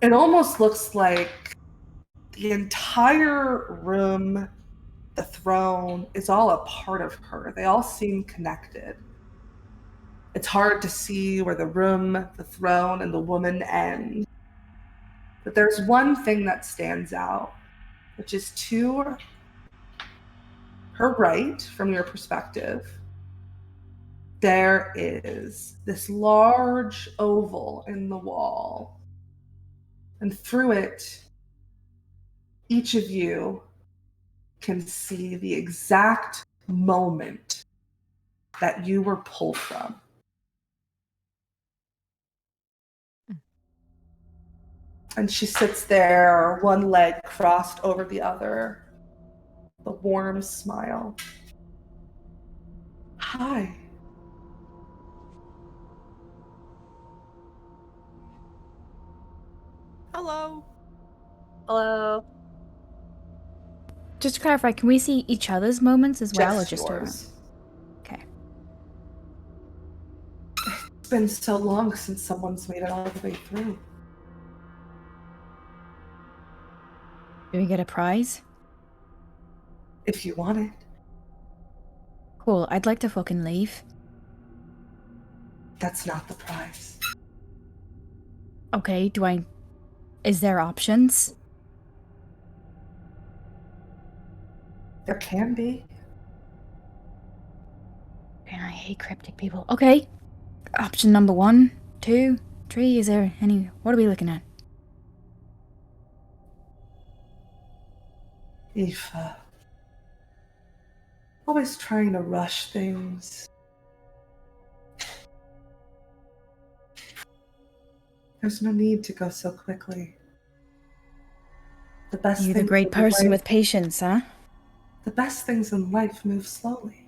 It almost looks like the entire room, the throne, is all a part of her. They all seem connected. It's hard to see where the room, the throne, and the woman end. But there's one thing that stands out, which is to her right, from your perspective, there is this large oval in the wall. And through it, each of you can see the exact moment that you were pulled from. And she sits there, one leg crossed over the other, a warm smile. Hi. Hello. Hello. Just to clarify, can we see each other's moments as well, or just yours. Okay. It's been so long since someone's made it all the way through. Do we get a prize? If you want it. Cool. I'd like to fucking leave. That's not the prize. Okay. Is there options? There can be. And I hate cryptic people. Okay. Option number 1, 2, 3. Is there any? What are we looking at? Aoife. Always trying to rush things. There's no need to go so quickly. The best You're the things great in person life- with patience, huh? The best things in life move slowly.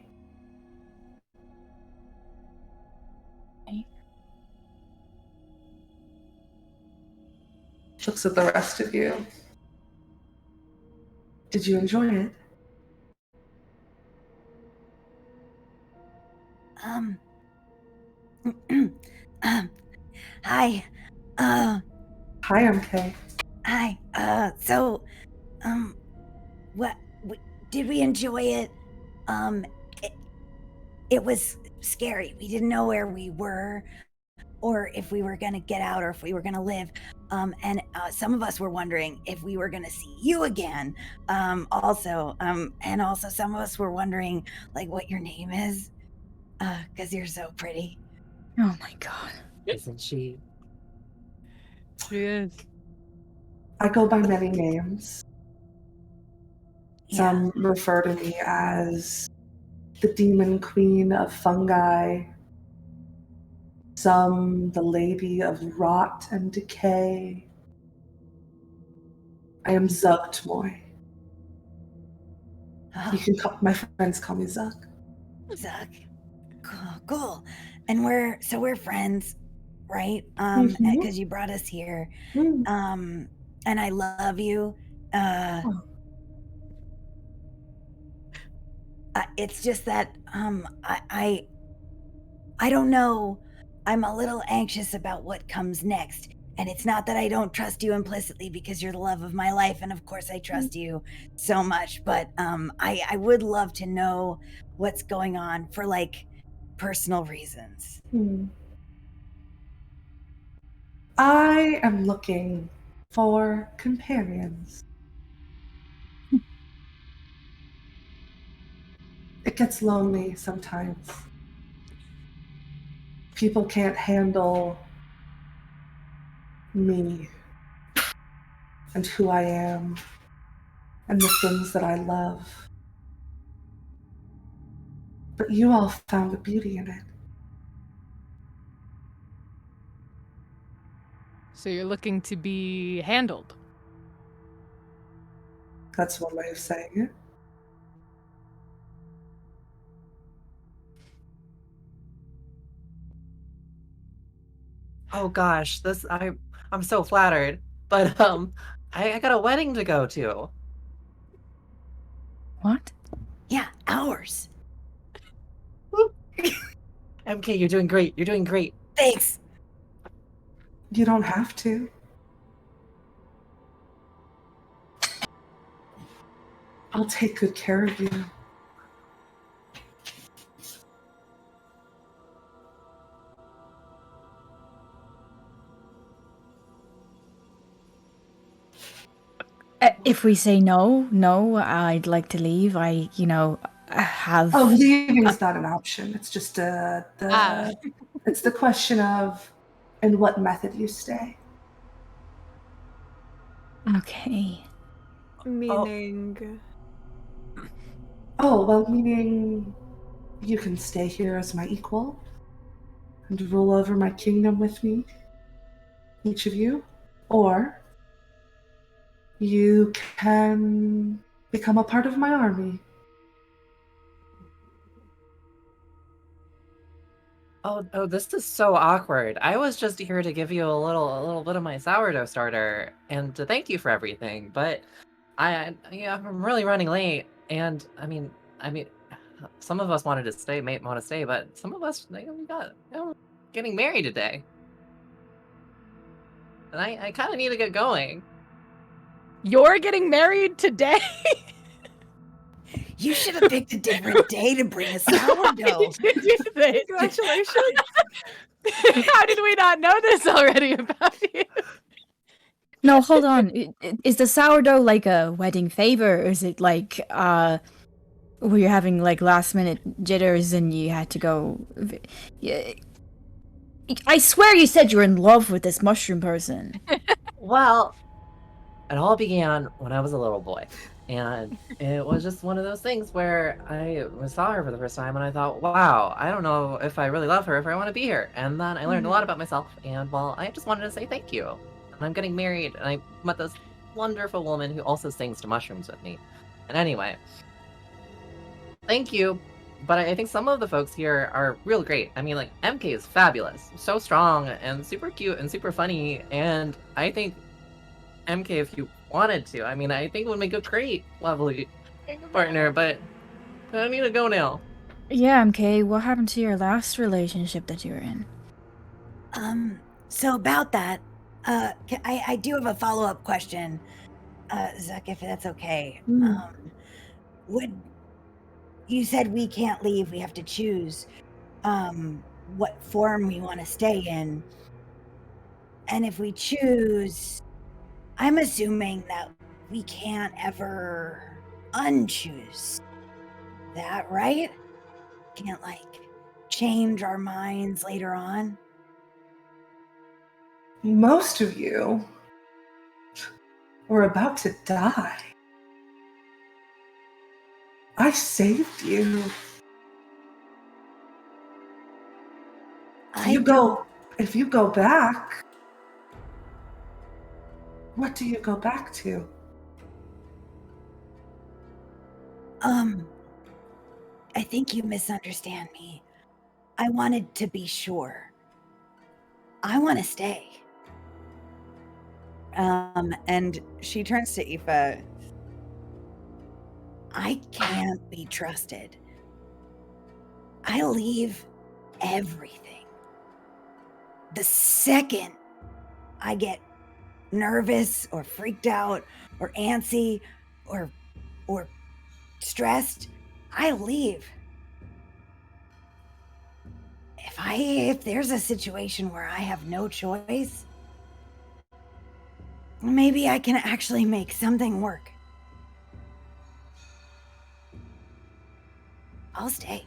Looks at the rest of you. Did you enjoy it? Hi. Hi, I'm Kay. Hi. Did we enjoy it? It was scary. We didn't know where we were, or if we were gonna get out, or if we were gonna live. And some of us were wondering if we were gonna see you again. And also some of us were wondering, like, what your name is, because you're so pretty. Oh my god. Isn't she? She is. I go by many names. Yeah. Some refer to me as the demon queen of fungi. Some the lady of rot and decay. I am Zugtmoy. Oh, You can call my friends call me Zug. Zuck. Cool. And we're friends, right? Because Mhm. you brought us here. Mm. And I love you. It's just that I don't know. I'm a little anxious about what comes next. And it's not that I don't trust you implicitly because you're the love of my life, and of course I trust you so much, but I would love to know what's going on for like personal reasons. I am looking for companions. It gets lonely sometimes. People can't handle me and who I am and the things that I love. But you all found the beauty in it. So you're looking to be handled. That's one way of saying it. Oh gosh, I'm so flattered. But I got a wedding to go to. What? Yeah, ours. MK, you're doing great. You're doing great. Thanks. You don't have to. I'll take good care of you. If we say no, I'd like to leave. I have. Oh, leaving's not an option. It's just Ah. it's the question of in what method you stay. Okay. Meaning. Oh, well, meaning you can stay here as my equal and rule over my kingdom with me, each of you, or you can become a part of my army. Oh, this is so awkward. I was just here to give you a little bit of my sourdough starter and to thank you for everything. But I'm really running late, and I mean, some of us wanted to stay, may want to stay, but some of us we got getting married today, and I kind of need to get going. You're getting married today? You should have picked a different day to bring a sourdough. Congratulations. How did we not know this already about you? No, hold on. Is the sourdough like a wedding favor, or is it like were you having like last minute jitters and you had to go? I swear you said you were in love with this mushroom person. Well, it all began when I was a little boy. And it was just one of those things where I saw her for the first time and I thought, wow, I don't know if I really love her, if I want to be here. And then I learned a lot about myself. And well, I just wanted to say thank you. And I'm getting married and I met this wonderful woman who also sings to mushrooms with me. And anyway, thank you. But I think some of the folks here are real great. I mean, like, MK is fabulous. So strong and super cute and super funny. And I think MK, if you wanted to, I mean, I think it would make a great, lovely partner, but I need to go now. Yeah, MK, what happened to your last relationship that you were in? So about that, I do have a follow-up question, Zuck, if that's okay. You said we can't leave, we have to choose what form we want to stay in. And if we choose, I'm assuming that we can't ever unchoose. That right? Can't like change our minds later on? Most of you were about to die. I saved you. If you go back, what do you go back to? I think you misunderstand me. I wanted to be sure. I want to stay. And she turns to Aoife. I can't be trusted. I leave everything. the second I get nervous or freaked out or antsy or stressed, I leave. If there's a situation where I have no choice, maybe I can actually make something work. I'll stay.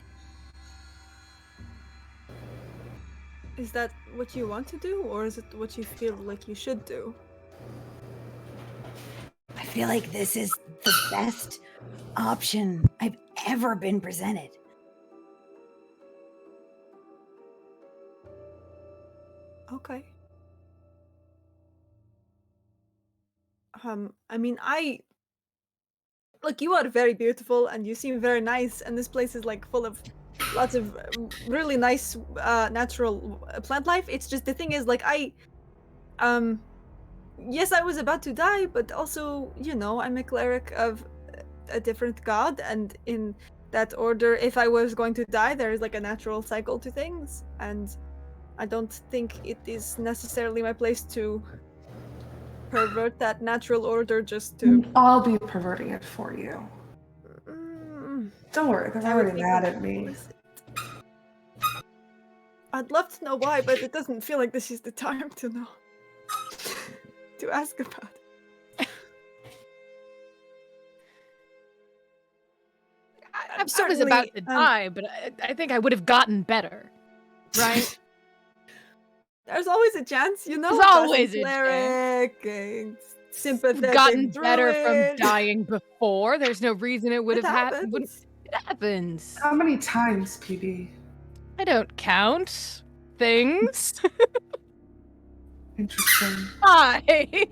Is that what you want to do, or is it what you feel like you should do? I feel like this is the best option I've ever been presented. Okay. I mean, look, you are very beautiful and you seem very nice, and this place is like full of lots of really nice natural plant life. It's just the thing is, like, yes, I was about to die, but also, you know, I'm a cleric of a different god, and in that order, if I was going to die, there is like a natural cycle to things, and I don't think it is necessarily my place to pervert that natural order just to... I'll be perverting it for you. Don't worry, they're I would already think mad that at me. was it. I'd love to know why, but it doesn't feel like this is the time to know. To ask about it. I'm was about to die, but I think I would have gotten better, right? There's always a chance, you know. There's always a cleric, sympathetic gotten druid. better from dying before. There's no reason it would It have happened. happens. It happens. How many times, PB? I don't count things. Interesting. Hi.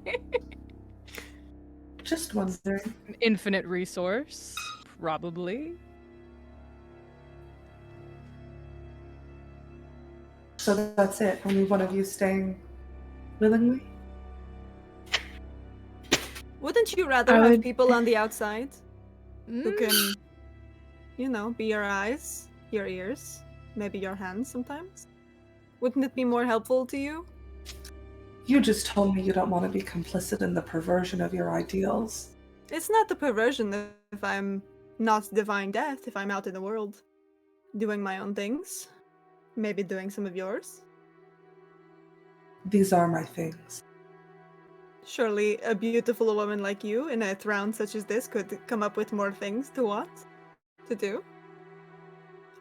Just wondering. An infinite resource, probably. So that's it. Only one of you staying willingly? Wouldn't you rather have people on the outside who can, Mm. you know, be your eyes, your ears, maybe your hands sometimes? Wouldn't it be more helpful to you? You just told me you don't want to be complicit in the perversion of your ideals. It's not the perversion if I'm not divine death, if I'm out in the world doing my own things. Maybe doing some of yours. These are my things. Surely a beautiful woman like you in a throne such as this could come up with more things to want, to do.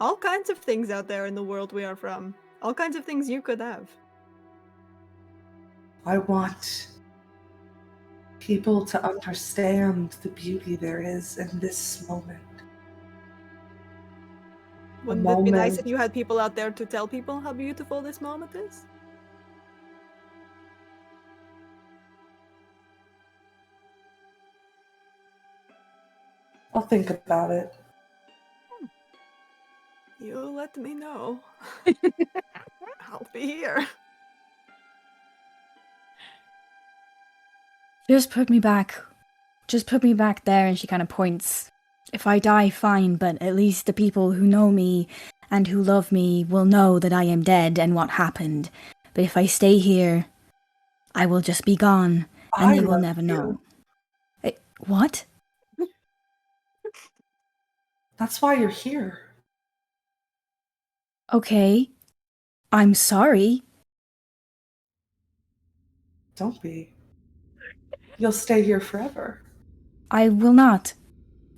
All kinds of things out there in the world we are from. All kinds of things you could have. I want people to understand the beauty there is in this moment. Wouldn't it be nice moment. if you had people out there to tell people how beautiful this moment is? I'll think about it. You let me know. I'll be here. Just put me back. Just put me back there, and she kind of points. If I die, fine, but at least the people who know me and who love me will know that I am dead and what happened. But if I stay here, I will just be gone, and they will love never you. know. What? That's why you're here. Okay. I'm sorry. Don't be. You'll stay here forever. I will not.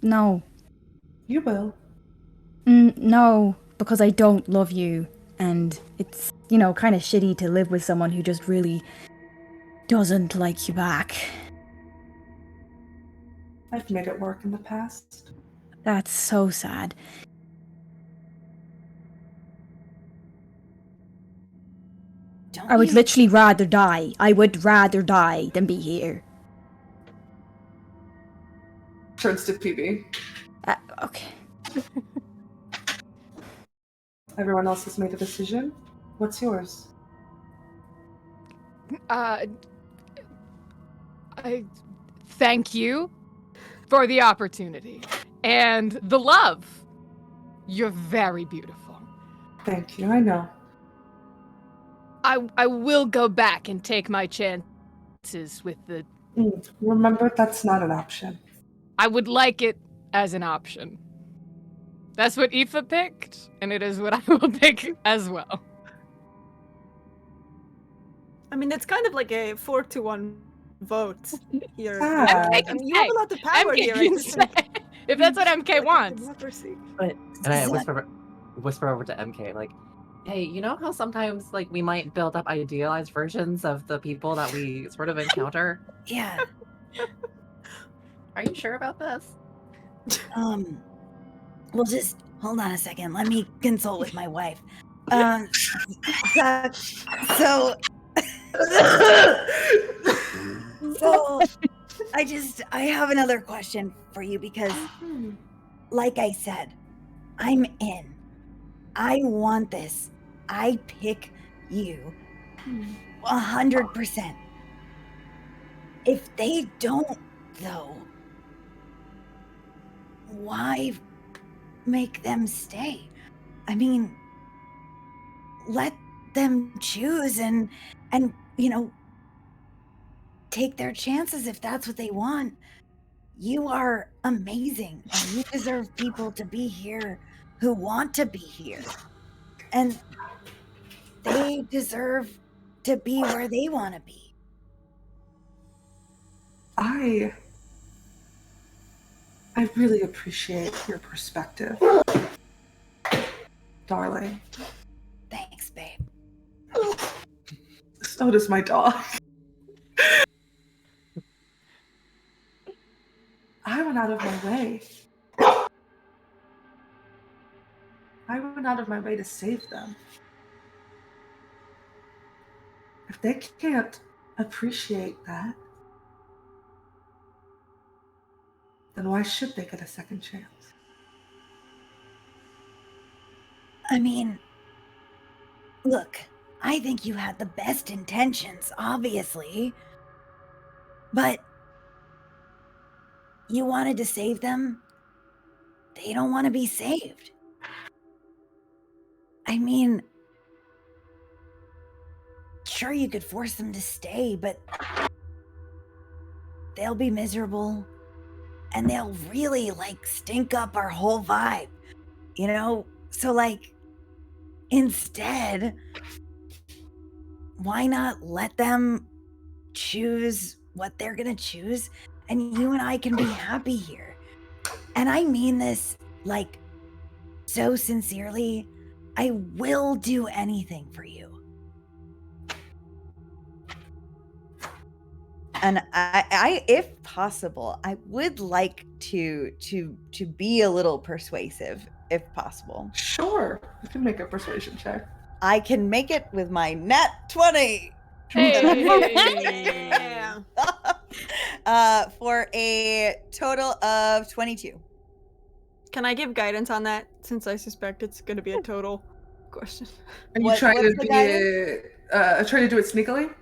No. You will. No, because I don't love you. And it's, you know, kind of shitty to live with someone who just really doesn't like you back. I've made it work in the past. That's so sad. I would literally rather die. I would rather die than be here. Turns to PB. Okay. Everyone else has made a decision. What's yours? I thank you for the opportunity and the love. You're very beautiful. Thank you, I know. I will go back and take my chances with the. Remember, that's not an option. I would like it as an option. That's what Aoife picked, and it is what I will pick as well. I mean, it's kind of like a 4-1 vote here. MK can you have say. a lot of power MK here. can It's just say. If that's what MK like wants. democracy. And I whisper over to MK, like, hey, you know how sometimes like we might build up idealized versions of the people that we sort of encounter? Yeah. Are you sure about this? Well, just hold on a second. Let me consult with my wife. So I have another question for you because, like I said, I'm in. I want this. I pick you 100%. If they don't, though, why make them stay? I mean, let them choose and take their chances if that's what they want. You are amazing, and you deserve people to be here who want to be here. And they deserve to be where they want to be. I really appreciate your perspective, darling. Thanks, babe. So does my dog. I went out of my way. I went out of my way to save them. If they can't appreciate that, then why should they get a second chance? I mean, look, I think you had the best intentions, obviously. But you wanted to save them. They don't want to be saved. I mean, sure, you could force them to stay, but they'll be miserable and they'll really stink up our whole vibe, So instead, why not let them choose what they're gonna choose, and you and I can be happy here? And I mean this so sincerely. I will do anything for you. And I if possible, I would like to be a little persuasive, if possible. Sure, you can make a persuasion check. I can make it with my nat 20. Yeah. For a total of 22. Can I give guidance on that, since I suspect it's going to be a total question? Are you trying to do it sneakily?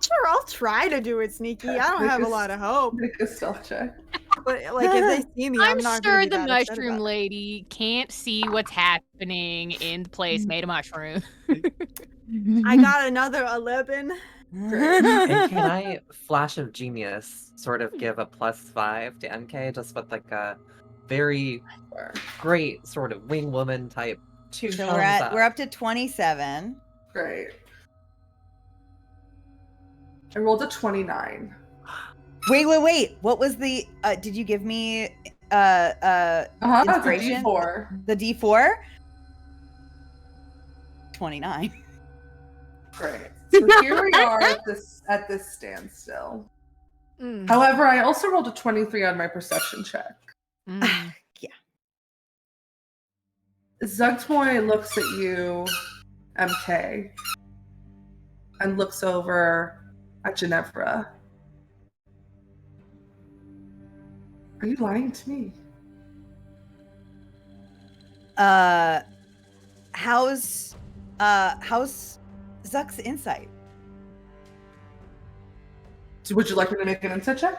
Sure, I'll try to do it sneaky. I don't have a lot of hope. Make a stealth check. But if they see me, I'm not sure gonna be the that upset mushroom about it. lady can't see what's happening in the place made of mushroom. I got another 11. And can I, flash of genius, sort of give a +5 to MK, just with a very great sort of wing woman type 2 So thumbs up. we're up to 27. Great. I rolled a 29. Wait. What was the did you give me inspiration? The D4. The D4? 29. Great. So here we are at this standstill. However, I also rolled a 23 on my perception check. Yeah. Zugtmoy looks at you, MK, and looks over at Ginevra. Are you lying to me? How's Zuck's insight? Would you like me to make an insight check?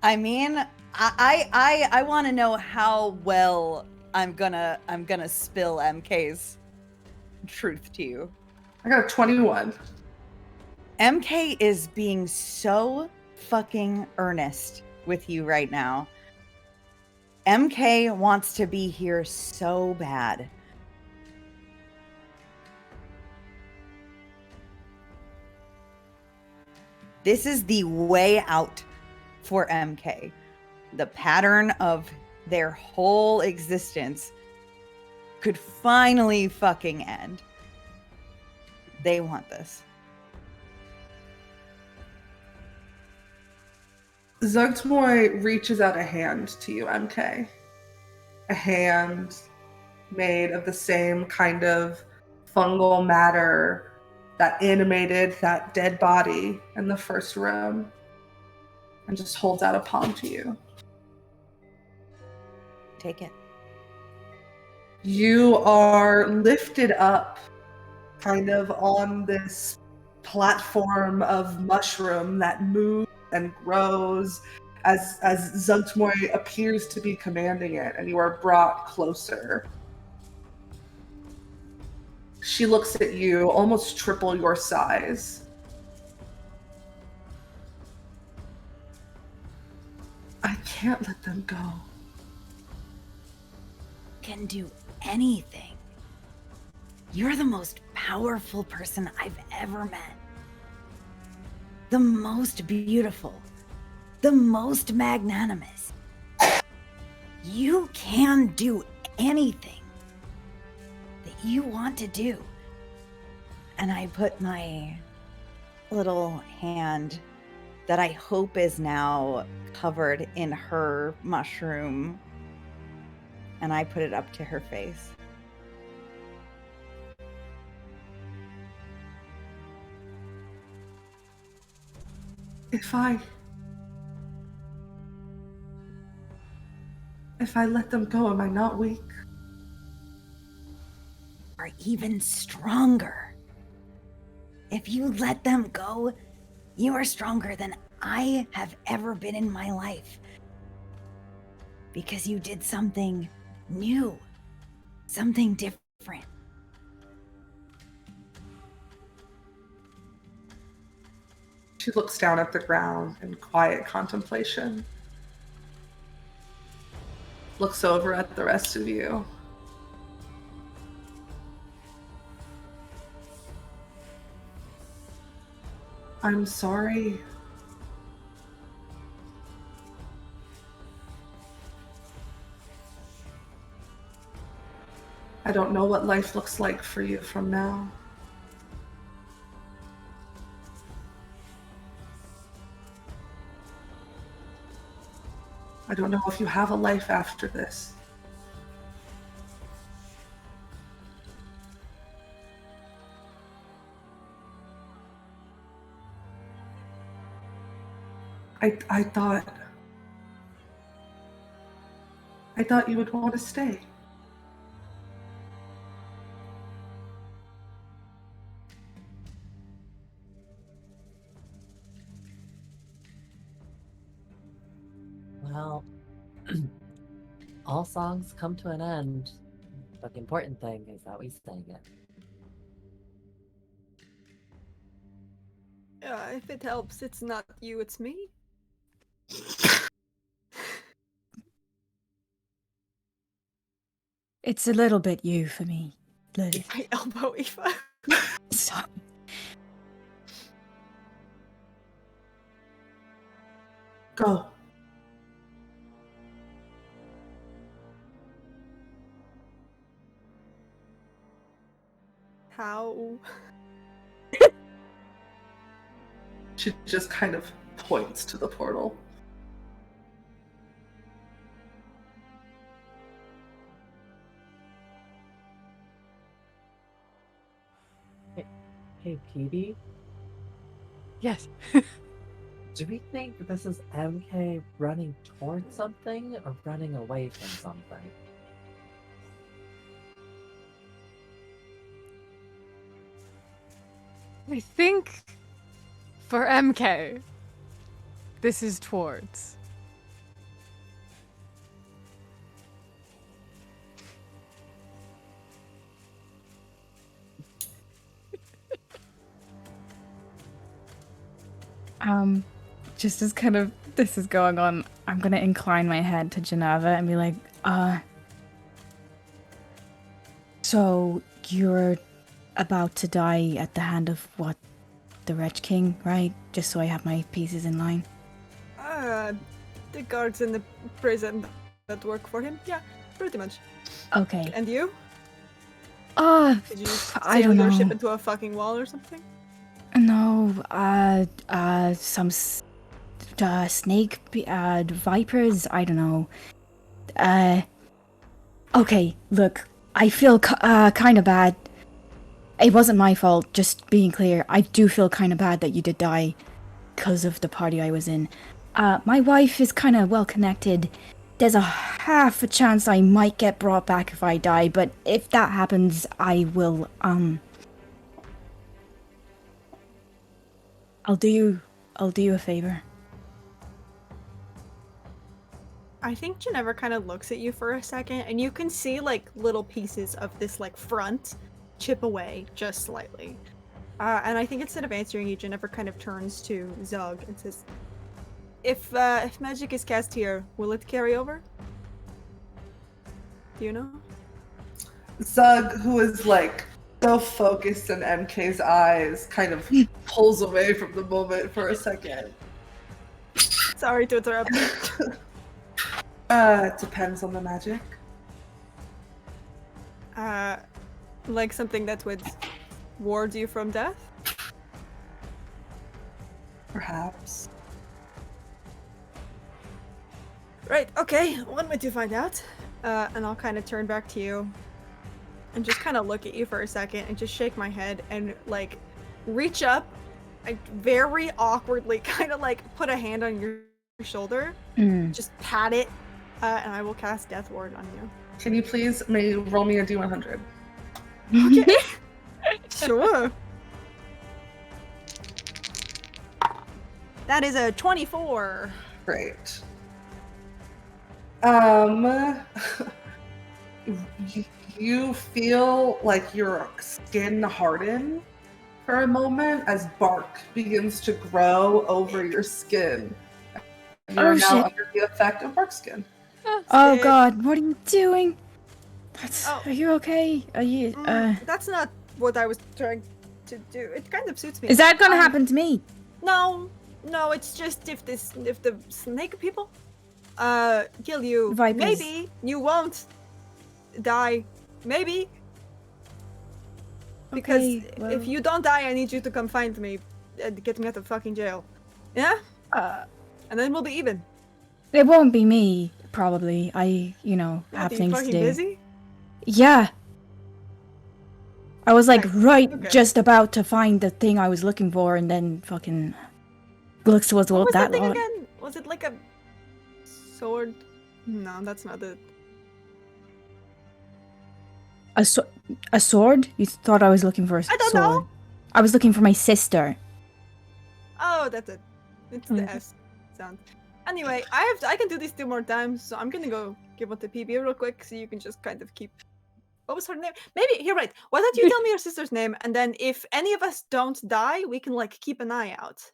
I mean, I want to know how well I'm gonna spill MK's truth to you. I got a 21. MK is being so fucking earnest with you right now. MK wants to be here so bad. This is the way out for MK. The pattern of their whole existence could finally fucking end. They want this. Zugtmoy reaches out a hand to you, MK. A hand made of the same kind of fungal matter that animated that dead body in the first room, and just holds out a palm to you. Take it. You are lifted up kind of on this platform of mushroom that moves and grows as Zugtmoy appears to be commanding it, and you are brought closer. She looks at you, almost triple your size. I can't let them go. Can do anything. You're the most powerful person I've ever met. The most beautiful. The most magnanimous. You can do anything that you want to do. And I put my little hand that I hope is now covered in her mushroom, and I put it up to her face. If I let them go, am I not weak? Are even stronger. If you let them go, you are stronger than I have ever been in my life. Because you did something new, something different. She looks down at the ground in quiet contemplation. Looks over at the rest of you. I'm sorry. I don't know what life looks like for you from now. I don't know if you have a life after this. I thought you would want to stay. Well, all songs come to an end, but the important thing is that we sang it. If it helps, it's not you, it's me. It's a little bit you for me, Liz. I elbow Aoife. So, Go. How? She just kind of points to the portal. Hey, Petey, Yes. do we think this is MK running towards something or running away from something? I think for MK, this is towards. Just as kind of this is going on, I'm gonna incline my head to Geneva and be like, so you're about to die at the hand of what? The Wretch King, right? Just so I have my pieces in line. The guards in the prison that work for him. Yeah, pretty much. Okay. And you? Did you I sail don't your know. ship into a fucking wall or something? No, some snake, vipers, I don't know. Okay, look, I feel kind of bad. It wasn't my fault, just being clear. I do feel kind of bad that you did die because of the party I was in. My wife is kind of well connected. There's a half a chance I might get brought back if I die, but if that happens, I will, I'll do you a favor. I think Ginevra kind of looks at you for a second, and you can see like little pieces of this like front chip away just slightly. And I think instead of answering you, Ginevra kind of turns to Zug and says, If magic is cast here, will it carry over? Do you know? Zug, who is like so focused in MK's eyes, kind of pulls away from the moment for a second. Sorry to interrupt. It depends on the magic. Like something that would ward you from death? Perhaps. Right, okay, one way to find out. And I'll kind of turn back to you and just kind of look at you for a second and just shake my head and like reach up and very awkwardly kind of like put a hand on your shoulder, just pat it, and I will cast Death Ward on you. Can you please roll me a D100? Okay. Sure. That is a 24. Great. You feel like your skin harden for a moment as bark begins to grow over your skin. You're now under the effect of bark skin. Oh god, what are you doing? Oh. Are you okay? Are you, That's not what I was trying to do. It kind of suits me. Is that gonna happen to me? No, it's just if the snake people kill you, Vipers. maybe you won't die. Maybe. Because Okay, well- if you don't die, I need you to come find me and get me out of fucking jail. Yeah? And then we'll be even. It won't be me, probably. I, have Are you things to fucking do. busy? Yeah. I was like Okay. just about to find the thing I was looking for, and then fucking looks was What was that that thing lot. again? Was it like a sword? No, that's not it. A sword? You thought I was looking for a sword? I don't know. I was looking for my sister. Oh, that's it. It's the S sound. Anyway, I can do this 2 more times, so I'm gonna go give out the PB real quick, so you can just kind of keep. What was her name? Maybe you're right. Why don't you tell me your sister's name, and then if any of us don't die, we can like keep an eye out.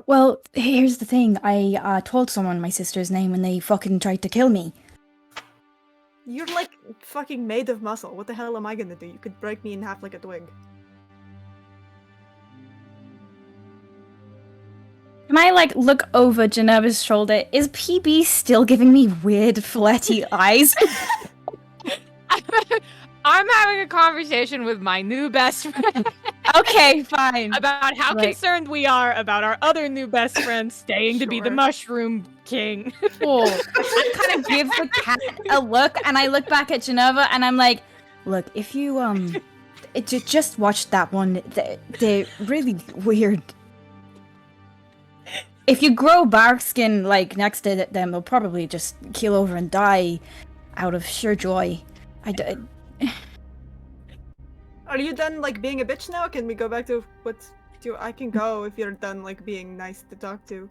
Well, here's the thing. I told someone my sister's name, and they fucking tried to kill me. You're like fucking made of muscle. What the hell am I gonna do? You could break me in half like a twig. Can I, look over Geneva's shoulder? Is PB still giving me weird, fletty eyes? I'm having a conversation with my new best friend Okay, fine. about how Right. concerned we are about our other new best friend staying to be the Sure. Mushroom King. Cool. I kind of give the cat a look, and I look back at Geneva, and I'm like, look, if you, just watch that one. They're really weird. If you grow bark skin, next to them, they'll probably just keel over and die out of sheer joy. Are you done like being a bitch now? Can we go back to what? I can go if you're done like being nice to talk to.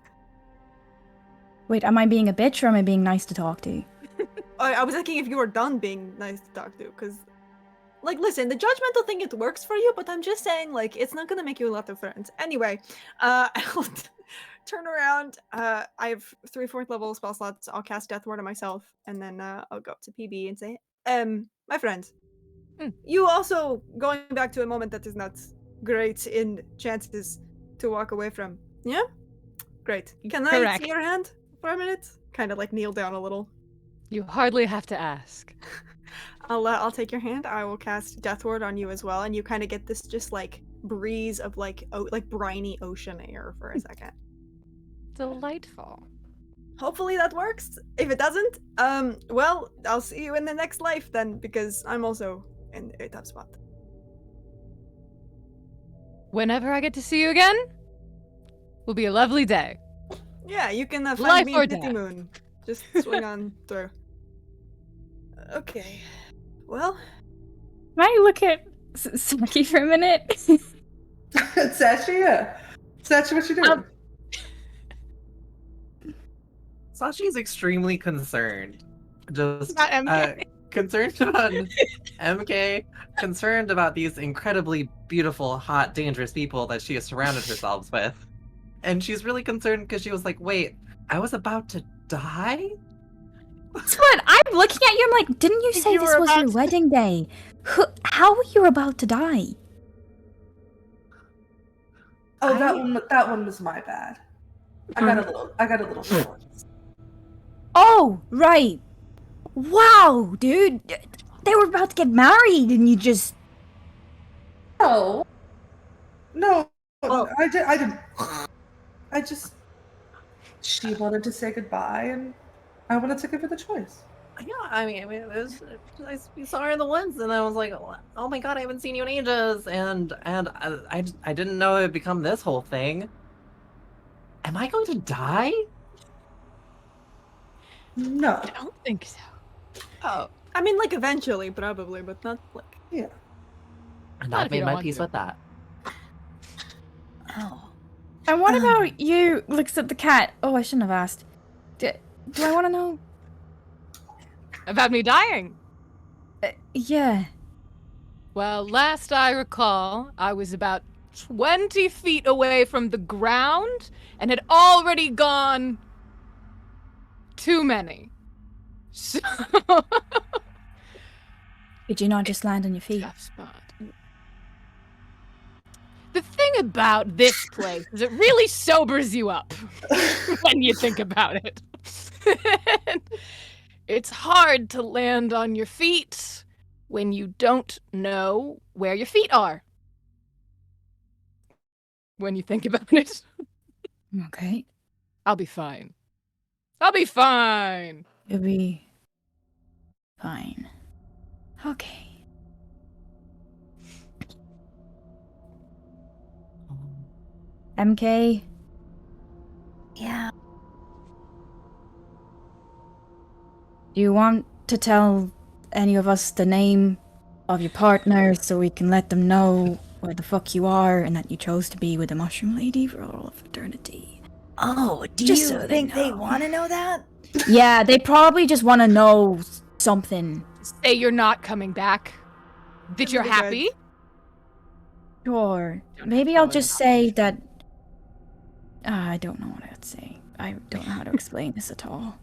Wait, am I being a bitch, or am I being nice to talk to? I was thinking if you were done being nice to talk to, because like, listen, the judgmental thing, it works for you, but I'm just saying, like, it's not gonna make you a lot of friends. Anyway, I'll turn around. I have 3 4th level spell slots. I'll cast Death Ward on myself, and then I'll go up to PB and say, my friend, you also going back to a moment that is not great in chances to walk away from. Yeah? Great. Can I Correct. see your hand for a minute? Kind of like kneel down a little. You hardly have to ask. I'll take your hand. I will cast Death Ward on you as well, and you kind of get this just like breeze of like briny ocean air for a second. Delightful. Hopefully that works. If it doesn't, well, I'll see you in the next life then, because I'm also in a tough spot. Whenever I get to see you again, will be a lovely day. Yeah, you can Life find me or in City death. Moon. Just swing on through. Okay. Well, Can I look at Saki for a minute? Sachi, yeah. Sachi, what you doing? Sashi's extremely concerned. Just About MK. concerned about MK, concerned about these incredibly beautiful, hot, dangerous people that she has surrounded herself with. And she's really concerned because she was like, wait, I was about to die? That's what I'm looking at you. I'm like, didn't you say You this were was about your to- wedding day? How were you about to die? Oh, that one was my bad. I got a little short. Oh, right. Wow, dude. They were about to get married and you just... No. No. Oh. I didn't. I just. She wanted to say goodbye, and I wanted to give her the choice. Yeah, I mean it was, we saw her in the woods, and I was like, oh my god, I haven't seen you in ages, and I didn't know it would become this whole thing. Am I going to die? No. I don't think so. Oh. I mean, like, eventually, probably, but not like... Yeah. And Not I've if you made don't my want peace to. with that. Oh. And what about you? Looks at the cat. Oh, I shouldn't have asked. Do I want to know? About me dying. Yeah. Well, last I recall, I was about 20 feet away from the ground and had already gone too many. So, Did you not just land on your feet? tough spot. The thing about this place is it really sobers you up when you think about it. It's hard to land on your feet when you don't know where your feet are. When you think about it. Okay. I'll be fine. I'll be fine. You'll be fine. Okay. MK, Yeah. do you want to tell any of us the name of your partner so we can let them know where the fuck you are and that you chose to be with the Mushroom Lady for all of eternity? Oh, do Just you so they think they know. want to know that? Yeah, they probably just want to know something. Say you're not coming back. That you're Good. happy. Sure. Don't Maybe have to I'll tell just say that... I don't know what I'd say. I don't know how to explain this at all.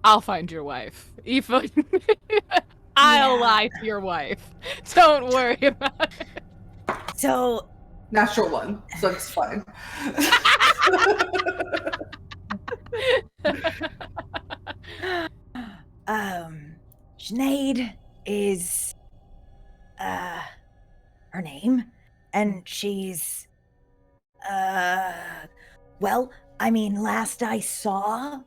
I'll find your wife. Aoife. I'll Yeah. lie to your wife. Don't worry about it. So, Natural one, so it's fine. Sinead is, her name, and she's, well, I mean, last I saw,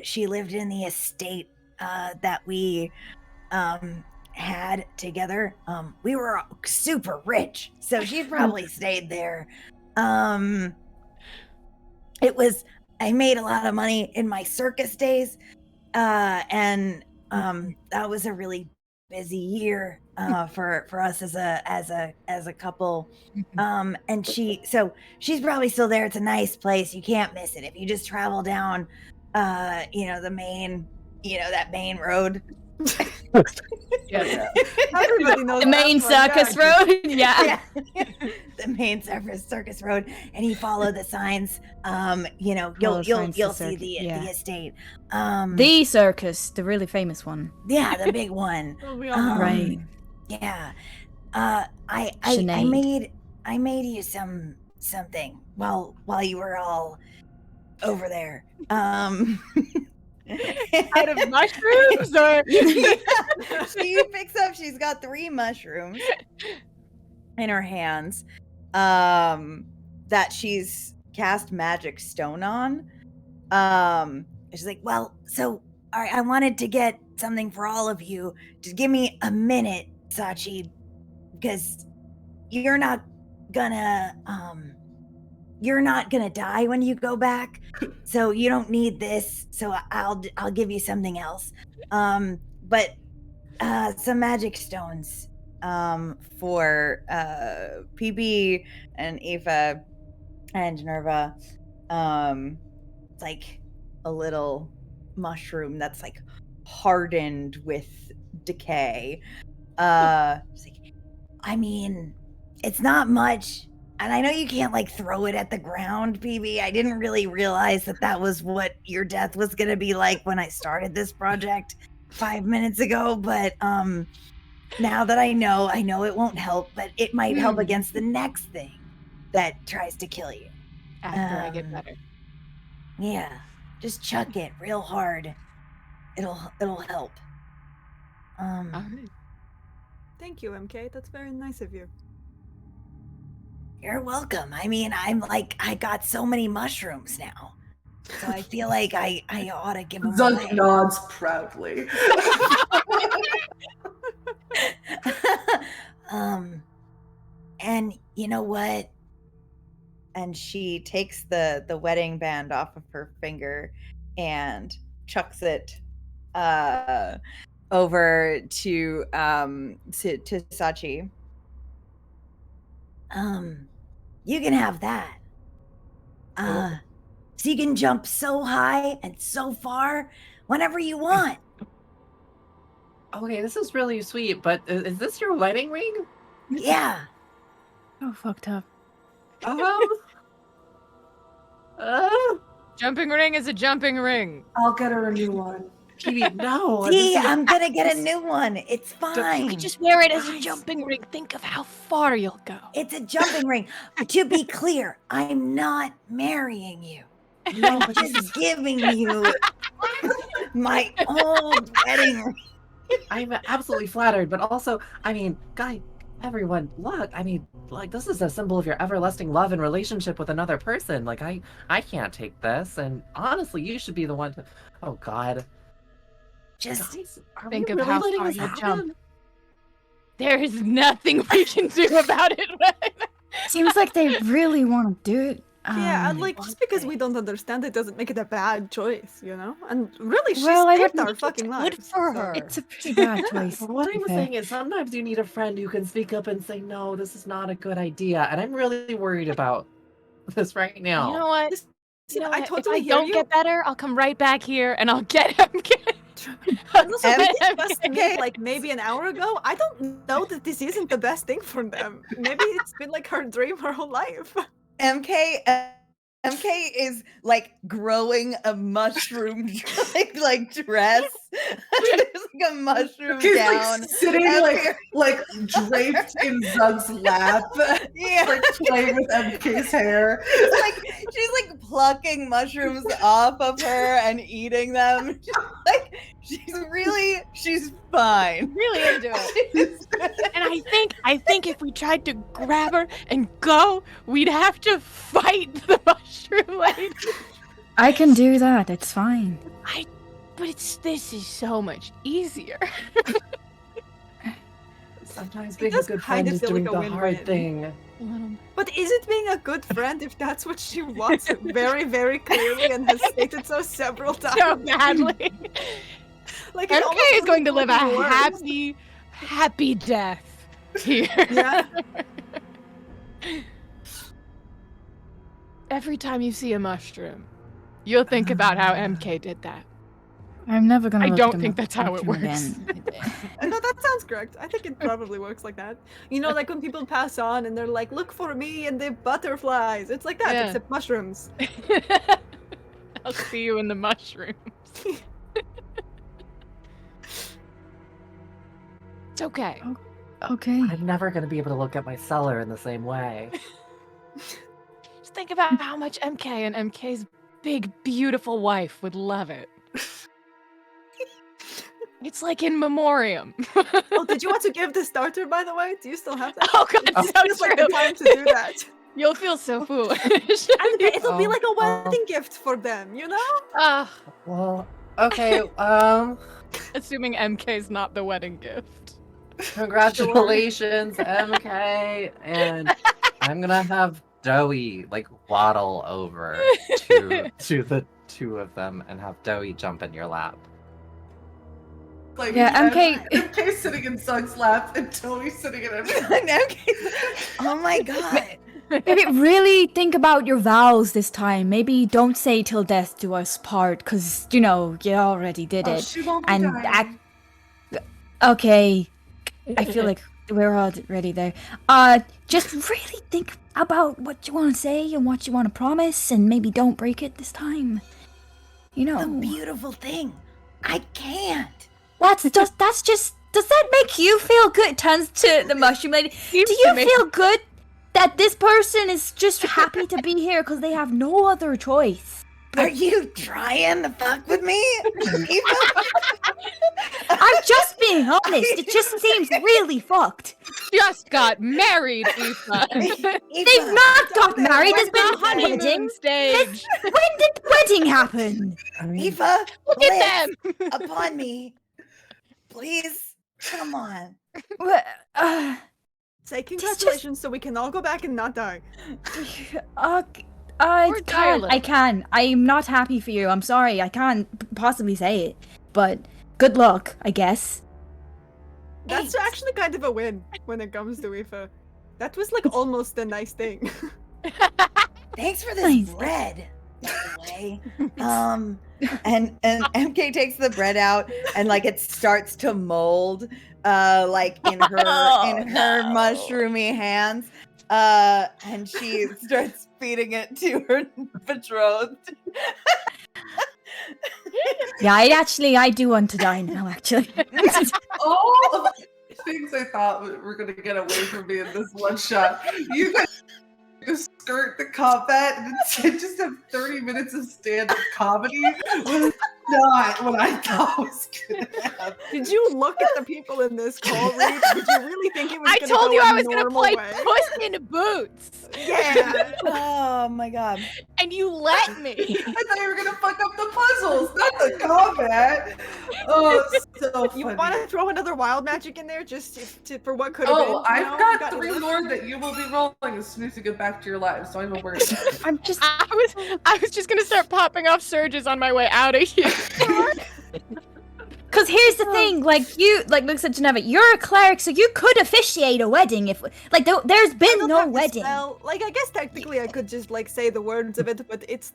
she lived in the estate, that we, had together. We were super rich, so she probably stayed there. It was, I made a lot of money in my circus days, and that was a really busy year for us as a couple. And she's probably still there. It's a nice place. You can't miss it if you just travel down, the main, that main road. Yeah. Everybody knows The main that one, circus yeah. road. Yeah. The main circus road, and you follow the signs. You know, Follow you'll signs to you'll see circuit, the yeah. estate. The circus, the really famous one. Yeah, the big one. Well, we all know. Right. Yeah. I Sinead. made you something while you were all over there. Out of mushrooms or She picks up, she's got 3 mushrooms in her hands that she's cast magic stone on. She's like, well, so all right, I wanted to get something for all of you. Just give me a minute, Sachi, because you're not gonna die when you go back, so you don't need this, so I'll give you something else. But some magic stones for PB and Aoife and Nerva. It's like a little mushroom that's like hardened with decay. It's like, I mean, it's not much, and I know you can't like throw it at the ground, PB. I didn't really realize that was what your death was gonna be like when I started this project 5 minutes ago, but now that I know it won't help, but it might help against the next thing that tries to kill you. after I get better. Yeah, just chuck it real hard. It'll help. Alright. Thank you, MK. That's very nice of you. You're welcome. I mean, I got so many mushrooms now, so I feel like I ought to give them Zug away. nods proudly. And you know what? And she takes the wedding band off of her finger and chucks it over to Sachi. You can have that. So you can jump so high and so far whenever you want. Okay, this is really sweet, but is this your wedding ring? Yeah. Oh, fucked up. Jumping ring is a jumping ring. I'll get her a new one. PB, no. See, this is- I'm gonna get a new one. It's fine. You could just wear it as a Guys. jumping ring. Think of how far you'll go. It's a jumping ring. To be clear, I'm not marrying you. No, I'm but this is- just giving you my old wedding ring. I'm absolutely flattered, but also, I mean, everyone, look, I mean, like, this is a symbol of your everlasting love and relationship with another person. Like, I can't take this, and honestly, you should be the one to. Oh God. Just Guys, are Think we of really how letting far this you'll happen? jump. There is nothing we can do about it. Seems like they really want to do it. Yeah, and like just because okay. we don't understand it doesn't make it a bad choice, you know? And really, she Well, I saved wouldn't- our fucking lives. Good for so- her. It's a pretty bad choice. What to be I'm fair. saying is sometimes you need a friend who can speak up and say, no, this is not a good idea. And I'm really worried about this right now. You know what? This- You know I what? totally if I hear don't you. get better, I'll come right back here and I'll get MK. And also, MK they discussed me like maybe an hour ago. I don't know that this isn't the best thing for them. Maybe it's been like her dream her whole life. MK is like growing a mushroom like dress. There's like a mushroom He's gown. like sitting like draped in Zug's lap, Yeah. like playing with MK's hair. She's like plucking mushrooms off of her and eating them. She's fine. Really into it. And I think if we tried to grab her and go, we'd have to fight the mushroom lady. I can do that. It's fine. But this is so much easier. Sometimes It being a does good kind friend of is feel doing like a the hard win-win. thing. But is it being a good friend if that's what she wants very, very clearly and has stated so several times? So badly. Like it MK almost is going to doesn't live a make it worse. happy death here. Yeah. Every time you see a mushroom, you'll think about how MK did that. I'm never gonna. I look don't at think the that's how it mushroom works. again. No, that sounds correct. I think it probably works like that. You know, like when people pass on and they're like, "Look for me and the butterflies." It's like that, Yeah. except mushrooms. I'll see you in the mushrooms. It's okay. Okay. I'm never gonna be able to look at my cellar in the same way. Just think about how much MK and MK's big, beautiful wife would love it. It's like in memoriam. Oh, did you want to give the starter, by the way? Do you still have that? Oh god, It so feels like true. the time to do that. You'll feel so foolish. And it'll be Oh, like a wedding gift for them, you know? Well, okay, Assuming MK's not the wedding gift. congratulations, MK, and I'm gonna have Doey like waddle over to the two of them and have Doey jump in your lap. Like, Yeah, MK. MK's sitting in Sug's lap and Tony's sitting in everything. Oh my god. Maybe really think about your vows this time. Maybe don't say "till death do us part," because you know you already did Oh, it. she won't be And dying. Okay, I feel like we're already there. Just really think about what you want to say and what you want to promise, and maybe don't break it this time. You The know, beautiful thing. I can't. that's just. Does that make you feel good? Turns to the mushroom lady. Do you feel good that this person is just happy to be here because they have no other choice? Are you trying to fuck with me? Eva? I'm just being honest. It just seems really fucked. Just got married, Aoife. They've not got married. There's been honeymoon wedding. stage. When did the wedding happen? Eva, Look at bliss them. upon me. Please, come on. Say congratulations so we can all go back and not die. Or die a little. I can. I'm not happy for you. I'm sorry. I can't possibly say it. But good luck, I guess. That's actually kind of a win when it comes to Aoife. That was like almost a nice thing. Thanks for this Nice. bread, by the way. And MK takes the bread out and like it starts to mold like in her no. mushroomy hands. And she starts feeding it to her betrothed. Yeah, I do want to die now, actually. All of the things I thought were going to get away from me in this one shot. You guys just skirt the combat and instead just have 30 minutes of stand-up comedy was not what I thought was going to happen. Did you look at the people in this call, Reed? Did you really think it was I gonna told go you a I was gonna normal play way? Puss in Boots, Yeah. Oh my god. and you let me. I thought you were going to fuck up the puzzles, not the combat. Oh, it's so funny. You want to throw another wild magic in there just for what could have been? Oh, you I've know? got Got 3 it. lore that you will be rolling as soon as you get back to your lives, so I'm not worried about it. I'm just. I was just gonna start popping off surges on my way out of here. Because here's the thing, like, you, like, looks at Geneva, you're a cleric, so you could officiate a wedding if, like, there's I been don't no have the wedding. spell. Like, I guess technically I could just like say the words of it, but there's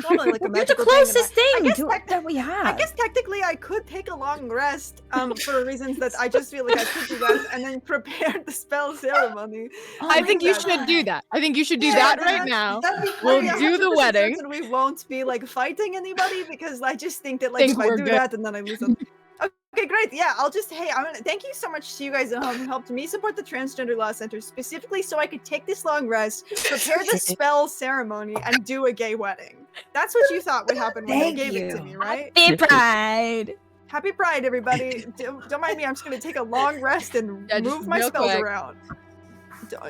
normally like a You're the magical closest thing. thing guess that we have. I guess technically I could take a long rest, for reasons that I just feel like I could do that, and then prepare the spell ceremony. Oh I my think you God. should do that. I think you should do Yeah, that right now. That'd be We'll great. do the 100% wedding. certain we won't be like fighting anybody because I just think that like Think if I we're do good. that and then I lose them. Okay, great. Yeah, I'll just I'm gonna thank you so much to you guys who helped me support the Transgender Law Center specifically so I could take this long rest, prepare the spell ceremony, and do a gay wedding. That's what you thought would happen when they Thank gave it to you. me, right? Happy Pride. Happy Pride, everybody. Don't mind me. I'm just gonna take a long rest and Yeah, just move my real spells quick. around.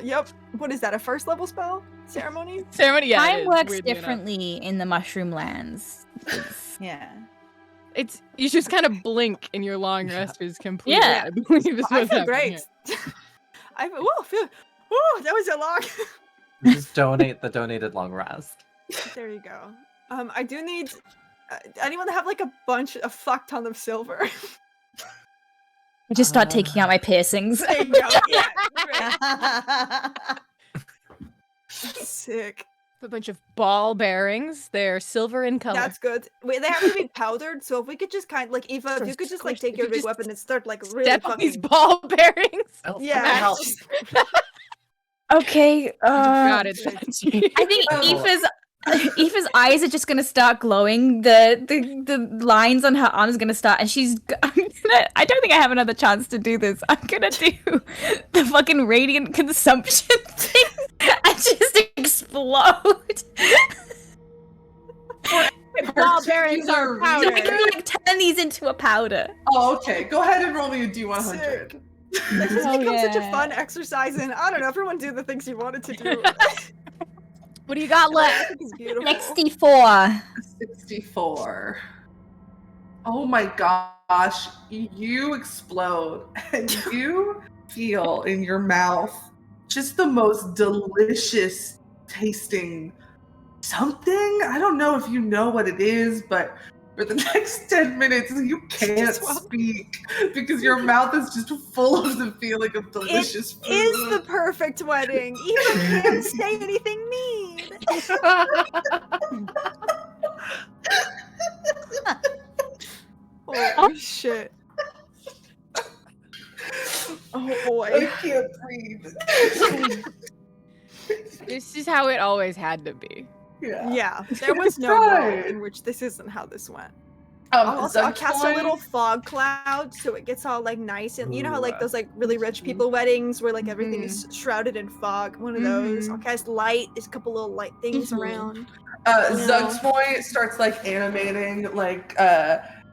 Yep. What is that? A first level spell ceremony? Ceremony, yeah. it Time is, works weirdly enough. differently in the mushroom lands. It's- Yeah. It's you just kind of blink and your long rest is complete. Yeah. I believe is I what's feel happening great. That was a long. Just donate the donated long rest. There you go. I do need. Anyone have like a fuck ton of silver? I just start taking out my piercings. There you go. Yeah, great. Sick. A bunch of ball bearings. They're silver in color. That's good. Wait, they have to be powdered, so if we could just kind of, like, Eva, if you could just, like, take your big weapon and start, like, really Step on these fucking... ball bearings. Oh, Yeah. that helps. just- Okay. Got it. I think Oh. Aoife's eyes are just gonna start glowing. The lines on her arm is gonna start, and I don't think I have another chance to do this. I'm gonna do the fucking radiant consumption thing and just explode. Ball bearings are powder. I can like turn these into a powder. Oh, okay. Go ahead and roll me a D100. Sick. This has become such a yeah. fun exercise, and I don't know, everyone do the things you wanted to do. What do you got I left? think it's beautiful. 64. 64. Oh my gosh. You explode and you feel in your mouth just the most delicious tasting something. I don't know if you know what it is, but for the next 10 minutes, you can't speak because your mouth is just full of the feeling of delicious food. Is the perfect wedding. Eva can't say anything mean. Oh shit. Oh I boy. can't breathe. This is how it always had to be. Yeah, there was no Right. world in which this isn't how this went. Also, I'll cast a Zugtoy- little fog cloud so it gets all like nice and you know how like those like really rich people weddings where like everything is shrouded in fog. One of those. I'll cast light. There's a couple little light things around. Zugtoy starts like animating like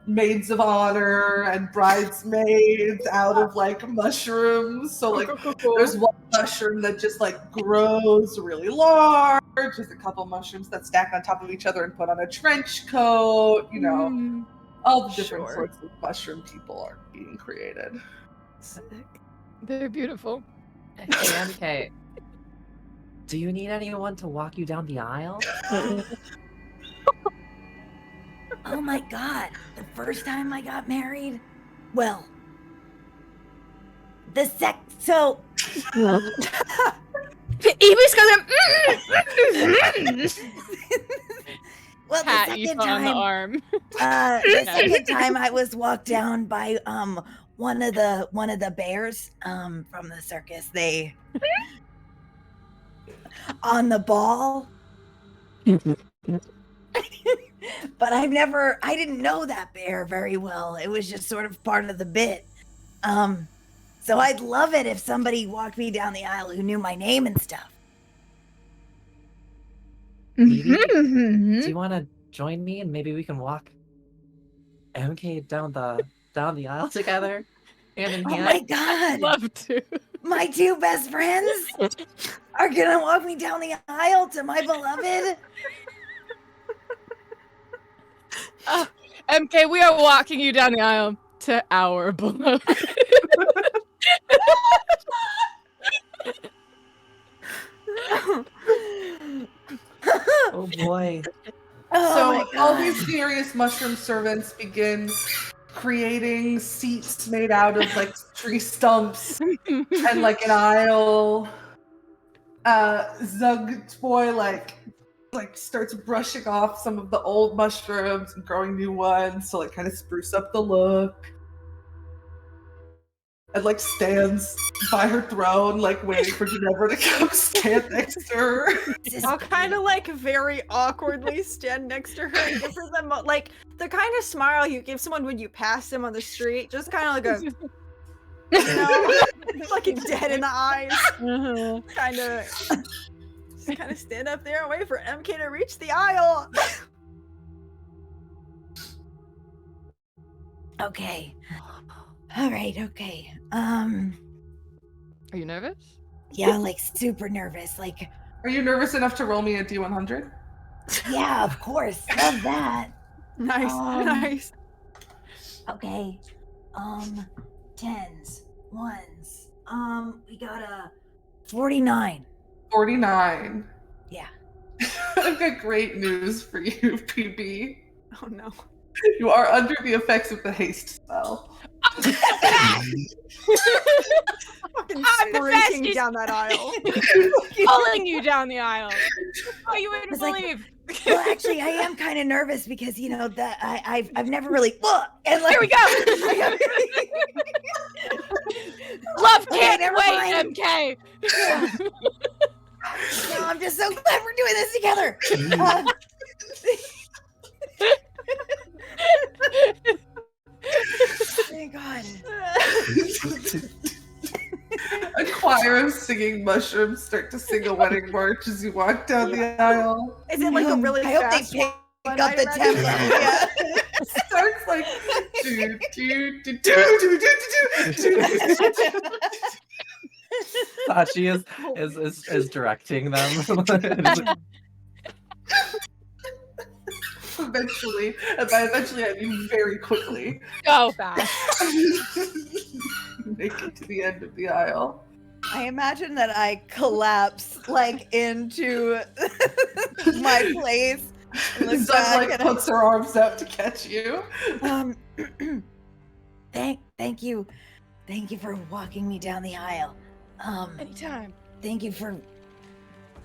maids of honor and bridesmaids out of like mushrooms. So like there's one mushroom that just like grows really large, just a couple mushrooms that stack on top of each other and put on a trench coat, you know. All the different Sure. sorts of mushroom people are being created. Sick. They're beautiful. Hey, MK. Do you need anyone to walk you down the aisle? Oh my god, the first time I got married? Well, so Eva's gonna. well, Pat the you second on the time, arm. the second time I was walked down by one of the bears from the circus. They on the ball. But I didn't know that bear very well. It was just sort of part of the bit. So I'd love it if somebody walked me down the aisle who knew my name and stuff. Maybe. Do you want to join me and maybe we can walk MK down the aisle together? Hand in Oh hand? my god! Love to. My two best friends are gonna walk me down the aisle to my beloved. MK, we are walking you down the aisle to our beloved. Oh boy. Oh So my all God. these furious mushroom servants begin creating seats made out of like tree stumps and like an aisle. Zugtoy like starts brushing off some of the old mushrooms and growing new ones to like kind of spruce up the look. And like stands by her throne, like waiting for Ginevra to come stand next to her. I'll kind of like very awkwardly stand next to her and give her the like the kind of smile you give someone when you pass them on the street, just kind of like a, you know, fucking dead in the eyes, kind of, just kind of stand up there and wait for MK to reach the aisle. Okay. All right. Okay. Are you nervous? Yeah, like super nervous. Like, Are you nervous enough to roll me a D100? yeah, of course. Love that. Nice, nice. Okay. Tens, ones. We got a 49. 49. Yeah. I've got great news for you, PB. Oh no. You are under the effects of the haste spell. Fucking I'm the sprinting fastest. down that aisle. Pulling you down the aisle. Oh, you wouldn't It's like- believe. Well, actually, I am kind of nervous because you know that I've never really and like Here we go. Love Okay, can't never wait, mind. MK. No, I'm just so glad we're doing this together. Thank God. A choir of singing mushrooms start to sing a wedding march as you walk down the aisle. Is it like a really I hope fast they pick one, up I the imagine? tempo. Yeah. It starts like do do do do do do do do. Sachi is directing them. Eventually, and by eventually I mean very quickly, Go fast. make it to the end of the aisle. I imagine that I collapse like into my place. and look Zug back like and puts her arms out to catch you. Thank you for walking me down the aisle. Anytime. Thank you for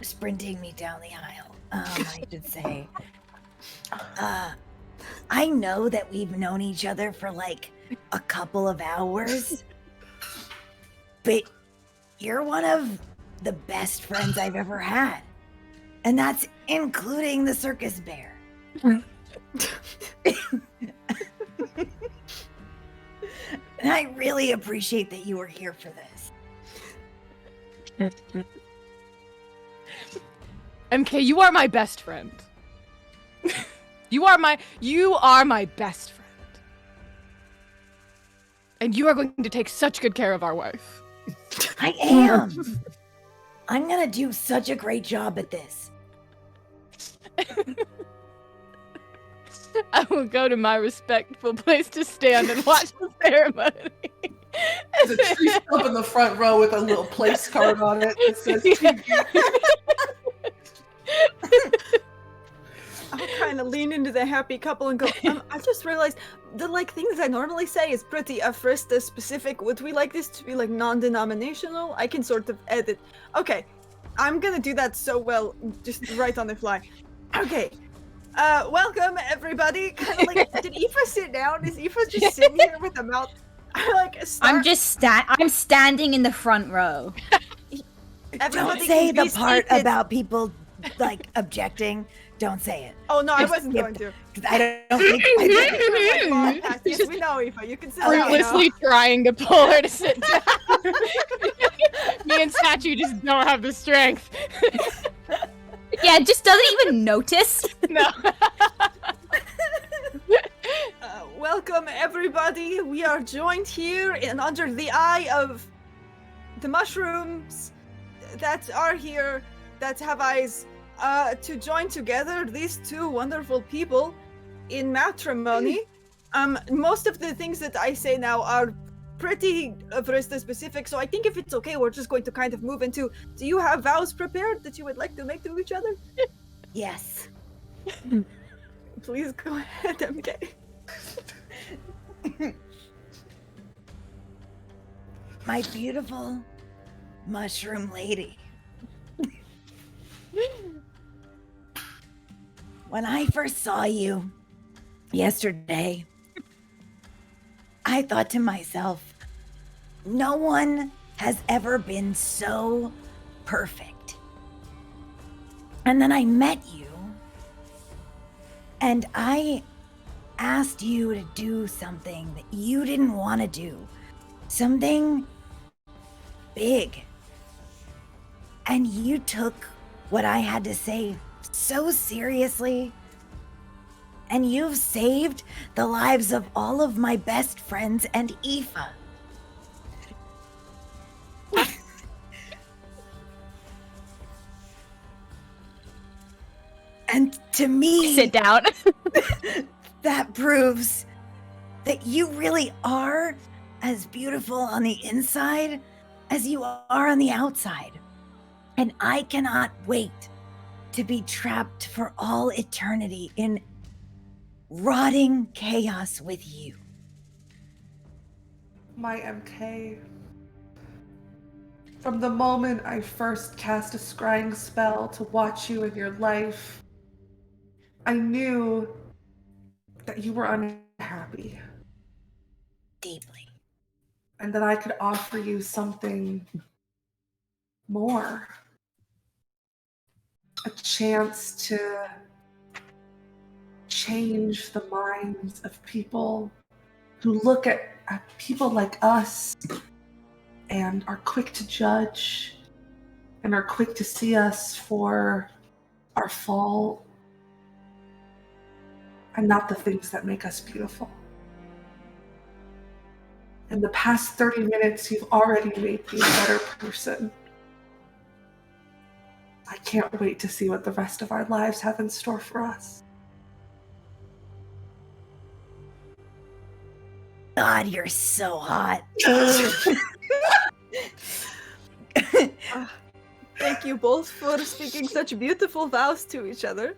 sprinting me down the aisle. I should say. I know that we've known each other for like a couple of hours, but you're one of the best friends I've ever had. And that's including the circus bear. And I really appreciate that you were here for this. MK, you are my best friend. You are my best friend. And you are going to take such good care of our wife. I am. I'm gonna do such a great job at this. I will go to my respectful place to stand and watch the ceremony. There's a tree stump in the front row with a little place card on it that says I'll kind of lean into the happy couple and go, I just realized the like things I normally say is pretty Afrista specific. Would we like this to be like non-denominational? I can sort of edit. Okay, I'm gonna do that so well, just right on the fly. Okay, welcome everybody. Kind of like, did Aoife sit down? Is Aoife just sitting here with the mouth? I'm standing in the front row. Don't say the part about people like objecting. Don't say it. Oh no, I Just wasn't skip going to. I don't think. Yes, we know, Aoife. You can sit down. Fruitlessly trying to pull her to sit down. Me and Statue just don't have the strength. Yeah, just doesn't even notice. No. Welcome everybody. We are joined here and under the eye of the mushrooms that are here, that have eyes, to join together these two wonderful people in matrimony. Most of the things that I say now are pretty Vrista specific, so I think if it's okay, we're just going to kind of move into, do you have vows prepared that you would like to make to each other? Yes. Please go ahead, MK. My beautiful mushroom lady. When I first saw you yesterday, I thought to myself, no one has ever been so perfect. And then I met you, and I asked you to do something that you didn't want to do. Something big. And you took what I had to say so seriously. And you've saved the lives of all of my best friends and Aoife. And to me, Sit down. that proves that you really are as beautiful on the inside as you are on the outside. And I cannot wait to be trapped for all eternity in rotting chaos with you. my MK. From the moment I first cast a scrying spell to watch you in your life, I knew that you were unhappy. Deeply. And that I could offer you something more. A chance to change the minds of people who look at people like us and are quick to judge and are quick to see us for our fault and not the things that make us beautiful. In the past 30 minutes, you've already made me a better person. I can't wait to see what the rest of our lives have in store for us. God, you're so hot. Thank you both for speaking such beautiful vows to each other.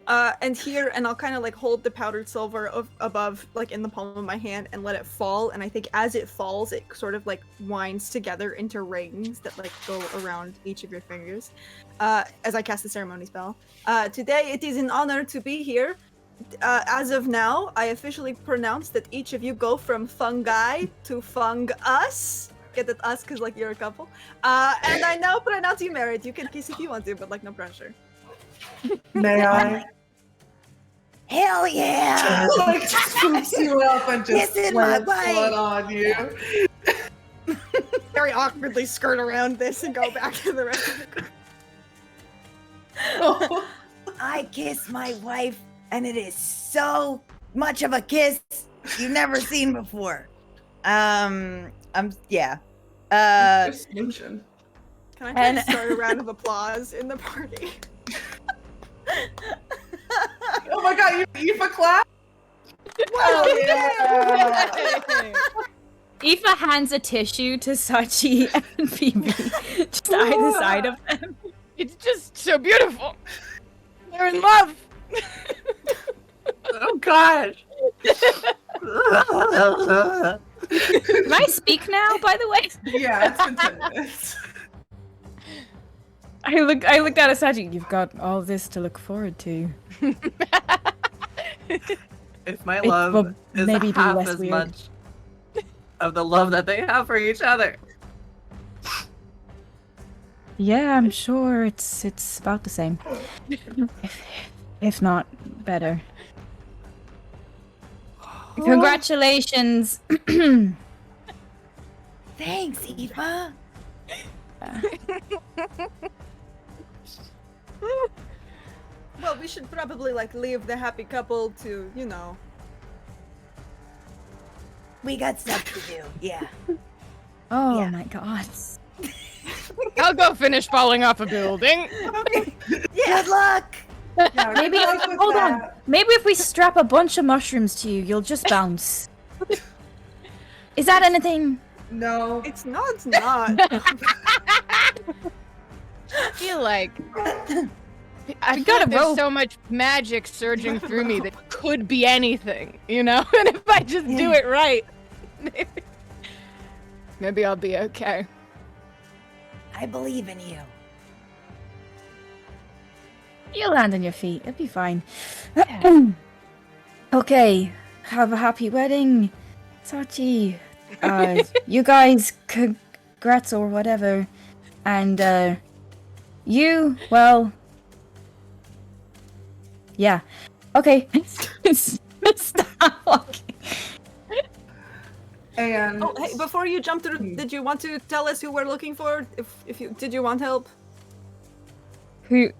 And I'll kind of like hold the powdered silver above, like in the palm of my hand, and let it fall. And I think as it falls, it sort of like winds together into rings that like go around each of your fingers. As I cast the ceremony spell. Today it is an honor to be here. As of now, I officially pronounce that each of you go from fungi to fungus. Get that us because like you're a couple. And I now pronounce you married. You can kiss if you want to, but like no pressure. May I? Hell yeah! Like scoops you up and just Kissing my slams blood on you. Very awkwardly skirt around this and go back to the rest of the group. I kiss my wife, and it is so much of a kiss you've never seen before. Yeah. Explosion. Can I try to start a round of applause in the party? Oh my god, you Aoife clap? Wow, yeah. Aoife hands a tissue to Sachi and Phoebe, just either side of them. It's just so beautiful. They're in love. Oh gosh. Can I speak now, by the way? Yeah, it's been 10 minutes. I looked at Sachi. You've got all this to look forward to. If my It love will is maybe be half less as weird. much of the love that they have for each other. Yeah, I'm sure it's about the same, if not better. Congratulations. thanks, Eva. Well, we should probably like leave the happy couple to, you know. We got stuff to do. Yeah. Oh Yeah. my god. I'll go finish falling off a building. Good luck. Yeah, Maybe good luck with hold on. that. Maybe if we strap a bunch of mushrooms to you, you'll just bounce. Is that anything? No. It's not. It's not. I feel like I got a there's rope. so much magic surging through me that could be anything, you know? And if I just do it right, maybe I'll be okay. I believe in you. You'll land on your feet. It'll be fine. Okay. Have a happy wedding, Sachi. You guys, congrats or whatever. And, you, well... Yeah. Okay. Stop walking. And Oh, hey, before you jump through, did you want to tell us who we're looking for? Did you want help? Who...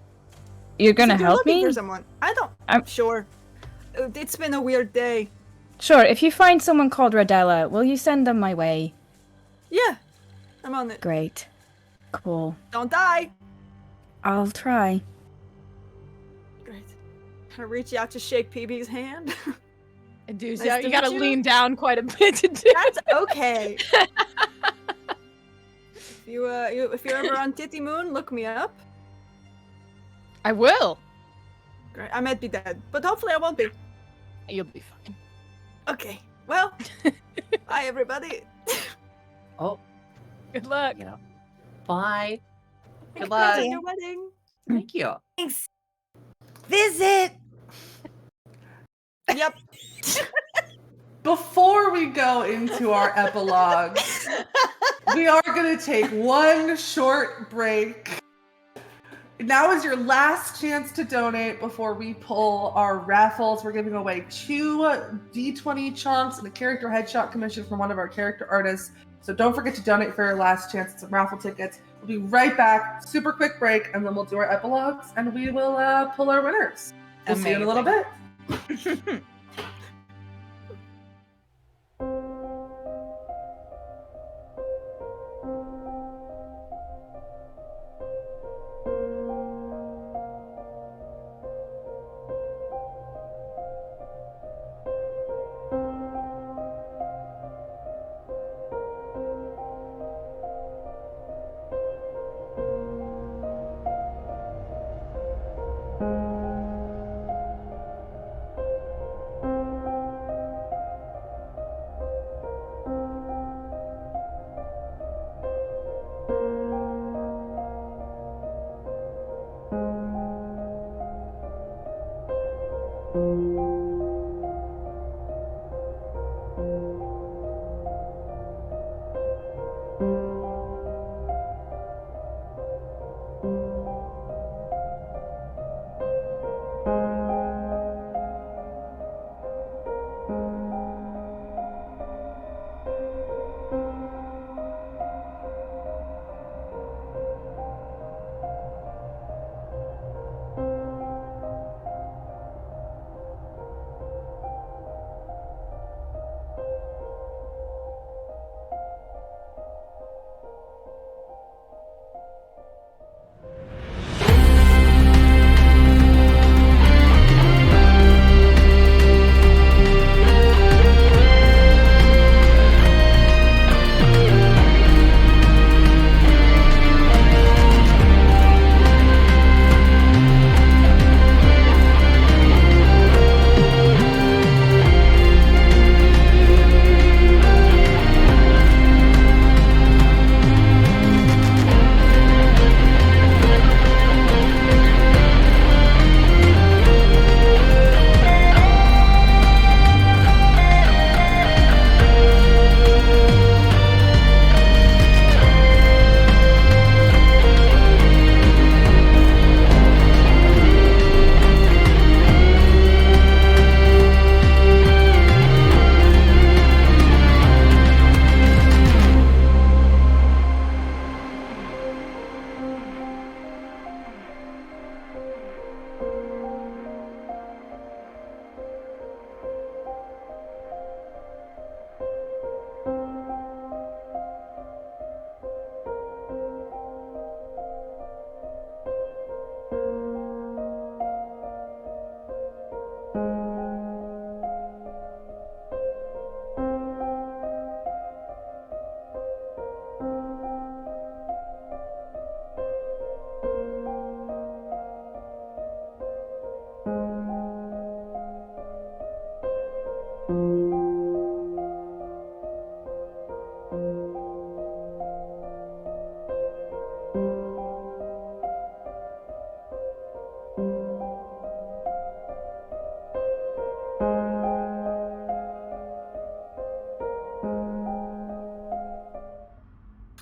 You're gonna If you're help looking me? for someone. I'm I'm- sure. It's been a weird day. Sure, if you find someone called Radella, will you send them my way? Yeah, I'm on it. Great. Cool. Don't die. I'll try. Great. Can I reach out to shake PB's hand? And do Nice so. to You gotta meet you. lean down quite a bit to do. That's okay. If you're ever on Titty Moon, look me up. I will. Great. I might be dead, but hopefully I won't be. You'll be fine. Okay. Well, bye everybody. Oh, Good luck. you know. Bye. Good Congrats luck. on your wedding. Thank you. Thanks. Visit. Yep. Before we go into our epilogue, we are going to take one short break. Now is your last chance to donate before we pull our raffles. We're giving away 2 D20 chunks and a character headshot commission from one of our character artists. So don't forget to donate for your last chance at some raffle tickets. We'll be right back. Super quick break, and then we'll do our epilogues, and we will pull our winners. We'll see you in a little bit.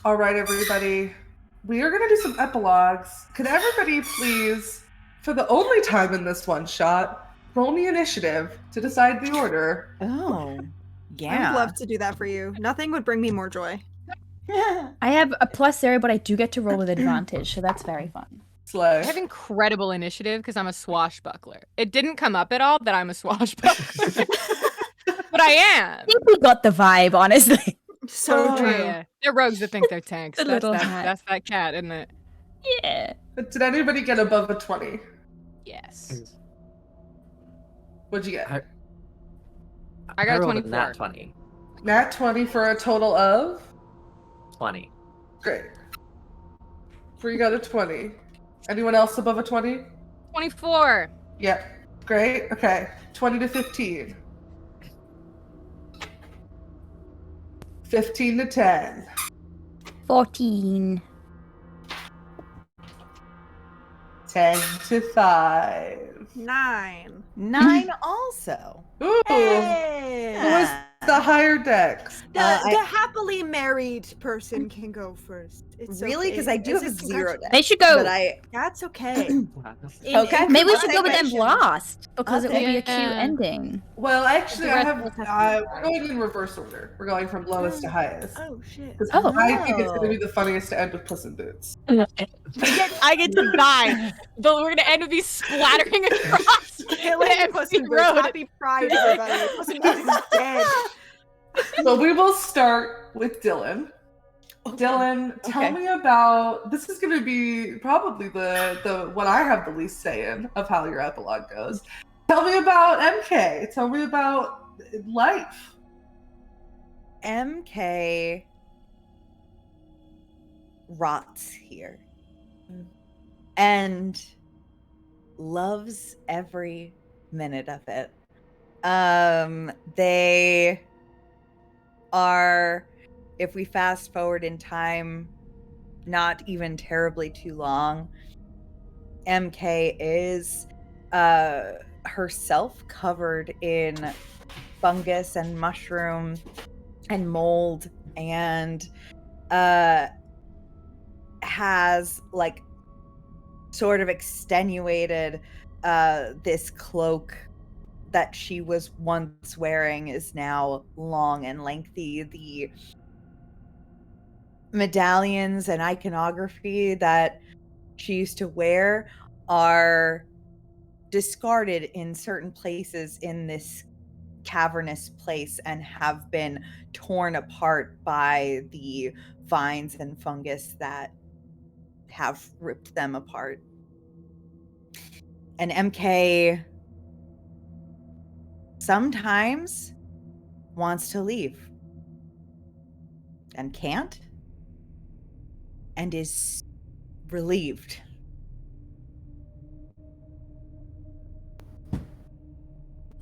All right, everybody. We are going to do some epilogues. Could everybody please, for the only time in this one shot, roll me initiative to decide the order? Oh, I'd yeah. love to do that for you. Nothing would bring me more joy. I have a +0, but I do get to roll with advantage, so that's very fun. Slay. I have incredible initiative because I'm a swashbuckler. It didn't come up at all that I'm a swashbuckler. But I am. I think we got the vibe, honestly. So Oh, true. Yeah. They're rogues that think they're tanks. The little hat. That's that cat, isn't it? Yeah. Did anybody get above a 20? Yes. What'd you get? I got a rolled 24. nat 20. Nat 20 for a total of? 20. Great. Free got a 20. Anyone else above a 20? 24. Yep. Great. Okay. 20 to 15. 15 to 10. 14. 10 to 5. 9. 9 also. Ooh. Hey! Who was the higher dex? The happily married person can go first. It's Really? okay. Because I do It's have a just 0 dex. They should go. But That's okay. Okay. Maybe we I'll should take go with it. them last because it will be a cute Yeah. ending. Well, actually, The I rest have. of us have We're going in reverse order. We're going from lowest to highest. Oh shit. Because Oh. I think it's going to be the funniest to end with Puss in Boots. I get to die. But we're gonna end with me splattering across Killing the Puss in empty Boots. road. Happy Pride, everybody. Puss in Boots is dead. So we will start with Dylan. Dylan, tell Okay. me about. This is going to be probably the what I have the least say in of how your epilogue goes. Tell me about MK. Tell me about life. MK rots here and loves every minute of it. They are, if we fast forward in time, not even terribly too long, MK is herself covered in fungus and mushroom and mold, and has like sort of extenuated this cloak that she was once wearing is now long and lengthy. The medallions and iconography that she used to wear are discarded in certain places in this cavernous place and have been torn apart by the vines and fungus that have ripped them apart. And MK sometimes wants to leave and can't, and is relieved.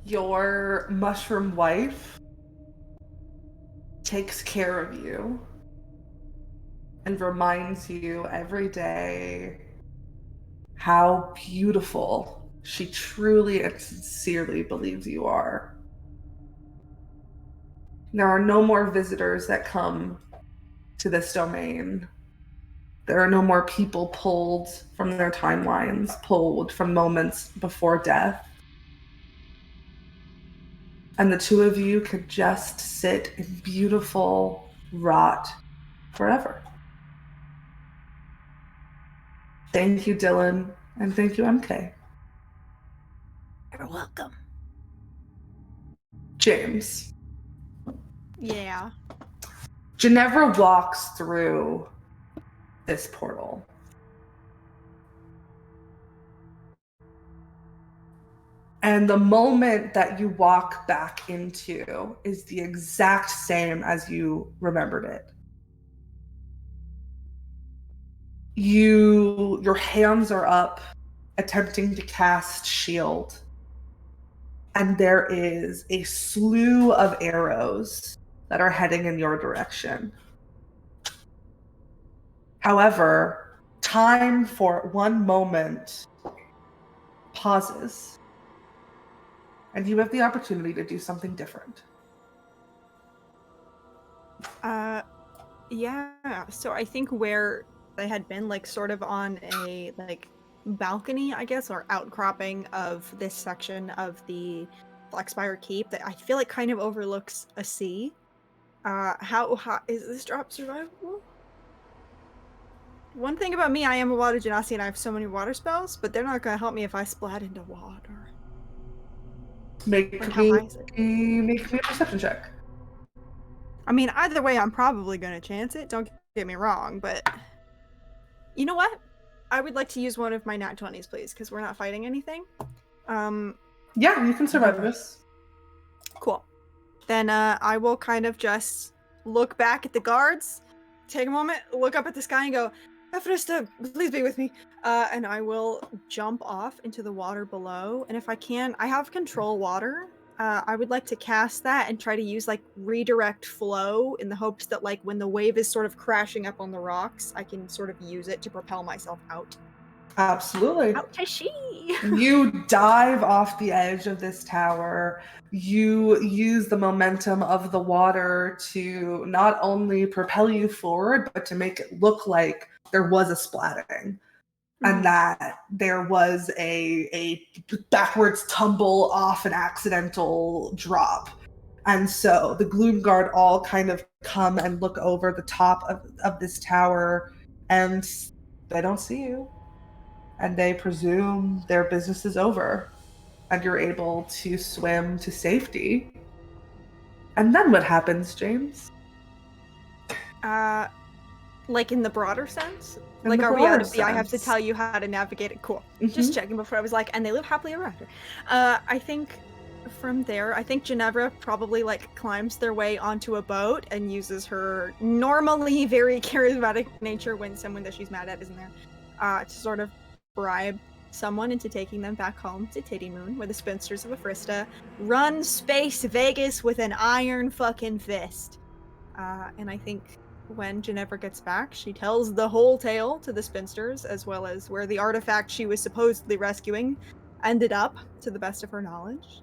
Your mushroom wife takes care of you and reminds you every day how beautiful she truly and sincerely believes you are. There are no more visitors that come to this domain. There are no more people pulled from their timelines, pulled from moments before death. And the two of you could just sit in beautiful rot forever. Thank you, Dylan, and thank you, MK. You're welcome. James. Yeah. Ginevra walks through this portal. And the moment that you walk back into is the exact same as you remembered it. Your hands are up, attempting to cast shield. And there is a slew of arrows that are heading in your direction. However, time for one moment pauses. And you have the opportunity to do something different. Yeah. So I think where they had been, like, sort of on a, like, balcony, I guess, or outcropping of this section of the Blackspire Keep that I feel like kind of overlooks a sea. How hot is this drop survivable? One thing about me, I am a water genasi and I have so many water spells, but they're not gonna help me if I splat into water. Make Like, how high is it? me a perception check. I mean, either way, I'm probably gonna chance it. Don't get me wrong, but you know what? I would like to use one of my nat 20s, please, because we're not fighting anything. Yeah, you can survive this. Cool. Then I will kind of just look back at the guards, take a moment, look up at the sky, and go, Ephrista, please be with me. And I will jump off into the water below. And if I can, I have control water. I would like to cast that and try to use like redirect flow in the hopes that like when the wave is sort of crashing up on the rocks, I can sort of use it to propel myself out. Absolutely. Out to she. You dive off the edge of this tower. You use the momentum of the water to not only propel you forward, but to make it look like there was a splatting. And that there was a backwards tumble off an accidental drop. And so the Gloom Guard all kind of come and look over the top of this tower, and they don't see you. And they presume their business is over, and you're able to swim to safety. And then what happens, James? Like in the broader sense? In Like, the are we out broader of the I have to sense. tell you how to navigate it? Cool. Mhm. Just checking before I was like, and they live happily ever after. I think from there, I think Ginevra probably like climbs their way onto a boat and uses her normally very charismatic nature when someone that she's mad at isn't there, to sort of bribe someone into taking them back home to Titty Moon, where the spinsters of Afrista run space Vegas with an iron fucking fist. And I think when Ginevra gets back, she tells the whole tale to the spinsters, as well as where the artifact she was supposedly rescuing ended up, to the best of her knowledge.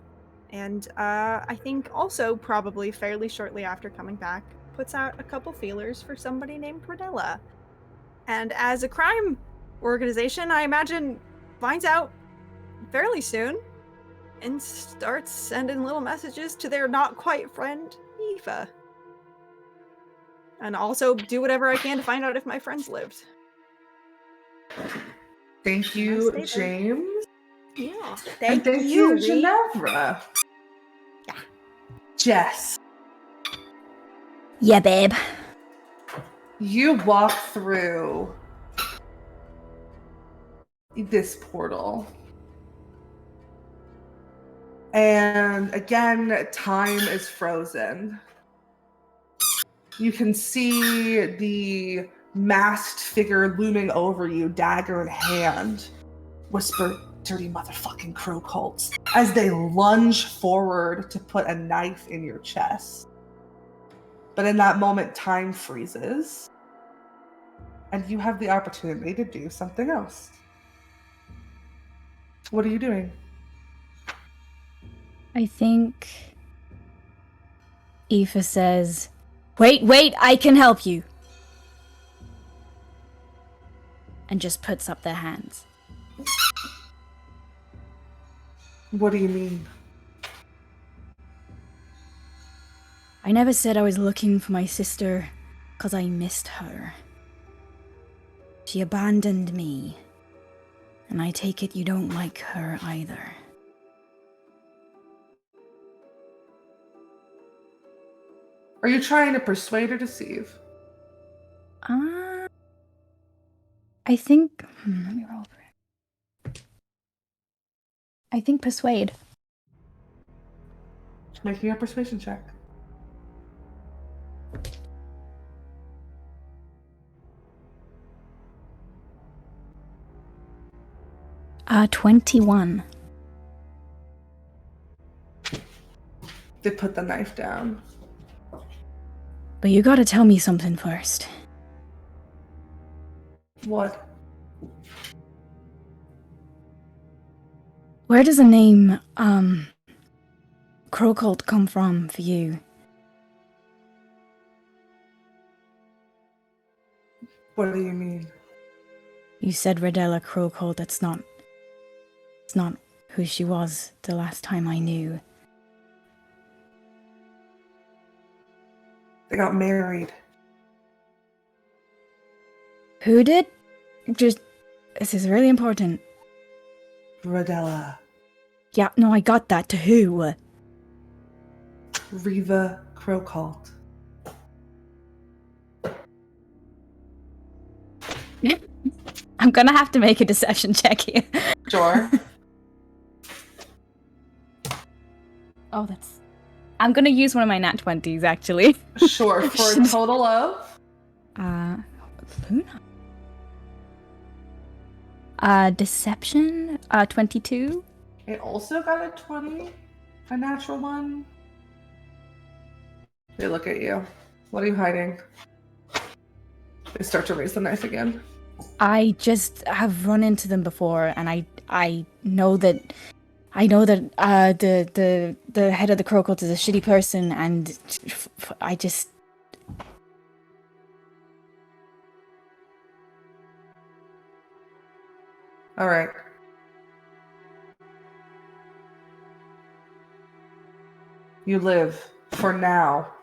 And I think also probably fairly shortly after coming back, puts out a couple feelers for somebody named Rodella. And as a crime organization, I imagine finds out fairly soon and starts sending little messages to their not quite friend, Eva. And also do whatever I can to find out if my friends lived. Thank you, Nice day, James. Yeah. And thank you, Reed. Ginevra. Yeah. Jess, Yeah, babe. you walk through this portal. And again, time is frozen. You can see the masked figure looming over you, dagger in hand, whisper, "Dirty motherfucking crow cults," as they lunge forward to put a knife in your chest. But in that moment, time freezes, and you have the opportunity to do something else. What are you doing? I think Aoife says, Wait, I can help you. And just puts up their hands. What do you mean? I never said I was looking for my sister because I missed her. She abandoned me. And I take it you don't like her either. Are you trying to persuade or deceive? I think... let me roll for it. I think persuade. Make me a persuasion check. Uh, 21. They put the knife down. But you gotta tell me something first. What? Where does the name, Crow Cult come from for you? What do you mean? You said Rodella Crow Cult, it's not who she was the last time I knew. They got married. Who did? This is really important. Rodella. Yeah, no, I got that. To who? Riva Crow Cult. I'm gonna have to make a deception check here. Sure. Oh, that's... I'm gonna use one of my nat 20s, actually. Sure, for a total of? Luna? Deception? 22? It also got a 20. A natural one. They look at you. What are you hiding? They start to raise the knife again. I just have run into them before, and I know that the head of the Crow Cult is a shitty person, and I just. All right. You live for now.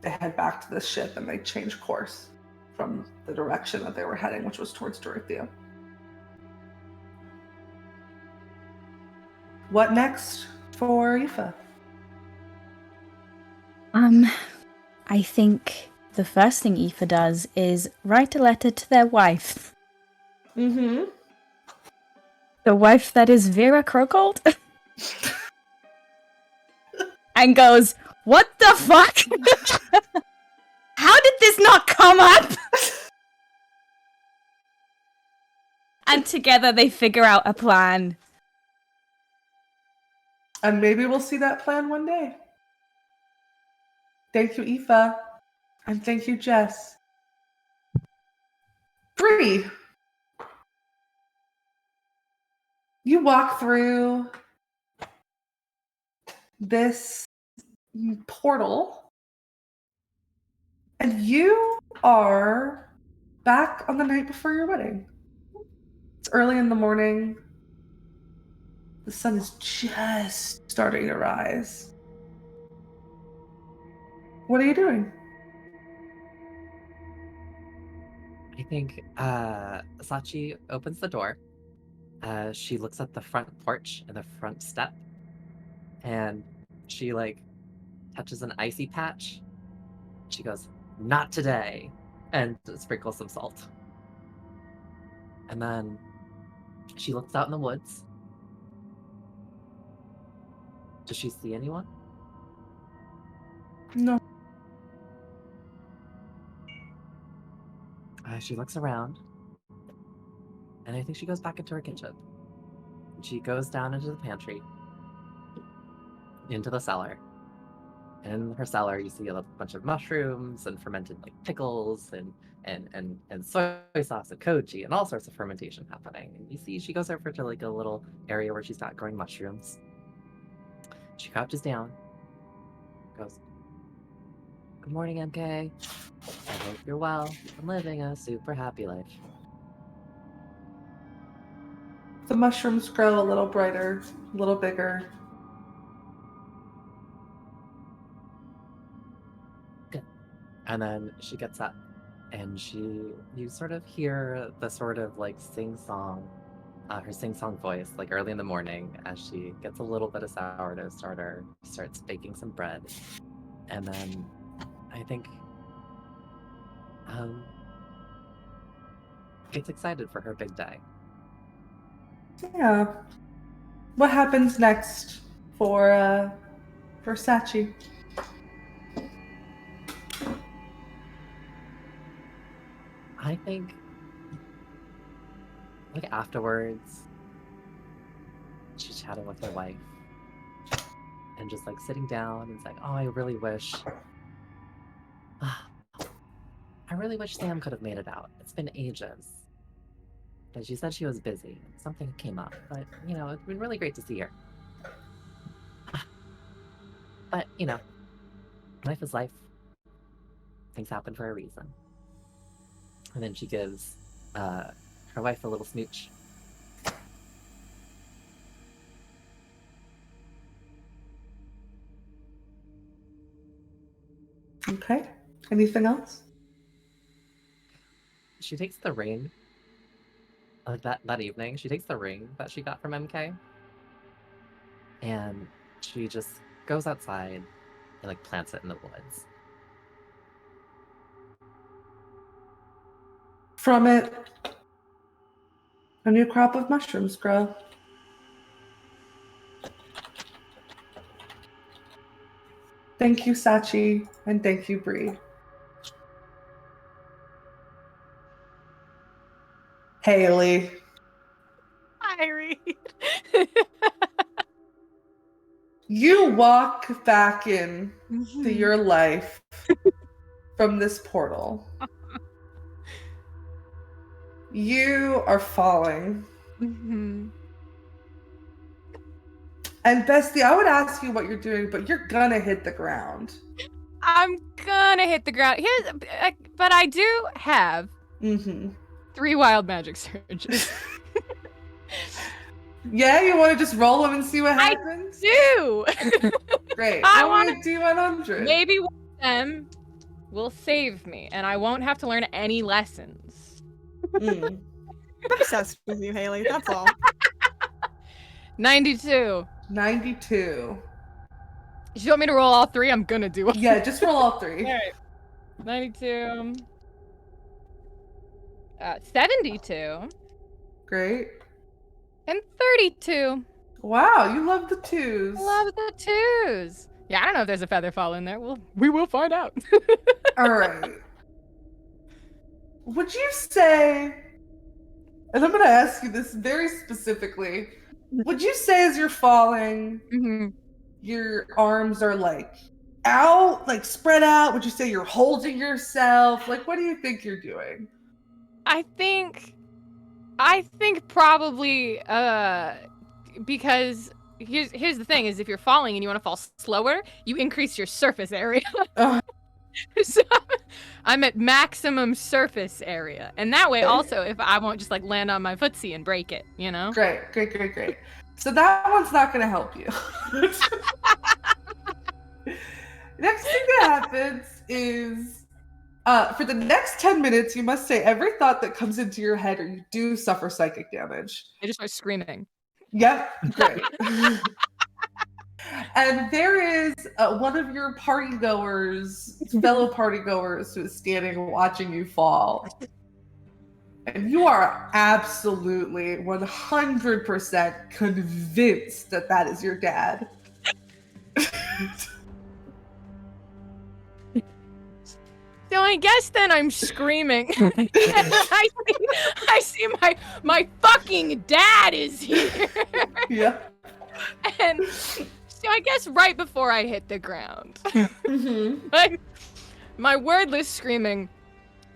They head back to the ship and they change course from the direction that they were heading, which was towards Dorothea. What next for Aoife? I think the first thing Aoife does is write a letter to their wife. Mm-hmm. The wife that is Vera Crocold. And goes, "What the fuck? How did this not come up?" And together they figure out a plan. And maybe we'll see that plan one day. Thank you, Aoife. And thank you, Jess. Bree, you walk through this portal, and you are back on the night before your wedding. It's early in the morning. The sun is just starting to rise. What are you doing? I think Sachi opens the door. She looks at the front porch and the front step, and she like touches an icy patch. She goes, "Not today," and sprinkles some salt. And then she looks out in the woods. Does she see anyone? No. She looks around, and I think she goes back into her kitchen. She goes down into the pantry, into the cellar. And in her cellar, you see a bunch of mushrooms and fermented like pickles and soy sauce and koji and all sorts of fermentation happening. And you see she goes over to like a little area where she's got growing mushrooms. She crouches down, goes, "Good morning, MK. I hope you're well and living a super happy life." The mushrooms grow a little brighter, a little bigger. Good. And then she gets up and you sort of hear the sort of like sing-song, her sing-song voice, like early in the morning as she gets a little bit of sourdough starter, starts baking some bread. And then I think gets excited for her big day. Yeah. What happens next for Sachi? I think like afterwards, she's chatting with her wife and just like sitting down and saying, "Oh, I really wish Sam could have made it out. It's been ages." And she said she was busy. Something came up, but it's been really great to see her. But life is life. Things happen for a reason. And then she gives her wife a little smooch. Okay. Anything else? She takes the ring. Like that evening, she takes the ring that she got from MK. And she just goes outside and like plants it in the woods. From it, a new crop of mushrooms grow. Thank you, Sachi, and thank you, Bree. Haley. Hi. I read. You walk back in to Mhm. your life from this portal. You are falling. Mhm. And Bestie, I would ask you what you're doing, but you're gonna hit the ground. I'm gonna hit the ground. But I do have Mm-hmm. 3 wild magic surges. Yeah, you want to just roll them and see what I happens? do. Great. I Roll wanna- me a D100. Maybe one of them will save me, and I won't have to learn any lessons. Mm. I'm obsessed with you, Haley. That's all. 92. 92. If you want me to roll all 3, I'm gonna do it. Yeah, just roll all 3. Alright. 92. 72. Great. And 32. Wow, you love the 2s. Love the 2s. Yeah, I don't know if there's a feather fall in there. We will find out. All right. Would you say, and I'm going to ask you this very specifically, would you say as you're falling, Mhm. your arms are like out, like spread out? Would you say you're holding yourself? Like, what do you think you're doing? I think probably because here's the thing is if you're falling and you want to fall slower, you increase your surface area. Oh. So I'm at maximum surface area. And that way also if I won't just like land on my footsie and break it, you know? Great. So that one's not going to help you. Next thing that happens is for the next 10 minutes, you must say every thought that comes into your head or you do suffer psychic damage. I just start screaming. Yep, great. And there is one of your fellow party goers, who is standing watching you fall. And you are absolutely 100% convinced that that is your dad. So I guess then I'm screaming. I see my fucking dad is here. Yeah. And so I guess right before I hit the ground, Mm-hmm. my wordless screaming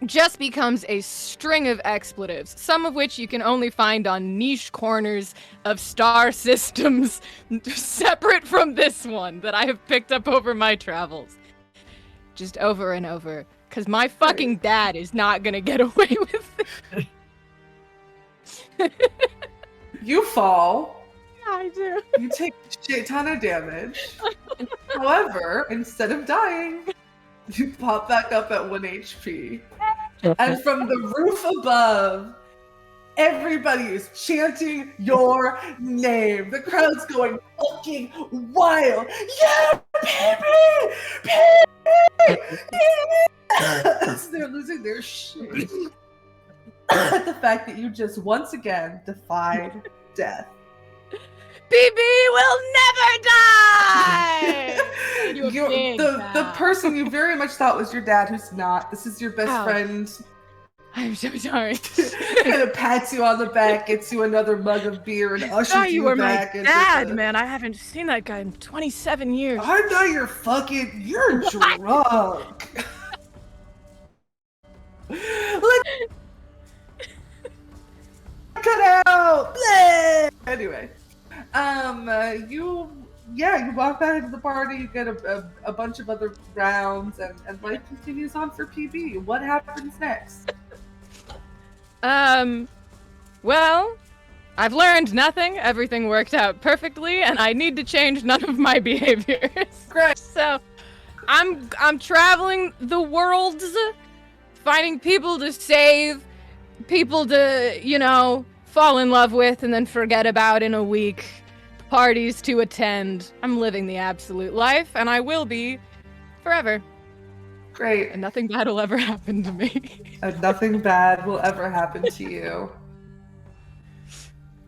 just becomes a string of expletives, some of which you can only find on niche corners of star systems separate from this one that I have picked up over my travels. Just over and over. Because my fucking dad is not gonna get away with it. You fall. Yeah, I do. You take a shit ton of damage. However, instead of dying, you pop back up at 1 HP. And from the roof above, everybody is chanting your name. The crowd's going fucking wild. Yeah, baby! They're losing their shit at the fact that you just once again defied death. BB will never die! The person you very much thought was your dad, who's not. This is your best Ow. friend. I'm so sorry. Kind of pats you on the back, gets you another mug of beer, and ushers thought you were my back into dad, the- man. I haven't seen that guy in 27 years. I know you're drunk. Cut out. Bleh. Anyway, you walk back into the party. You get a bunch of other rounds, and life continues on for PB. What happens next? Well, I've learned nothing. Everything worked out perfectly, and I need to change none of my behaviors. Great. So, I'm traveling the world, finding people to save, people to, fall in love with and then forget about in a week, parties to attend. I'm living the absolute life, and I will be forever. Great. And nothing bad will ever happen to me. And nothing bad will ever happen to you.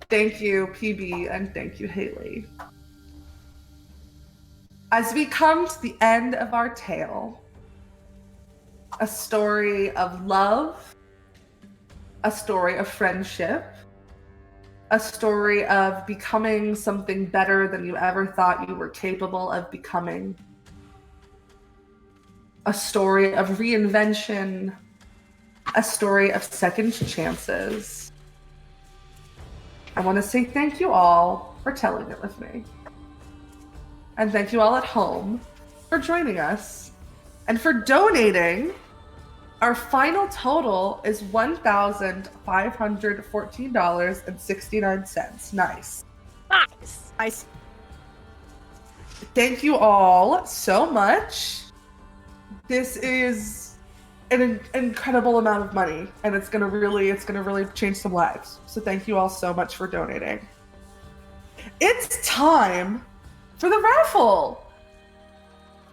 Thank you, PB, and thank you, Haley. As we come to the end of our tale, a story of love, a story of friendship, a story of becoming something better than you ever thought you were capable of becoming. A story of reinvention, a story of second chances. I want to say thank you all for telling it with me. And thank you all at home for joining us and for donating. Our final total is $1,514.69. Nice. Nice. Thank you all so much. This is an incredible amount of money, and it's gonna really change some lives. So thank you all so much for donating. It's time for the raffle.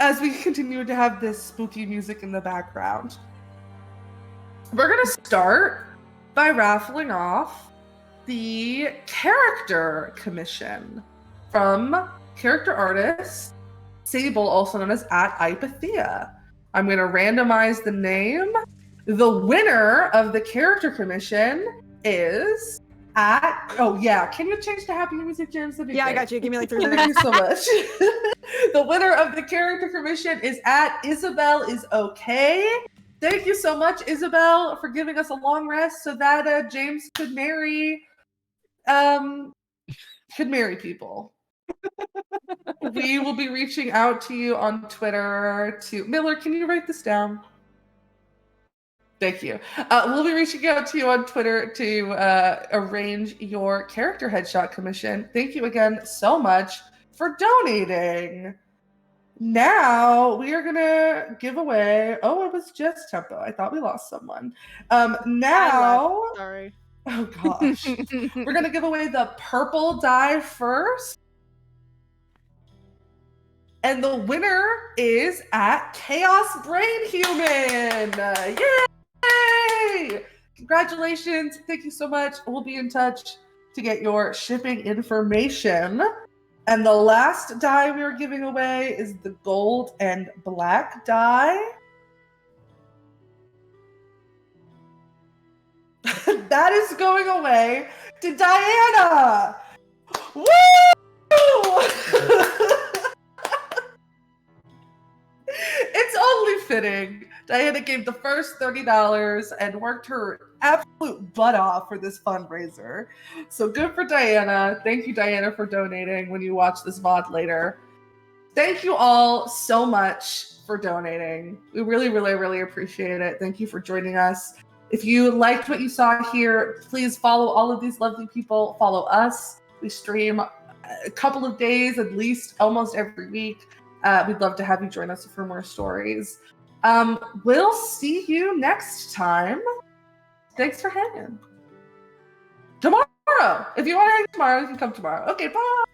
As we continue to have this spooky music in the background, we're gonna start by raffling off the character commission from character artist Sable, also known as @Ipathea. I'm gonna randomize the name. The winner of the character commission is oh yeah, can you change to happy music, James? Yeah, I got you. Give me like 3 Thank minutes. you so much. The winner of the character commission is Isabel is okay. Thank you so much, Isabel, for giving us a long rest so that James could marry people. We will be reaching out to you on Twitter to Miller, can you write this down? Thank you. We'll be reaching out to you on Twitter to arrange your character headshot commission. Thank you again so much for donating. Now we are gonna give away. Oh, it was just Tempo. I thought we lost someone. Now, Sorry. oh gosh, we're gonna give away the purple die first. And the winner is Chaos Brain Human. Yay! Congratulations. Thank you so much. We'll be in touch to get your shipping information. And the last die we are giving away is the gold and black die. That is going away to Diana. Woo! It's only fitting. Diana gave the first $30 and worked her absolute butt off for this fundraiser. So good for Diana. Thank you, Diana, for donating when you watch this VOD later. Thank you all so much for donating. We really, really, really appreciate it. Thank you for joining us. If you liked what you saw here, please follow all of these lovely people. Follow us. We stream a couple of days, at least almost every week. We'd love to have you join us for more stories. We'll see you next time. Thanks for hanging. Tomorrow. If you want to hang tomorrow, you can come tomorrow. Okay, bye.